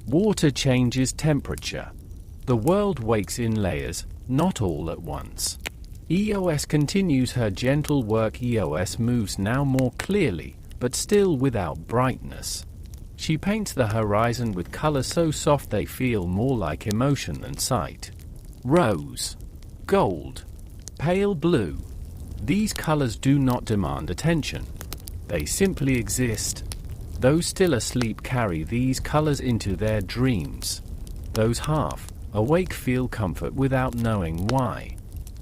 Water changes temperature. The world wakes in layers, not all at once. EOS continues her gentle work. EOS moves now more clearly, but still without brightness. She paints the horizon with colors so soft they feel more like emotion than sight. Rose, gold, pale blue. These colors do not demand attention. They simply exist. Those still asleep carry these colors into their dreams. Those half awake feel comfort without knowing why.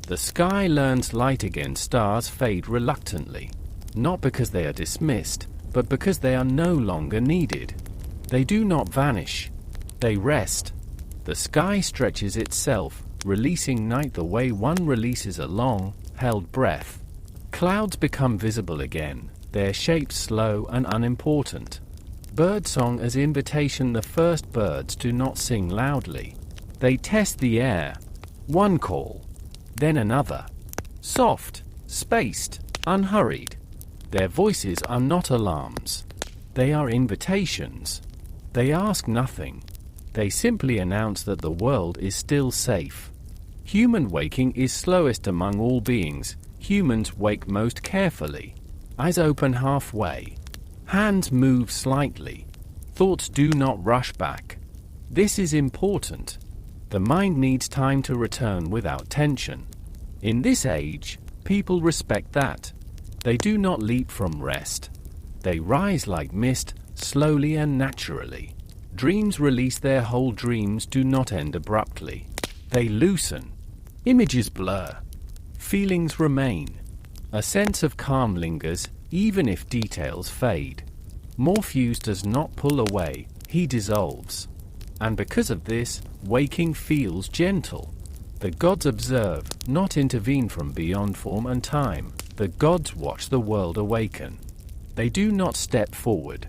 The sky learns light again. Stars fade reluctantly, not because they are dismissed, but because they are no longer needed. They do not vanish. They rest. The sky stretches itself, releasing night the way one releases a long, held breath. Clouds become visible again, their shapes slow and unimportant. Birdsong as invitation. The first birds do not sing loudly. They test the air. One call, then another. Soft, spaced, unhurried. Their voices are not alarms. They are invitations. They ask nothing. They simply announce that the world is still safe. Human waking is slowest among all beings. Humans wake most carefully. Eyes open halfway. Hands move slightly. Thoughts do not rush back. This is important. The mind needs time to return without tension. In this age, people respect that. They do not leap from rest. They rise like mist, slowly and naturally. Dreams release their hold. Dreams do not end abruptly. They loosen. Images blur. Feelings remain. A sense of calm lingers, even if details fade. Morpheus does not pull away, he dissolves. And because of this, waking feels gentle. The gods observe, not intervene from beyond form and time. The gods watch the world awaken. They do not step forward.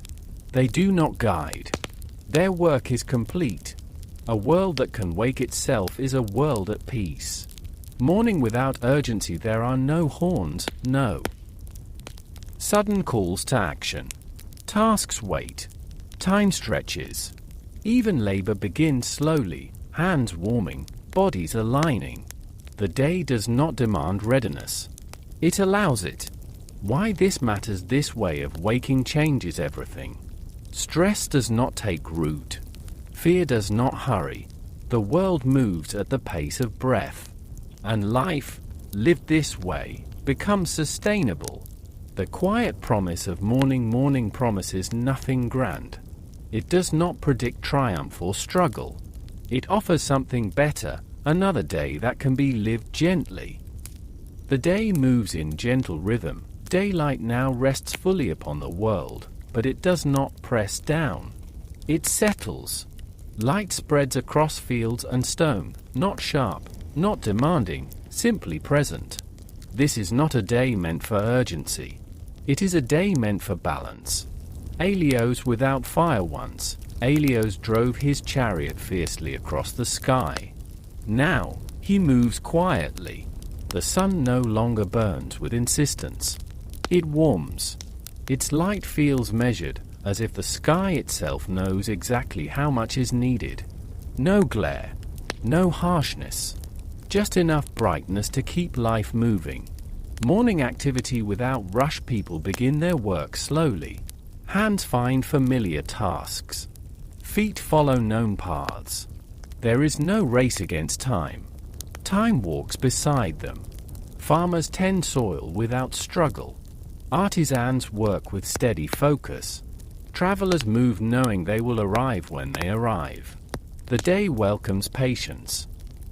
They do not guide. Their work is complete. A world that can wake itself is a world at peace. Morning without urgency. There are no horns, no sudden calls to action. Tasks wait. Time stretches. Even labor begins slowly, hands warming, bodies aligning. The day does not demand readiness. It allows it. Why this matters. This way of waking changes everything. Stress does not take root. Fear does not hurry. The world moves at the pace of breath. And life, lived this way, becomes sustainable. The quiet promise of morning promises nothing grand. It does not predict triumph or struggle. It offers something better, another day that can be lived gently. The day moves in gentle rhythm. Daylight now rests fully upon the world, but it does not press down. It settles. Light spreads across fields and stone, not sharp, not demanding, simply present. This is not a day meant for urgency. It is a day meant for balance. Helios without fire once. Helios drove his chariot fiercely across the sky. Now, he moves quietly. The sun no longer burns with insistence. It warms. Its light feels measured, as if the sky itself knows exactly how much is needed. No glare, no harshness. Just enough brightness to keep life moving. Morning activity without rush. People begin their work slowly. Hands find familiar tasks. Feet follow known paths. There is no race against time. Time walks beside them. Farmers tend soil without struggle. Artisans work with steady focus. Travelers move knowing they will arrive when they arrive. The day welcomes patience.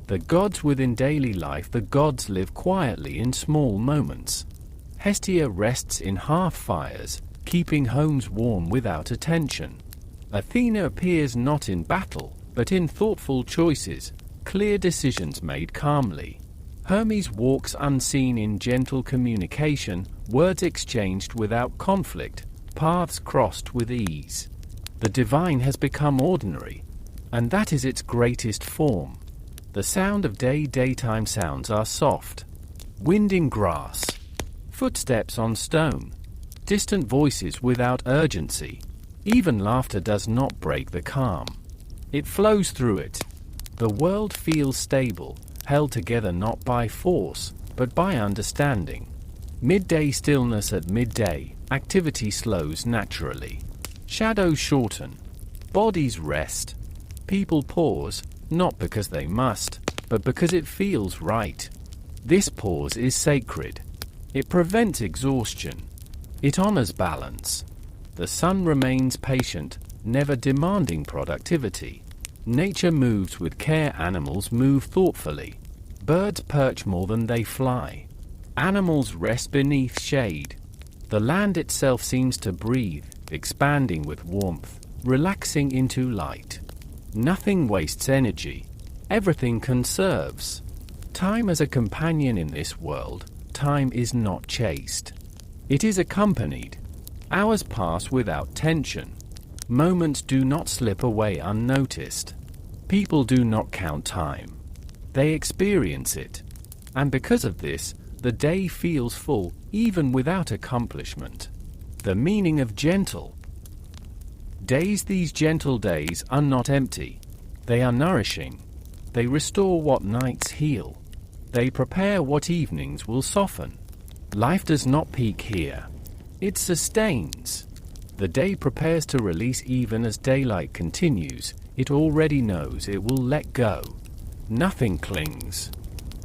The gods within daily life, the gods live quietly in small moments. Hestia rests in hearth fires, keeping homes warm without attention. Athena appears not in battle, but in thoughtful choices, clear decisions made calmly. Hermes walks unseen in gentle communication, words exchanged without conflict, paths crossed with ease. The divine has become ordinary, and that is its greatest form. The sound of daytime sounds are soft. Wind in grass, footsteps on stone, distant voices without urgency. Even laughter does not break the calm. It flows through it. The world feels stable, held together not by force, but by understanding. Midday stillness at midday, activity slows naturally. Shadows shorten. Bodies rest. People pause, not because they must, but because it feels right. This pause is sacred. It prevents exhaustion. It honors balance. The sun remains patient, never demanding productivity. Nature moves with care, animals move thoughtfully. Birds perch more than they fly. Animals rest beneath shade. The land itself seems to breathe, expanding with warmth, relaxing into light. Nothing wastes energy. Everything conserves. Time as a companion in this world, time is not chased. It is accompanied. Hours pass without tension. Moments do not slip away unnoticed. People do not count time. They experience it. And because of this, the day feels full, even without accomplishment. The meaning of gentle. Days, these gentle days, are not empty. They are nourishing. They restore what nights heal. They prepare what evenings will soften. Life does not peak here. It sustains. The day prepares to release even as daylight continues. It already knows it will let go. Nothing clings.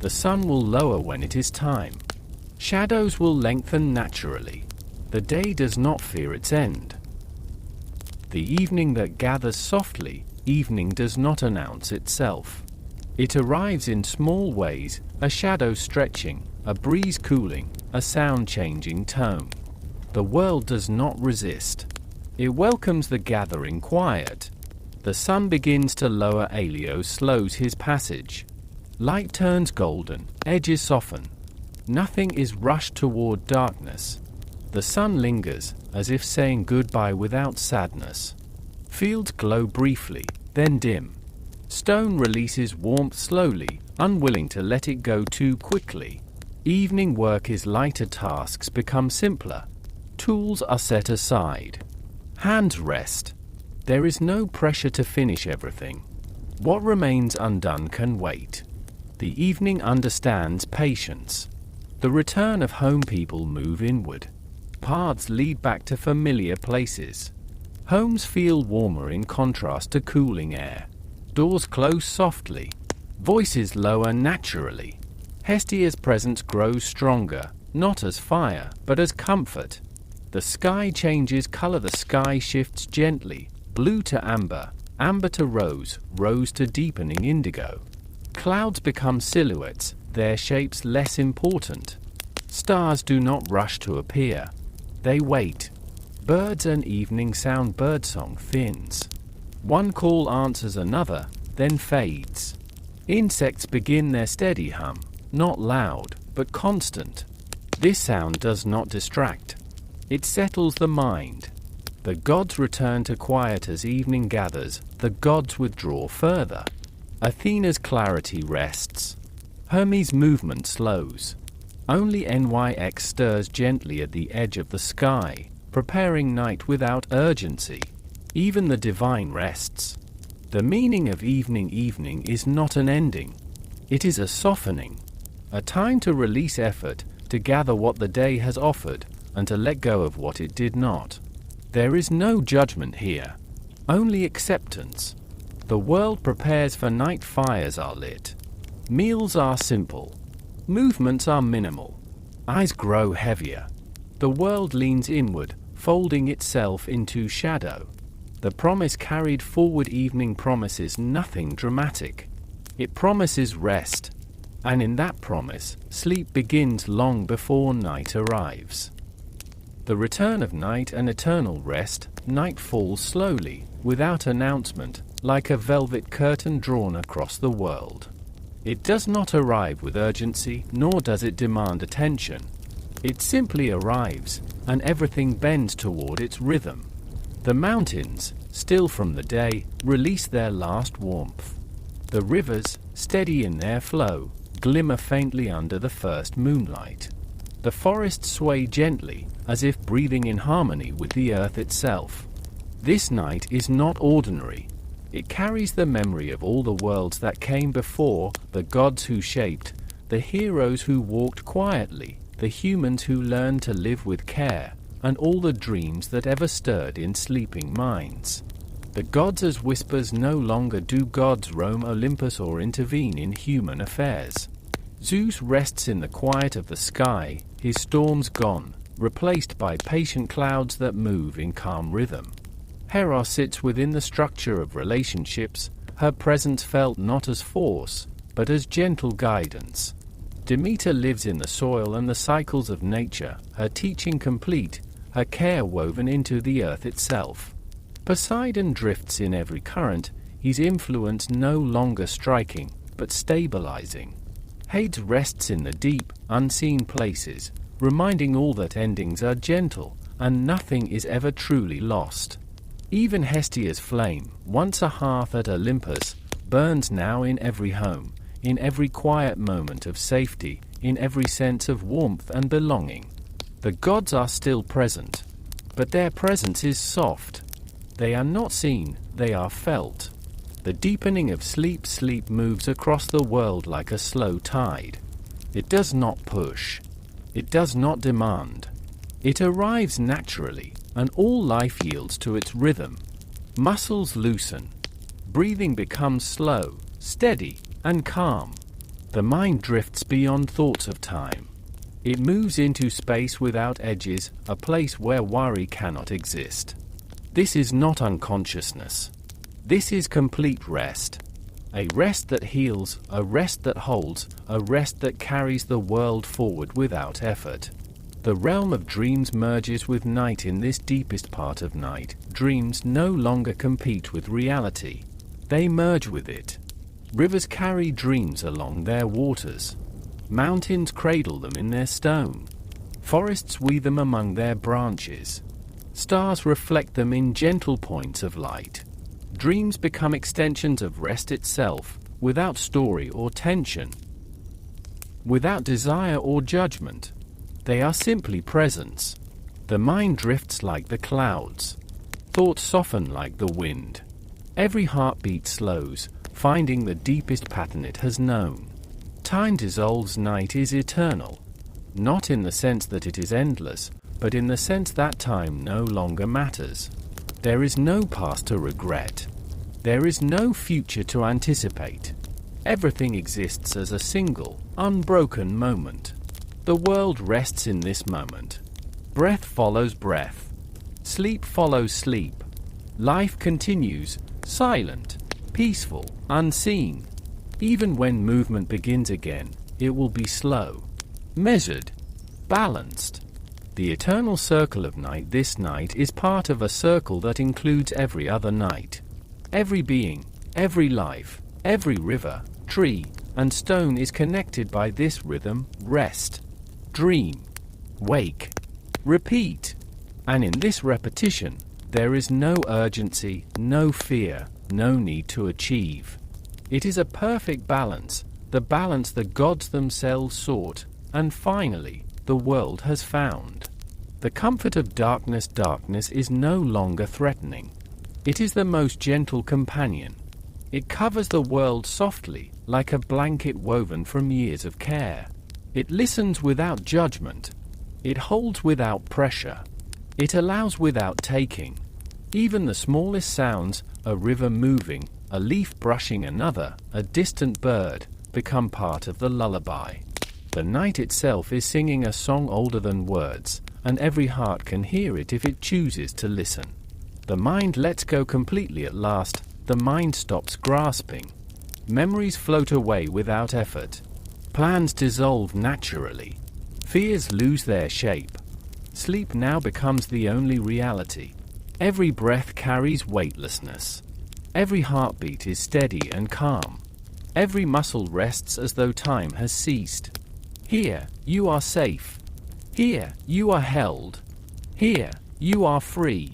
The sun will lower when it is time. Shadows will lengthen naturally. The day does not fear its end. The evening that gathers softly, evening does not announce itself. It arrives in small ways, a shadow stretching, a breeze cooling, a sound changing tone. The world does not resist. It welcomes the gathering quiet. The sun begins to lower, Alio slows his passage. Light turns golden, edges soften. Nothing is rushed toward darkness. The sun lingers, as if saying goodbye without sadness. Fields glow briefly, then dim. Stone releases warmth slowly, unwilling to let it go too quickly. Evening work is lighter, tasks become simpler. Tools are set aside. Hands rest. There is no pressure to finish everything. What remains undone can wait. The evening understands patience. The return of home, people move inward. Paths lead back to familiar places. Homes feel warmer in contrast to cooling air. Doors close softly. Voices lower naturally. Hestia's presence grows stronger, not as fire, but as comfort. The sky changes color. The sky shifts gently, blue to amber, amber to rose, rose to deepening indigo. Clouds become silhouettes, their shapes less important. Stars do not rush to appear. They wait. Birds and evening sound, birdsong thins. One call answers another, then fades. Insects begin their steady hum, not loud, but constant. This sound does not distract. It settles the mind. The gods return to quiet as evening gathers, the gods withdraw further. Athena's clarity rests. Hermes' movement slows. Only Nyx stirs gently at the edge of the sky, preparing night without urgency. Even the divine rests. The meaning of evening is not an ending. It is a softening. A time to release effort, to gather what the day has offered, and to let go of what it did not. There is no judgment here, only acceptance. The world prepares for night, fires are lit. Meals are simple. Movements are minimal. Eyes grow heavier. The world leans inward, folding itself into shadow. The promise carried forward evening promises nothing dramatic. It promises rest, and in that promise, sleep begins long before night arrives. The return of night and eternal rest, night falls slowly, without announcement, like a velvet curtain drawn across the world. It does not arrive with urgency, nor does it demand attention. It simply arrives, and everything bends toward its rhythm. The mountains, still from the day, release their last warmth. The rivers, steady in their flow, glimmer faintly under the first moonlight. The forests sway gently, as if breathing in harmony with the earth itself. This night is not ordinary. It carries the memory of all the worlds that came before, the gods who shaped, the heroes who walked quietly, the humans who learned to live with care, and all the dreams that ever stirred in sleeping minds. The gods as whispers no longer do gods roam Olympus or intervene in human affairs. Zeus rests in the quiet of the sky, his storms gone, replaced by patient clouds that move in calm rhythm. Hera sits within the structure of relationships, her presence felt not as force, but as gentle guidance. Demeter lives in the soil and the cycles of nature, her teaching complete, her care woven into the earth itself. Poseidon drifts in every current, his influence no longer striking, but stabilizing. Hades rests in the deep, unseen places, reminding all that endings are gentle, and nothing is ever truly lost. Even Hestia's flame, once a hearth at Olympus, burns now in every home, in every quiet moment of safety, in every sense of warmth and belonging. The gods are still present, but their presence is soft. They are not seen, they are felt. The deepening of sleep moves across the world like a slow tide. It does not push. It does not demand. It arrives naturally, and all life yields to its rhythm. Muscles loosen. Breathing becomes slow, steady, and calm. The mind drifts beyond thoughts of time. It moves into space without edges, a place where worry cannot exist. This is not unconsciousness. This is complete rest. A rest that heals, a rest that holds, a rest that carries the world forward without effort. The realm of dreams merges with night in this deepest part of night. Dreams no longer compete with reality. They merge with it. Rivers carry dreams along their waters. Mountains cradle them in their stone. Forests weave them among their branches. Stars reflect them in gentle points of light. Dreams become extensions of rest itself, without story or tension, without desire or judgment. They are simply presence. The mind drifts like the clouds. Thoughts soften like the wind. Every heartbeat slows, finding the deepest pattern it has known. Time dissolves, night is eternal. Not in the sense that it is endless, but in the sense that time no longer matters. There is no past to regret. There is no future to anticipate. Everything exists as a single, unbroken moment. The world rests in this moment. Breath follows breath. Sleep follows sleep. Life continues, silent, peaceful, unseen. Even when movement begins again, it will be slow, measured, balanced. The eternal circle of night this night is part of a circle that includes every other night. Every being, every life, every river, tree, and stone is connected by this rhythm: rest, dream, wake, repeat. And in this repetition, there is no urgency, no fear, no need to achieve. It is a perfect balance, the balance the gods themselves sought, and finally, the world has found. The comfort of darkness is no longer threatening. It is the most gentle companion. It covers the world softly, like a blanket woven from years of care. It listens without judgment. It holds without pressure. It allows without taking. Even the smallest sounds, a river moving, a leaf brushing another, a distant bird, become part of the lullaby. The night itself is singing a song older than words, and every heart can hear it if it chooses to listen. The mind lets go completely at last, the mind stops grasping. Memories float away without effort. Plans dissolve naturally. Fears lose their shape. Sleep now becomes the only reality. Every breath carries weightlessness. Every heartbeat is steady and calm. Every muscle rests as though time has ceased. Here, you are safe. Here, you are held. Here, you are free.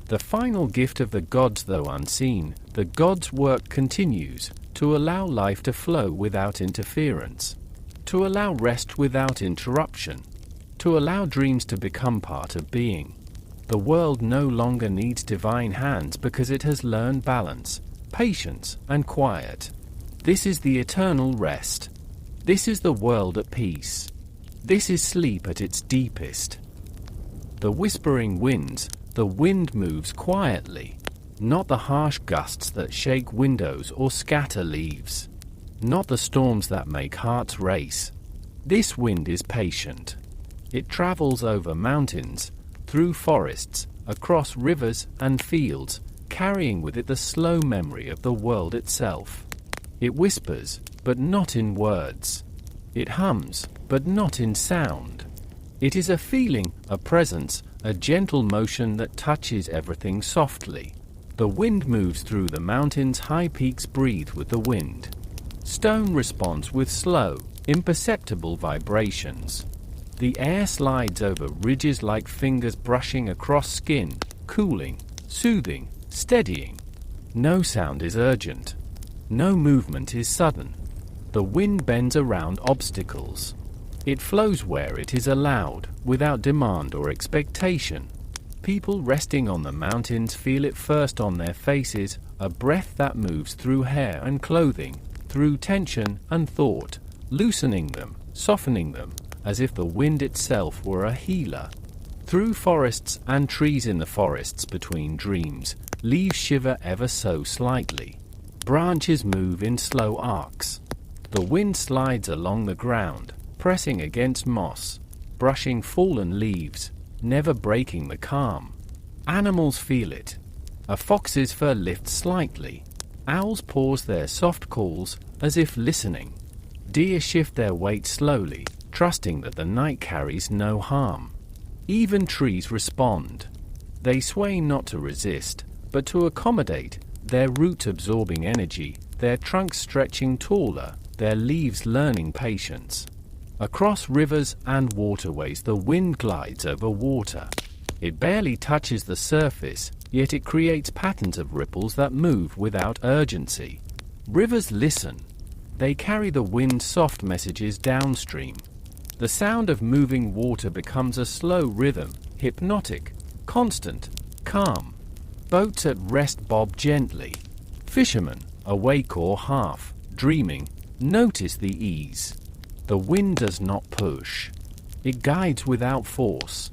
The final gift of the gods, though unseen, the gods' work continues, to allow life to flow without interference, to allow rest without interruption, to allow dreams to become part of being. The world no longer needs divine hands because it has learned balance, patience, and quiet. This is the eternal rest. This is the world at peace. This is sleep at its deepest. The whispering winds, the wind moves quietly, not the harsh gusts that shake windows or scatter leaves, not the storms that make hearts race. This wind is patient. It travels over mountains, through forests, across rivers and fields, carrying with it the slow memory of the world itself. It whispers, but not in words. It hums, but not in sound. It is a feeling, a presence, a gentle motion that touches everything softly. The wind moves through the mountains, high peaks breathe with the wind. Stone responds with slow, imperceptible vibrations. The air slides over ridges like fingers brushing across skin, cooling, soothing, steadying. No sound is urgent. No movement is sudden. The wind bends around obstacles. It flows where it is allowed, without demand or expectation. People resting on the mountains feel it first on their faces, a breath that moves through hair and clothing, through tension and thought, loosening them, softening them, as if the wind itself were a healer. Through forests and trees in the forests between dreams, leaves shiver ever so slightly. Branches move in slow arcs. The wind slides along the ground, pressing against moss, brushing fallen leaves, never breaking the calm. Animals feel it. A fox's fur lifts slightly. Owls pause their soft calls, as if listening. Deer shift their weight slowly, trusting that the night carries no harm. Even trees respond. They sway not to resist, but to accommodate, their roots absorbing energy, their trunks stretching taller, their leaves learning patience. Across rivers and waterways the wind glides over water. It barely touches the surface, yet it creates patterns of ripples that move without urgency. Rivers listen. They carry the wind's soft messages downstream. The sound of moving water becomes a slow rhythm, hypnotic, constant, calm. Boats at rest bob gently. Fishermen, awake or half dreaming, notice the ease. The wind does not push. It guides without force.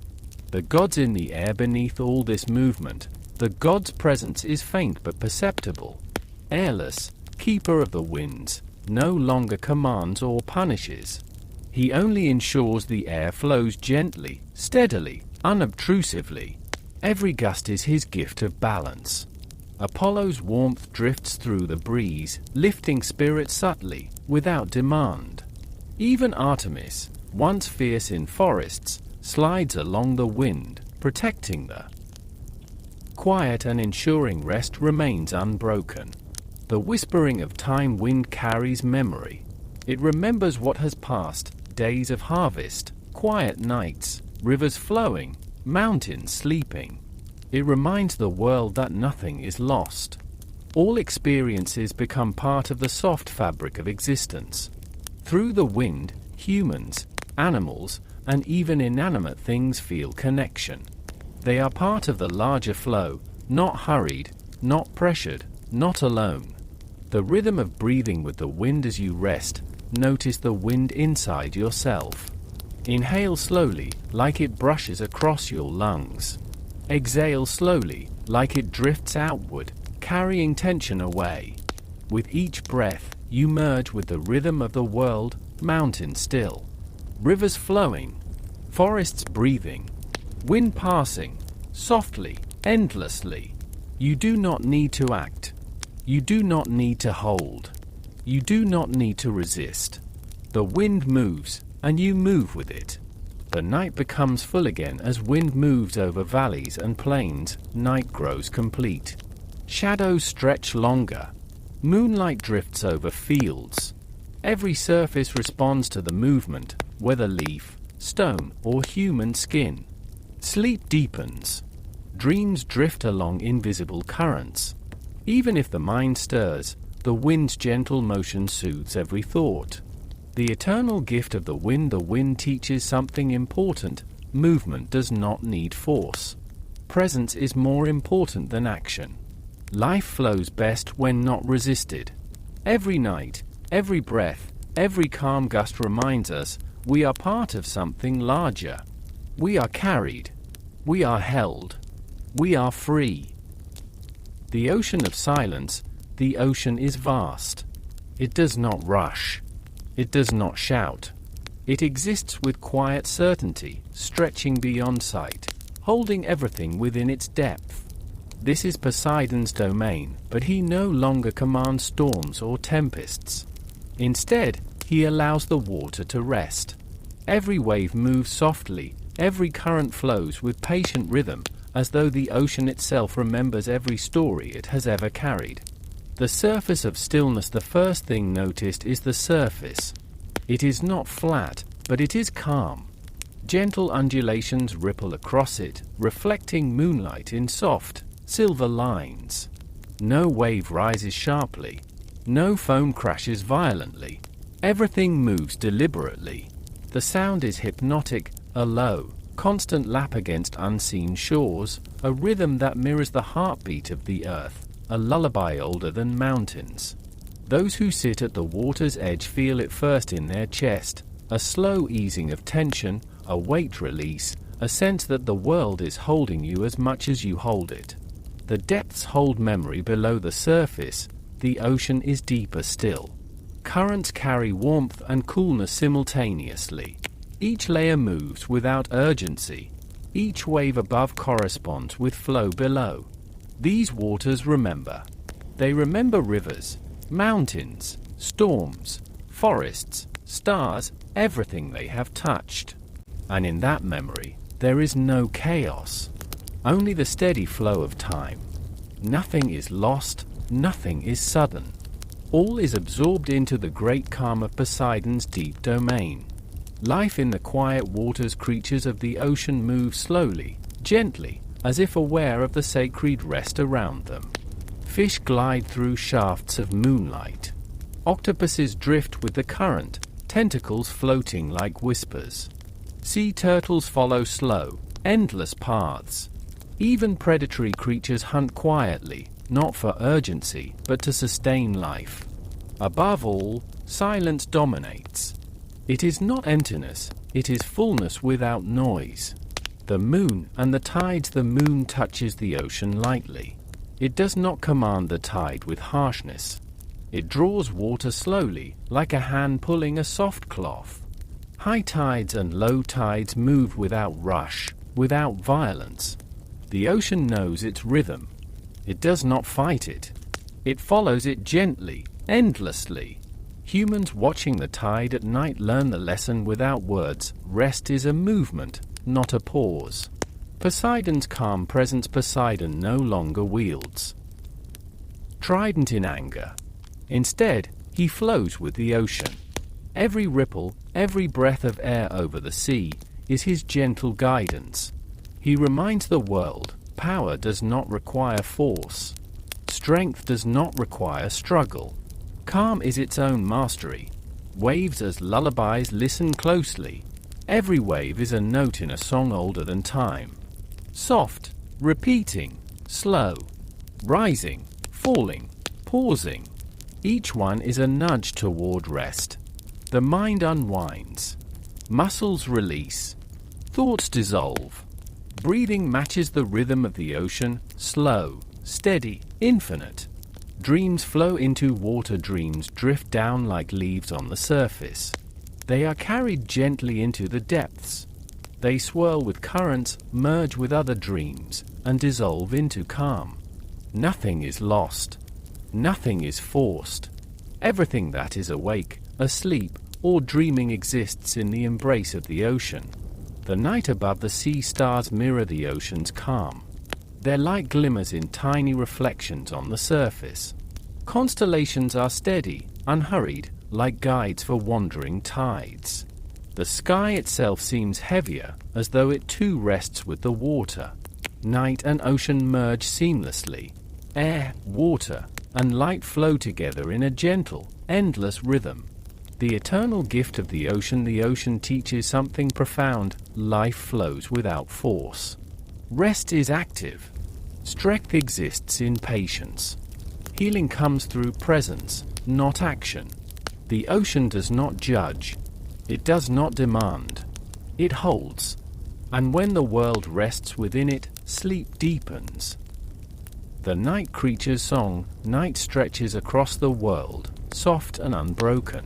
The gods in the air beneath all this movement. The god's presence is faint but perceptible. Airless, keeper of the winds, no longer commands or punishes. He only ensures the air flows gently, steadily, unobtrusively. Every gust is his gift of balance. Apollo's warmth drifts through the breeze, lifting spirits subtly, without demand. Even Artemis, once fierce in forests, slides along the wind, protecting the quiet and ensuring rest remains unbroken. The whispering of time wind carries memory. It remembers what has passed, days of harvest, quiet nights, rivers flowing, mountains sleeping. It reminds the world that nothing is lost. All experiences become part of the soft fabric of existence. Through the wind, humans, animals, and even inanimate things feel connection. They are part of the larger flow, not hurried, not pressured, not alone. The rhythm of breathing with the wind as you rest. Notice the wind inside yourself. Inhale slowly, like it brushes across your lungs. Exhale slowly, like it drifts outward, carrying tension away. With each breath, you merge with the rhythm of the world, mountains still, rivers flowing, forests breathing, wind passing, softly, endlessly. You do not need to act. You do not need to hold. You do not need to resist. The wind moves, and you move with it. The night becomes full again as wind moves over valleys and plains, night grows complete. Shadows stretch longer. Moonlight drifts over fields. Every surface responds to the movement, whether leaf, stone, or human skin. Sleep deepens. Dreams drift along invisible currents. Even if the mind stirs, the wind's gentle motion soothes every thought. The eternal gift of the wind teaches something important. Movement does not need force. Presence is more important than action. Life flows best when not resisted. Every night, every breath, every calm gust reminds us we are part of something larger. We are carried. We are held. We are free. The ocean of silence, the ocean is vast. It does not rush. It does not shout. It exists with quiet certainty, stretching beyond sight, holding everything within its depth. This is Poseidon's domain, but he no longer commands storms or tempests. Instead, he allows the water to rest. Every wave moves softly, every current flows with patient rhythm, as though the ocean itself remembers every story it has ever carried. The surface of stillness. The first thing noticed is the surface. It is not flat, but it is calm. Gentle undulations ripple across it, reflecting moonlight in soft, silver lines. No wave rises sharply. No foam crashes violently. Everything moves deliberately. The sound is hypnotic, a low, constant lap against unseen shores, a rhythm that mirrors the heartbeat of the earth, a lullaby older than mountains. Those who sit at the water's edge feel it first in their chest, a slow easing of tension, a weight release, a sense that the world is holding you as much as you hold it. The depths hold memory below the surface, the ocean is deeper still. Currents carry warmth and coolness simultaneously. Each layer moves without urgency. Each wave above corresponds with flow below. These waters remember. They remember rivers, mountains, storms, forests, stars, everything they have touched. And in that memory, there is no chaos. Only the steady flow of time. Nothing is lost, nothing is sudden. All is absorbed into the great calm of Poseidon's deep domain. Life in the quiet waters, creatures of the ocean move slowly, gently, as if aware of the sacred rest around them. Fish glide through shafts of moonlight. Octopuses drift with the current, tentacles floating like whispers. Sea turtles follow slow, endless paths. Even predatory creatures hunt quietly, not for urgency, but to sustain life. Above all, silence dominates. It is not emptiness, it is fullness without noise. The moon and the tides. The moon touches the ocean lightly. It does not command the tide with harshness. It draws water slowly, like a hand pulling a soft cloth. High tides and low tides move without rush, without violence. The ocean knows its rhythm. It does not fight it. It follows it gently, endlessly. Humans watching the tide at night learn the lesson without words. Rest is a movement, not a pause. Poseidon's calm presence. Poseidon no longer wields trident in anger. Instead, he flows with the ocean. Every ripple, every breath of air over the sea is his gentle guidance. He reminds the world, power does not require force. Strength does not require struggle. Calm is its own mastery. Waves as lullabies. Listen closely. Every wave is a note in a song older than time. Soft, repeating, slow, rising, falling, pausing. Each one is a nudge toward rest. The mind unwinds. Muscles release. Thoughts dissolve. Breathing matches the rhythm of the ocean, slow, steady, infinite. Dreams flow into water. Dreams drift down like leaves on the surface. They are carried gently into the depths. They swirl with currents, merge with other dreams, and dissolve into calm. Nothing is lost. Nothing is forced. Everything that is awake, asleep, or dreaming exists in the embrace of the ocean. The night above the sea, stars mirror the ocean's calm. Their light glimmers in tiny reflections on the surface. Constellations are steady, unhurried, like guides for wandering tides. The sky itself seems heavier, as though it too rests with the water. Night and ocean merge seamlessly. Air, water, and light flow together in a gentle, endless rhythm. The eternal gift of the ocean teaches something profound. Life flows without force. Rest is active. Strength exists in patience. Healing comes through presence, not action. The ocean does not judge. It does not demand. It holds. And when the world rests within it, sleep deepens. The night creature's song, night stretches across the world, soft and unbroken.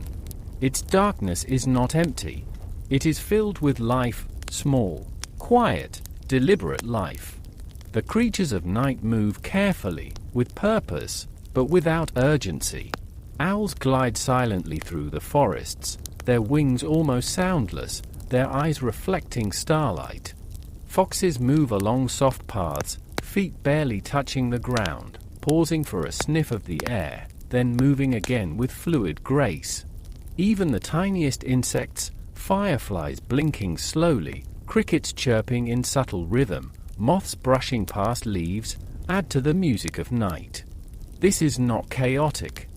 Its darkness is not empty. It is filled with life, small, quiet, deliberate life. The creatures of night move carefully, with purpose, but without urgency. Owls glide silently through the forests, their wings almost soundless, their eyes reflecting starlight. Foxes move along soft paths, feet barely touching the ground, pausing for a sniff of the air, then moving again with fluid grace. Even the tiniest insects, fireflies blinking slowly, crickets chirping in subtle rhythm, moths brushing past leaves, add to the music of night. This is not chaotic.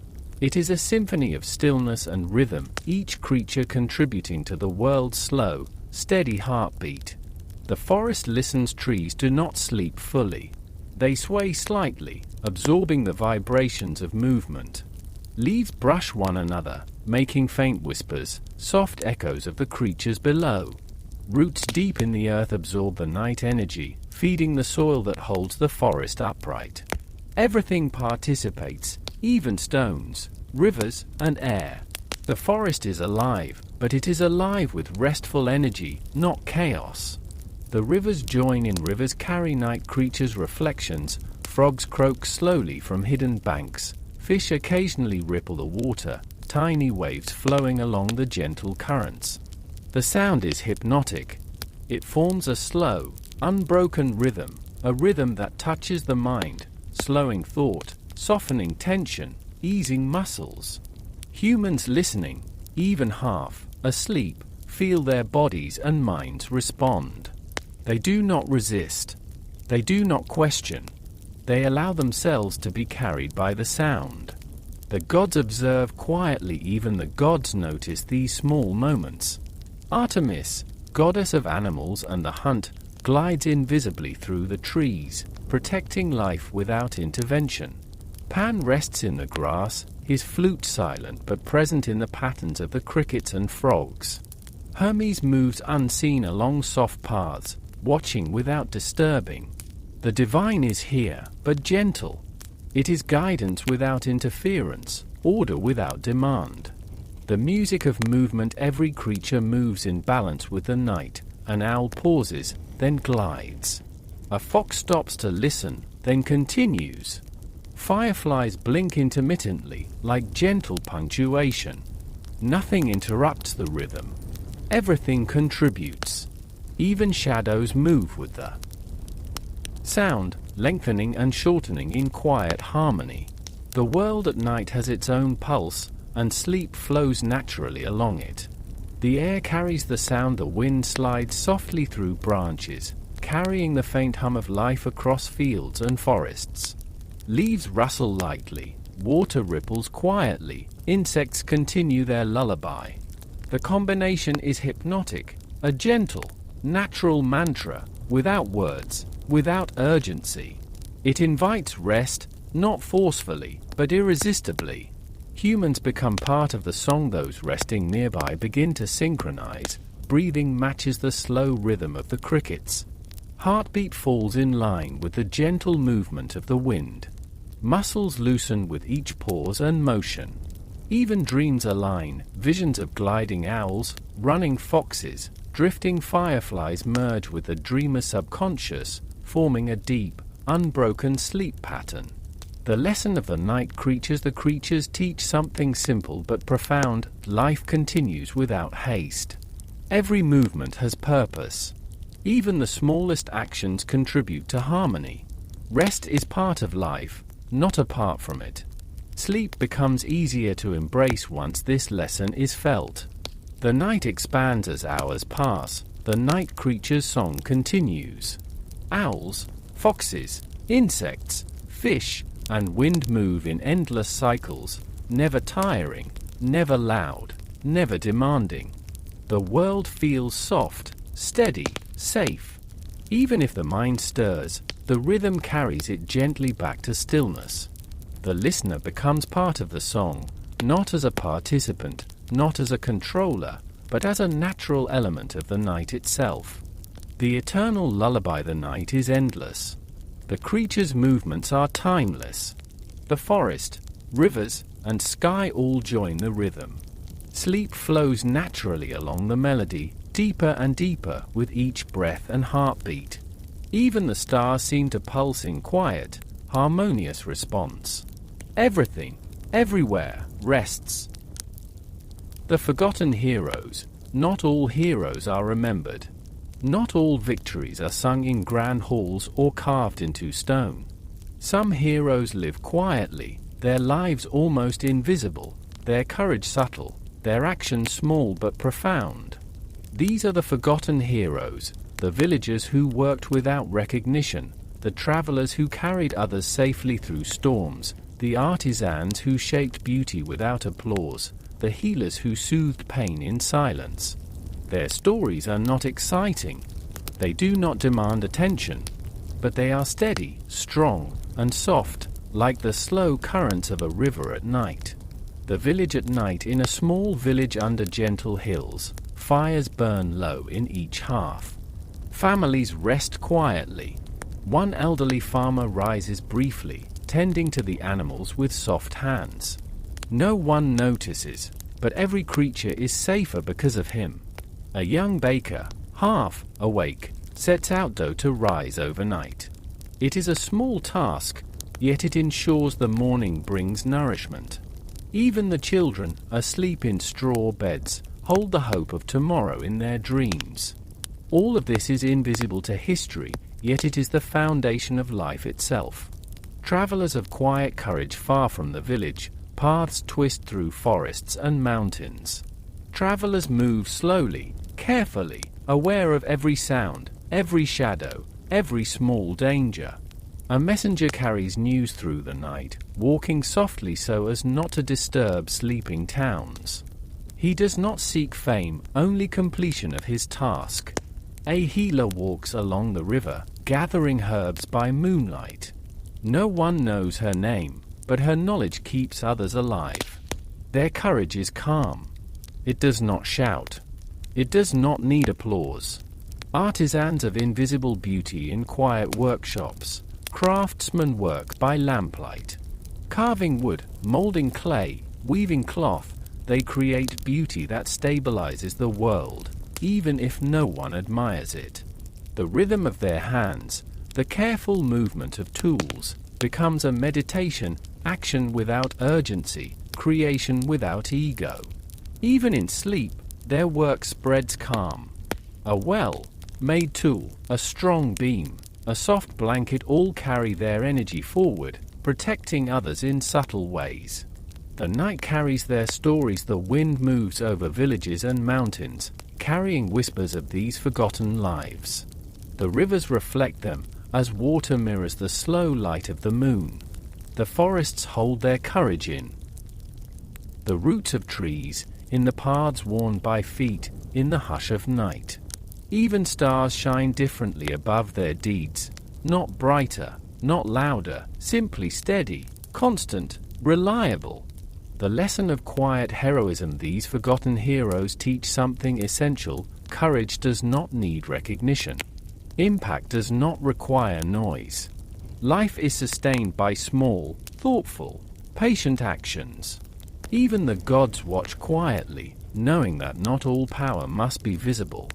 It is a symphony of stillness and rhythm, each creature contributing to the world's slow, steady heartbeat. The forest listens. Trees do not sleep fully. They sway slightly, absorbing the vibrations of movement. Leaves brush one another, making faint whispers, soft echoes of the creatures below. Roots deep in the earth absorb the night energy, feeding the soil that holds the forest upright. Everything participates, even stones, rivers, and air. The forest is alive, but it is alive with restful energy, not chaos. The rivers join in. Rivers carry night creatures' reflections. Frogs croak slowly from hidden banks. Fish occasionally ripple the water, tiny waves flowing along the gentle currents. The sound is hypnotic. It forms a slow, unbroken rhythm, a rhythm that touches the mind, slowing thought, softening tension, easing muscles. Humans listening, even half asleep, feel their bodies and minds respond. They do not resist. They do not question. They allow themselves to be carried by the sound. The gods observe quietly. Even the gods notice these small moments. Artemis, goddess of animals and the hunt, glides invisibly through the trees, protecting life without intervention. Pan rests in the grass, his flute silent but present in the patterns of the crickets and frogs. Hermes moves unseen along soft paths, watching without disturbing. The divine is here, but gentle. It is guidance without interference, order without demand. The music of movement. Every creature moves in balance with the night. An owl pauses, then glides. A fox stops to listen, then continues. Fireflies blink intermittently, like gentle punctuation. Nothing interrupts the rhythm. Everything contributes. Even shadows move with the sound, lengthening and shortening in quiet harmony. The world at night has its own pulse, and sleep flows naturally along it. The air carries the sound. The wind slides softly through branches, carrying the faint hum of life across fields and forests. Leaves rustle lightly, water ripples quietly, insects continue their lullaby. The combination is hypnotic, a gentle, natural mantra, without words, without urgency. It invites rest, not forcefully, but irresistibly. Humans become part of the song. Those resting nearby begin to synchronize. Breathing matches the slow rhythm of the crickets. Heartbeat falls in line with the gentle movement of the wind. Muscles loosen with each pause and motion. Even dreams align, visions of gliding owls, running foxes, drifting fireflies merge with the dreamer's subconscious, forming a deep, unbroken sleep pattern. The lesson of the night creatures. The creatures teach something simple but profound: life continues without haste. Every movement has purpose. Even the smallest actions contribute to harmony. Rest is part of life, not apart from it. Sleep becomes easier to embrace once this lesson is felt. The night expands as hours pass. The night creature's song continues. Owls, foxes, insects, fish, and wind move in endless cycles, never tiring, never loud, never demanding. The world feels soft, steady, safe. Even if the mind stirs, the rhythm carries it gently back to stillness. The listener becomes part of the song, not as a participant, not as a controller, but as a natural element of the night itself. The eternal lullaby. The night is endless. The creature's movements are timeless. The forest, rivers, and sky all join the rhythm. Sleep flows naturally along the melody, deeper and deeper with each breath and heartbeat. Even the stars seem to pulse in quiet, harmonious response. Everything, everywhere, rests. The forgotten heroes. Not all heroes are remembered. Not all victories are sung in grand halls or carved into stone. Some heroes live quietly, their lives almost invisible, their courage subtle, their actions small but profound. These are the forgotten heroes, the villagers who worked without recognition, the travelers who carried others safely through storms, the artisans who shaped beauty without applause, the healers who soothed pain in silence. Their stories are not exciting. They do not demand attention, but they are steady, strong, and soft, like the slow currents of a river at night. The village at night. In a small village under gentle hills, fires burn low in each hearth. Families rest quietly. One elderly farmer rises briefly, tending to the animals with soft hands. No one notices, but every creature is safer because of him. A young baker, half awake, sets out dough to rise overnight. It is a small task, yet it ensures the morning brings nourishment. Even the children, asleep in straw beds, hold the hope of tomorrow in their dreams. All of this is invisible to history, yet it is the foundation of life itself. Travelers of quiet courage far from the village, paths twist through forests and mountains. Travelers move slowly, carefully, aware of every sound, every shadow, every small danger. A messenger carries news through the night, walking softly so as not to disturb sleeping towns. He does not seek fame, only completion of his task. A healer walks along the river, gathering herbs by moonlight. No one knows her name, but her knowledge keeps others alive. Their courage is calm. It does not shout. It does not need applause. Artisans of invisible beauty in quiet workshops. Craftsmen work by lamplight. Carving wood, molding clay, weaving cloth, they create beauty that stabilizes the world, even if no one admires it. The rhythm of their hands, the careful movement of tools, becomes a meditation, action without urgency, creation without ego. Even in sleep, their work spreads calm. A well-made tool, a strong beam, a soft blanket all carry their energy forward, protecting others in subtle ways. The night carries their stories. The wind moves over villages and mountains, carrying whispers of these forgotten lives. The rivers reflect them, as water mirrors the slow light of the moon. The forests hold their courage in the roots of trees, in the paths worn by feet, in the hush of night. Even stars shine differently above their deeds, not brighter, not louder, simply steady, constant, reliable. The lesson of quiet heroism. These forgotten heroes teach something essential: courage does not need recognition. Impact does not require noise. Life is sustained by small, thoughtful, patient actions. Even the gods watch quietly, knowing that not all power must be visible.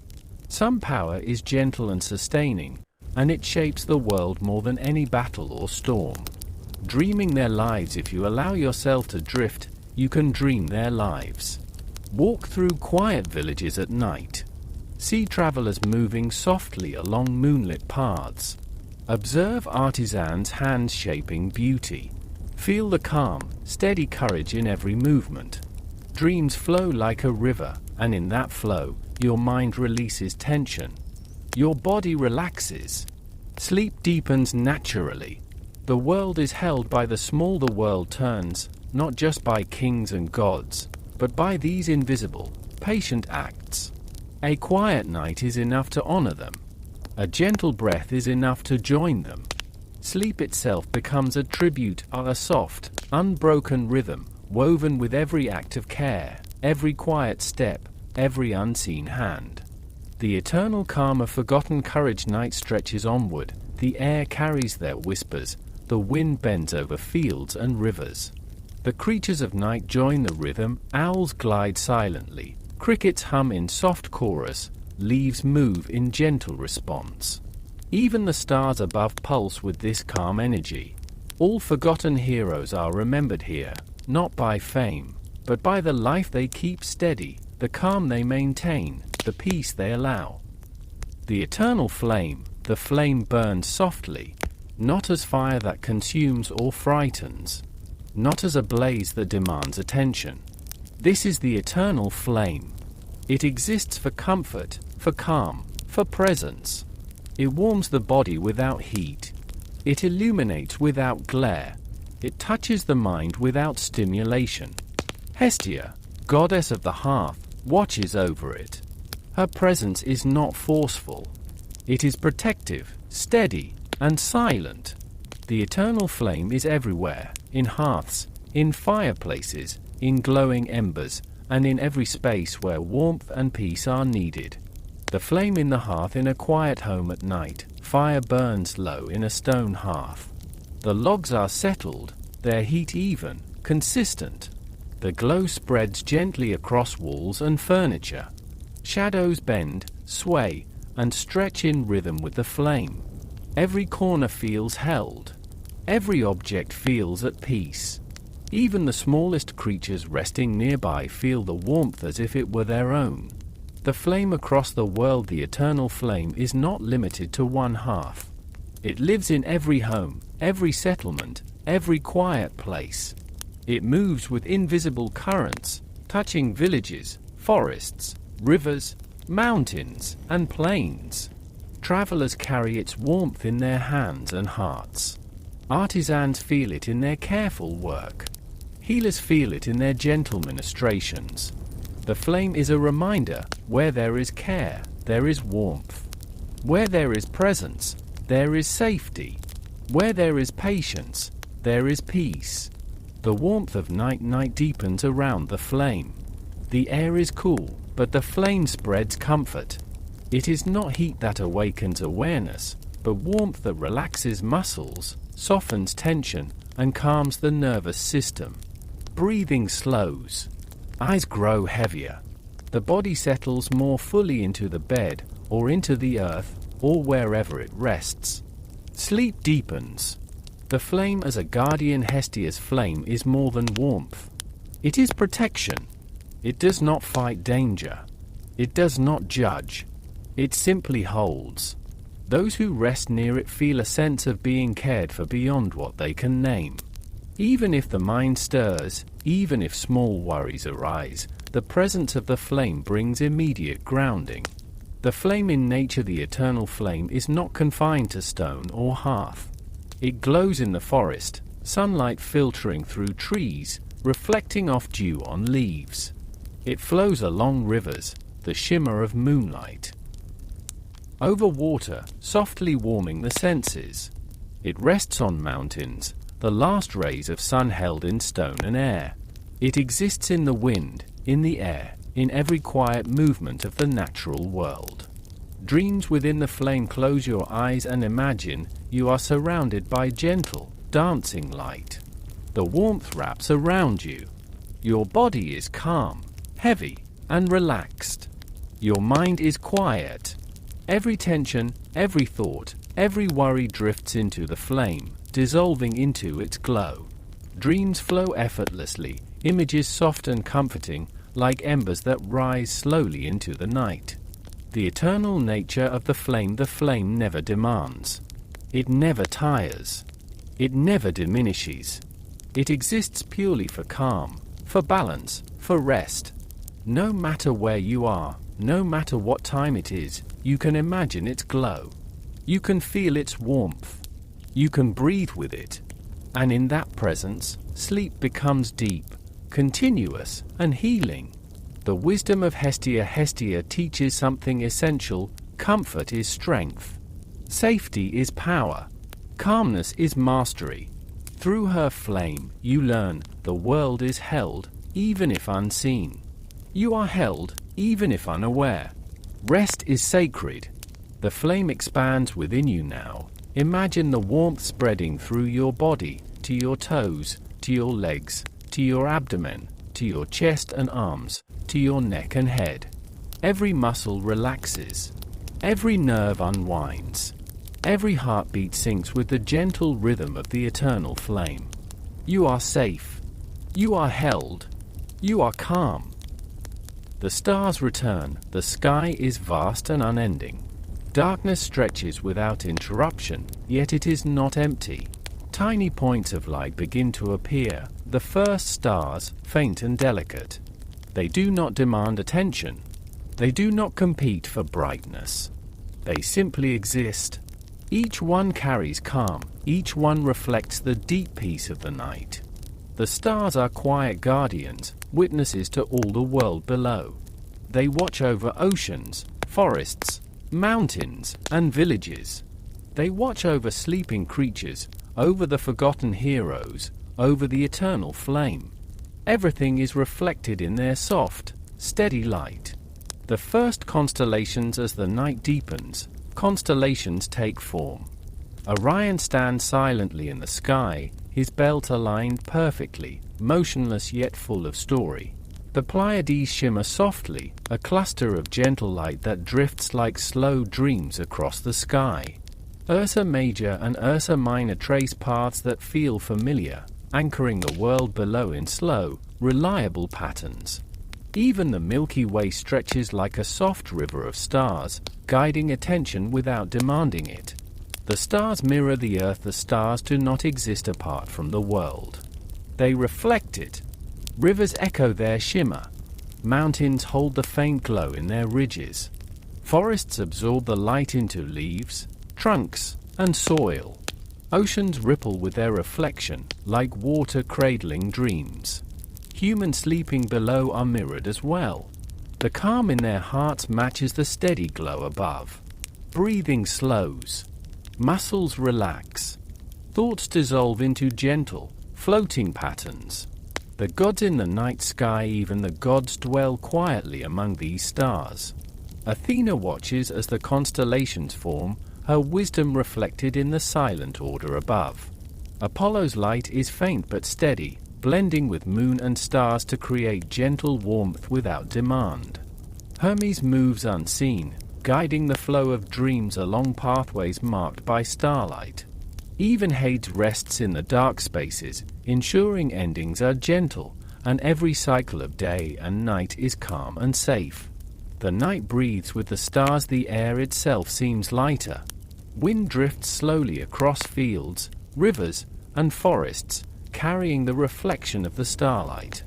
Some power is gentle and sustaining, and it shapes the world more than any battle or storm. Dreaming their lives. If you allow yourself to drift, you can dream their lives. Walk through quiet villages at night. See travelers moving softly along moonlit paths. Observe artisans' hands shaping beauty. Feel the calm, steady courage in every movement. Dreams flow like a river, and in that flow, your mind releases tension. Your body relaxes. Sleep deepens naturally. The world is held by the small. The world turns, not just by kings and gods, but by these invisible, patient acts. A quiet night is enough to honor them. A gentle breath is enough to join them. Sleep itself becomes a tribute, a soft, unbroken rhythm, woven with every act of care, every quiet step, every unseen hand. The eternal calm of forgotten courage. Night stretches onward, the air carries their whispers, the wind bends over fields and rivers. The creatures of night join the rhythm, owls glide silently, crickets hum in soft chorus, leaves move in gentle response. Even the stars above pulse with this calm energy. All forgotten heroes are remembered here, not by fame, but by the life they keep steady, the calm they maintain, the peace they allow. The eternal flame, the flame burns softly, not as fire that consumes or frightens, not as a blaze that demands attention. This is the eternal flame. It exists for comfort, for calm, for presence. It warms the body without heat. It illuminates without glare. It touches the mind without stimulation. Hestia, goddess of the hearth, watches over it. Her presence is not forceful. It is protective, steady, and silent. The eternal flame is everywhere, in hearths, in fireplaces, in glowing embers, and in every space where warmth and peace are needed. The flame in the hearth. In a quiet home at night, fire burns low in a stone hearth. The logs are settled, their heat even, consistent. The glow spreads gently across walls and furniture. Shadows bend, sway, and stretch in rhythm with the flame. Every corner feels held. Every object feels at peace. Even the smallest creatures resting nearby feel the warmth as if it were their own. The flame across the world. The eternal flame is not limited to one hearth. It lives in every home, every settlement, every quiet place. It moves with invisible currents, touching villages, forests, rivers, mountains, and plains. Travelers carry its warmth in their hands and hearts. Artisans feel it in their careful work. Healers feel it in their gentle ministrations. The flame is a reminder, where there is care, there is warmth. Where there is presence, there is safety. Where there is patience, there is peace. The warmth of night deepens around the flame. The air is cool, but the flame spreads comfort. It is not heat that awakens awareness, but warmth that relaxes muscles, softens tension, and calms the nervous system. Breathing slows. Eyes grow heavier. The body settles more fully into the bed, or into the earth, or wherever it rests. Sleep deepens. The flame as a guardian. Hestia's flame is more than warmth. It is protection. It does not fight danger. It does not judge. It simply holds. Those who rest near it feel a sense of being cared for beyond what they can name. Even if the mind stirs, even if small worries arise, the presence of the flame brings immediate grounding. The flame in nature. The eternal flame is not confined to stone or hearth. It glows in the forest, sunlight filtering through trees, reflecting off dew on leaves. It flows along rivers, the shimmer of moonlight. Over water, softly warming the senses. It rests on mountains, the last rays of sun held in stone and air. It exists in the wind, in the air, in every quiet movement of the natural world. Dreams within the flame. Close your eyes and imagine you are surrounded by gentle, dancing light. The warmth wraps around you. Your body is calm, heavy, and relaxed. Your mind is quiet. Every tension, every thought, every worry drifts into the flame, dissolving into its glow. Dreams flow effortlessly, images soft and comforting, like embers that rise slowly into the night. The eternal nature of the flame never demands. It never tires. It never diminishes. It exists purely for calm, for balance, for rest. No matter where you are, no matter what time it is, you can imagine its glow. You can feel its warmth. You can breathe with it. And in that presence, sleep becomes deep, continuous, and healing. The wisdom of Hestia teaches something essential: comfort is strength. Safety is power. Calmness is mastery. Through her flame, you learn the world is held, even if unseen. You are held, even if unaware. Rest is sacred. The flame expands within you now. Imagine the warmth spreading through your body, to your toes, to your legs, to your abdomen, to your chest and arms, to your neck and head. Every muscle relaxes. Every nerve unwinds. Every heartbeat syncs with the gentle rhythm of the eternal flame. You are safe. You are held. You are calm. The stars return. The sky is vast and unending. Darkness stretches without interruption, yet it is not empty. Tiny points of light begin to appear, the first stars, faint and delicate. They do not demand attention. They do not compete for brightness. They simply exist. Each one carries calm, each one reflects the deep peace of the night. The stars are quiet guardians, witnesses to all the world below. They watch over oceans, forests, mountains, and villages. They watch over sleeping creatures, over the forgotten heroes, over the eternal flame. Everything is reflected in their soft, steady light. The first constellations, as the night deepens, constellations take form. Orion stands silently in the sky, his belt aligned perfectly, motionless yet full of story. The Pleiades shimmer softly, a cluster of gentle light that drifts like slow dreams across the sky. Ursa Major and Ursa Minor trace paths that feel familiar, anchoring the world below in slow, reliable patterns. Even the Milky Way stretches like a soft river of stars, guiding attention without demanding it. The stars mirror the Earth. The stars do not exist apart from the world. They reflect it. Rivers echo their shimmer. Mountains hold the faint glow in their ridges. Forests absorb the light into leaves, trunks, and soil. Oceans ripple with their reflection, like water cradling dreams. Humans sleeping below are mirrored as well. The calm in their hearts matches the steady glow above. Breathing slows. Muscles relax. Thoughts dissolve into gentle, floating patterns. The gods in the night sky, even the gods dwell quietly among these stars. Athena watches as the constellations form, her wisdom reflected in the silent order above. Apollo's light is faint but steady, blending with moon and stars to create gentle warmth without demand. Hermes moves unseen, guiding the flow of dreams along pathways marked by starlight. Even Hades rests in the dark spaces, ensuring endings are gentle, and every cycle of day and night is calm and safe. The night breathes with the stars, the air itself seems lighter. Wind drifts slowly across fields, rivers, and forests, carrying the reflection of the starlight.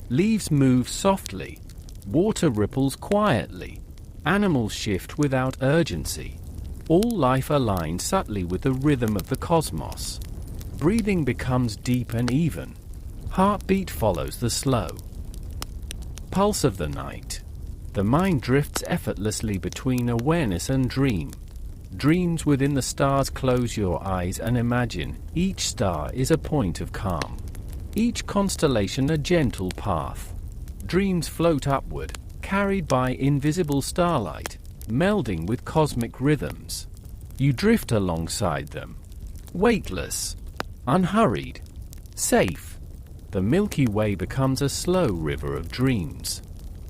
Leaves move softly. Water ripples quietly. Animals shift without urgency. All life aligns subtly with the rhythm of the cosmos. Breathing becomes deep and even. Heartbeat follows the slow pulse of the night. The mind drifts effortlessly between awareness and dream. Dreams within the stars. Close your eyes and imagine each star is a point of calm. Each constellation a gentle path. Dreams float upward, carried by invisible starlight, melding with cosmic rhythms. You drift alongside them, weightless, unhurried, safe. The Milky Way becomes a slow river of dreams.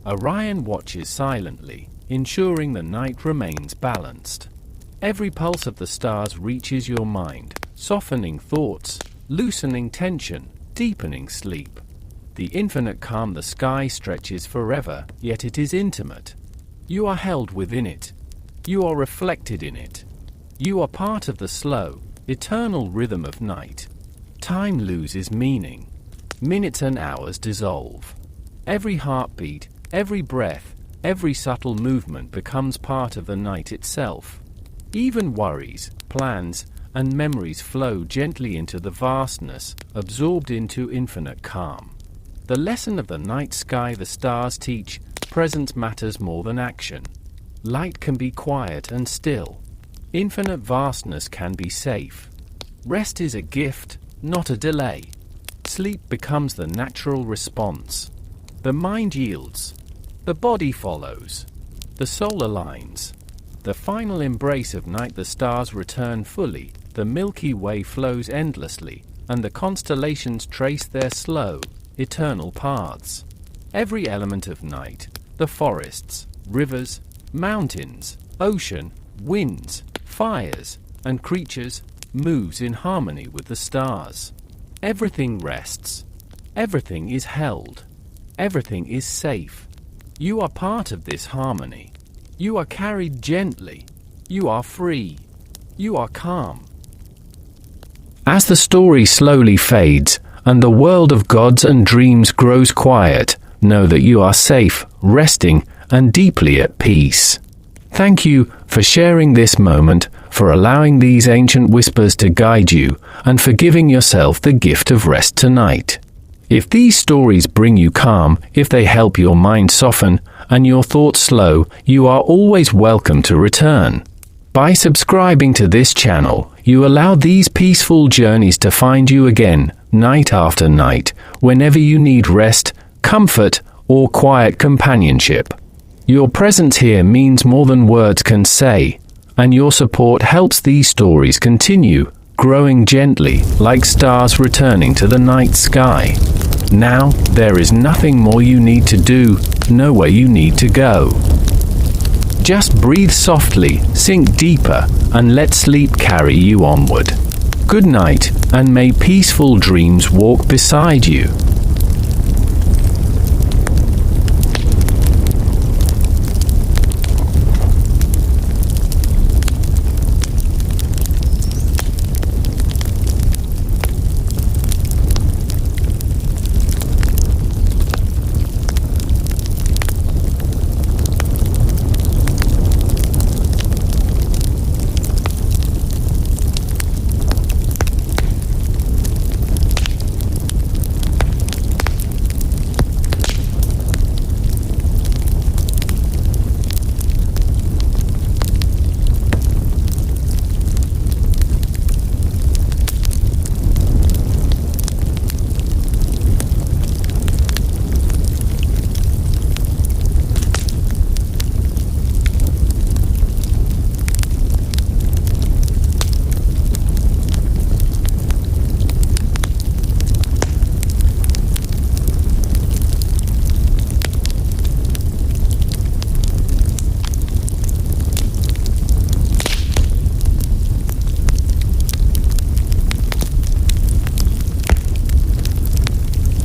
Orion watches silently, ensuring the night remains balanced. Every pulse of the stars reaches your mind, softening thoughts, loosening tension, deepening sleep. The infinite calm the sky stretches forever, yet it is intimate. You are held within it. You are reflected in it. You are part of the slow, eternal rhythm of night. Time loses meaning. Minutes and hours dissolve. Every heartbeat, every breath, every subtle movement becomes part of the night itself. Even worries, plans, and memories flow gently into the vastness, absorbed into infinite calm. The lesson of the night sky the stars teach: presence matters more than action. Light can be quiet and still. Infinite vastness can be safe. Rest is a gift, not a delay. Sleep becomes the natural response. The mind yields. The body follows. The soul aligns. The final embrace of night, the stars return fully, the Milky Way flows endlessly, and the constellations trace their slow, eternal paths. Every element of night, the forests, rivers, mountains, ocean, winds, fires, and creatures, moves in harmony with the stars. Everything rests. Everything is held. Everything is safe. You are part of this harmony. You are carried gently. You are free. You are calm. As the story slowly fades, and the world of gods and dreams grows quiet, know that you are safe, resting, and deeply at peace. Thank you for sharing this moment, for allowing these ancient whispers to guide you, and for giving yourself the gift of rest tonight. If these stories bring you calm, if they help your mind soften, and your thoughts slow, you are always welcome to return. By subscribing to this channel, you allow these peaceful journeys to find you again, night after night, whenever you need rest, comfort, or quiet companionship. Your presence here means more than words can say, and your support helps these stories continue, growing gently, like stars returning to the night sky. Now, there is nothing more you need to do, nowhere you need to go. Just breathe softly, sink deeper, and let sleep carry you onward. Good night, and may peaceful dreams walk beside you.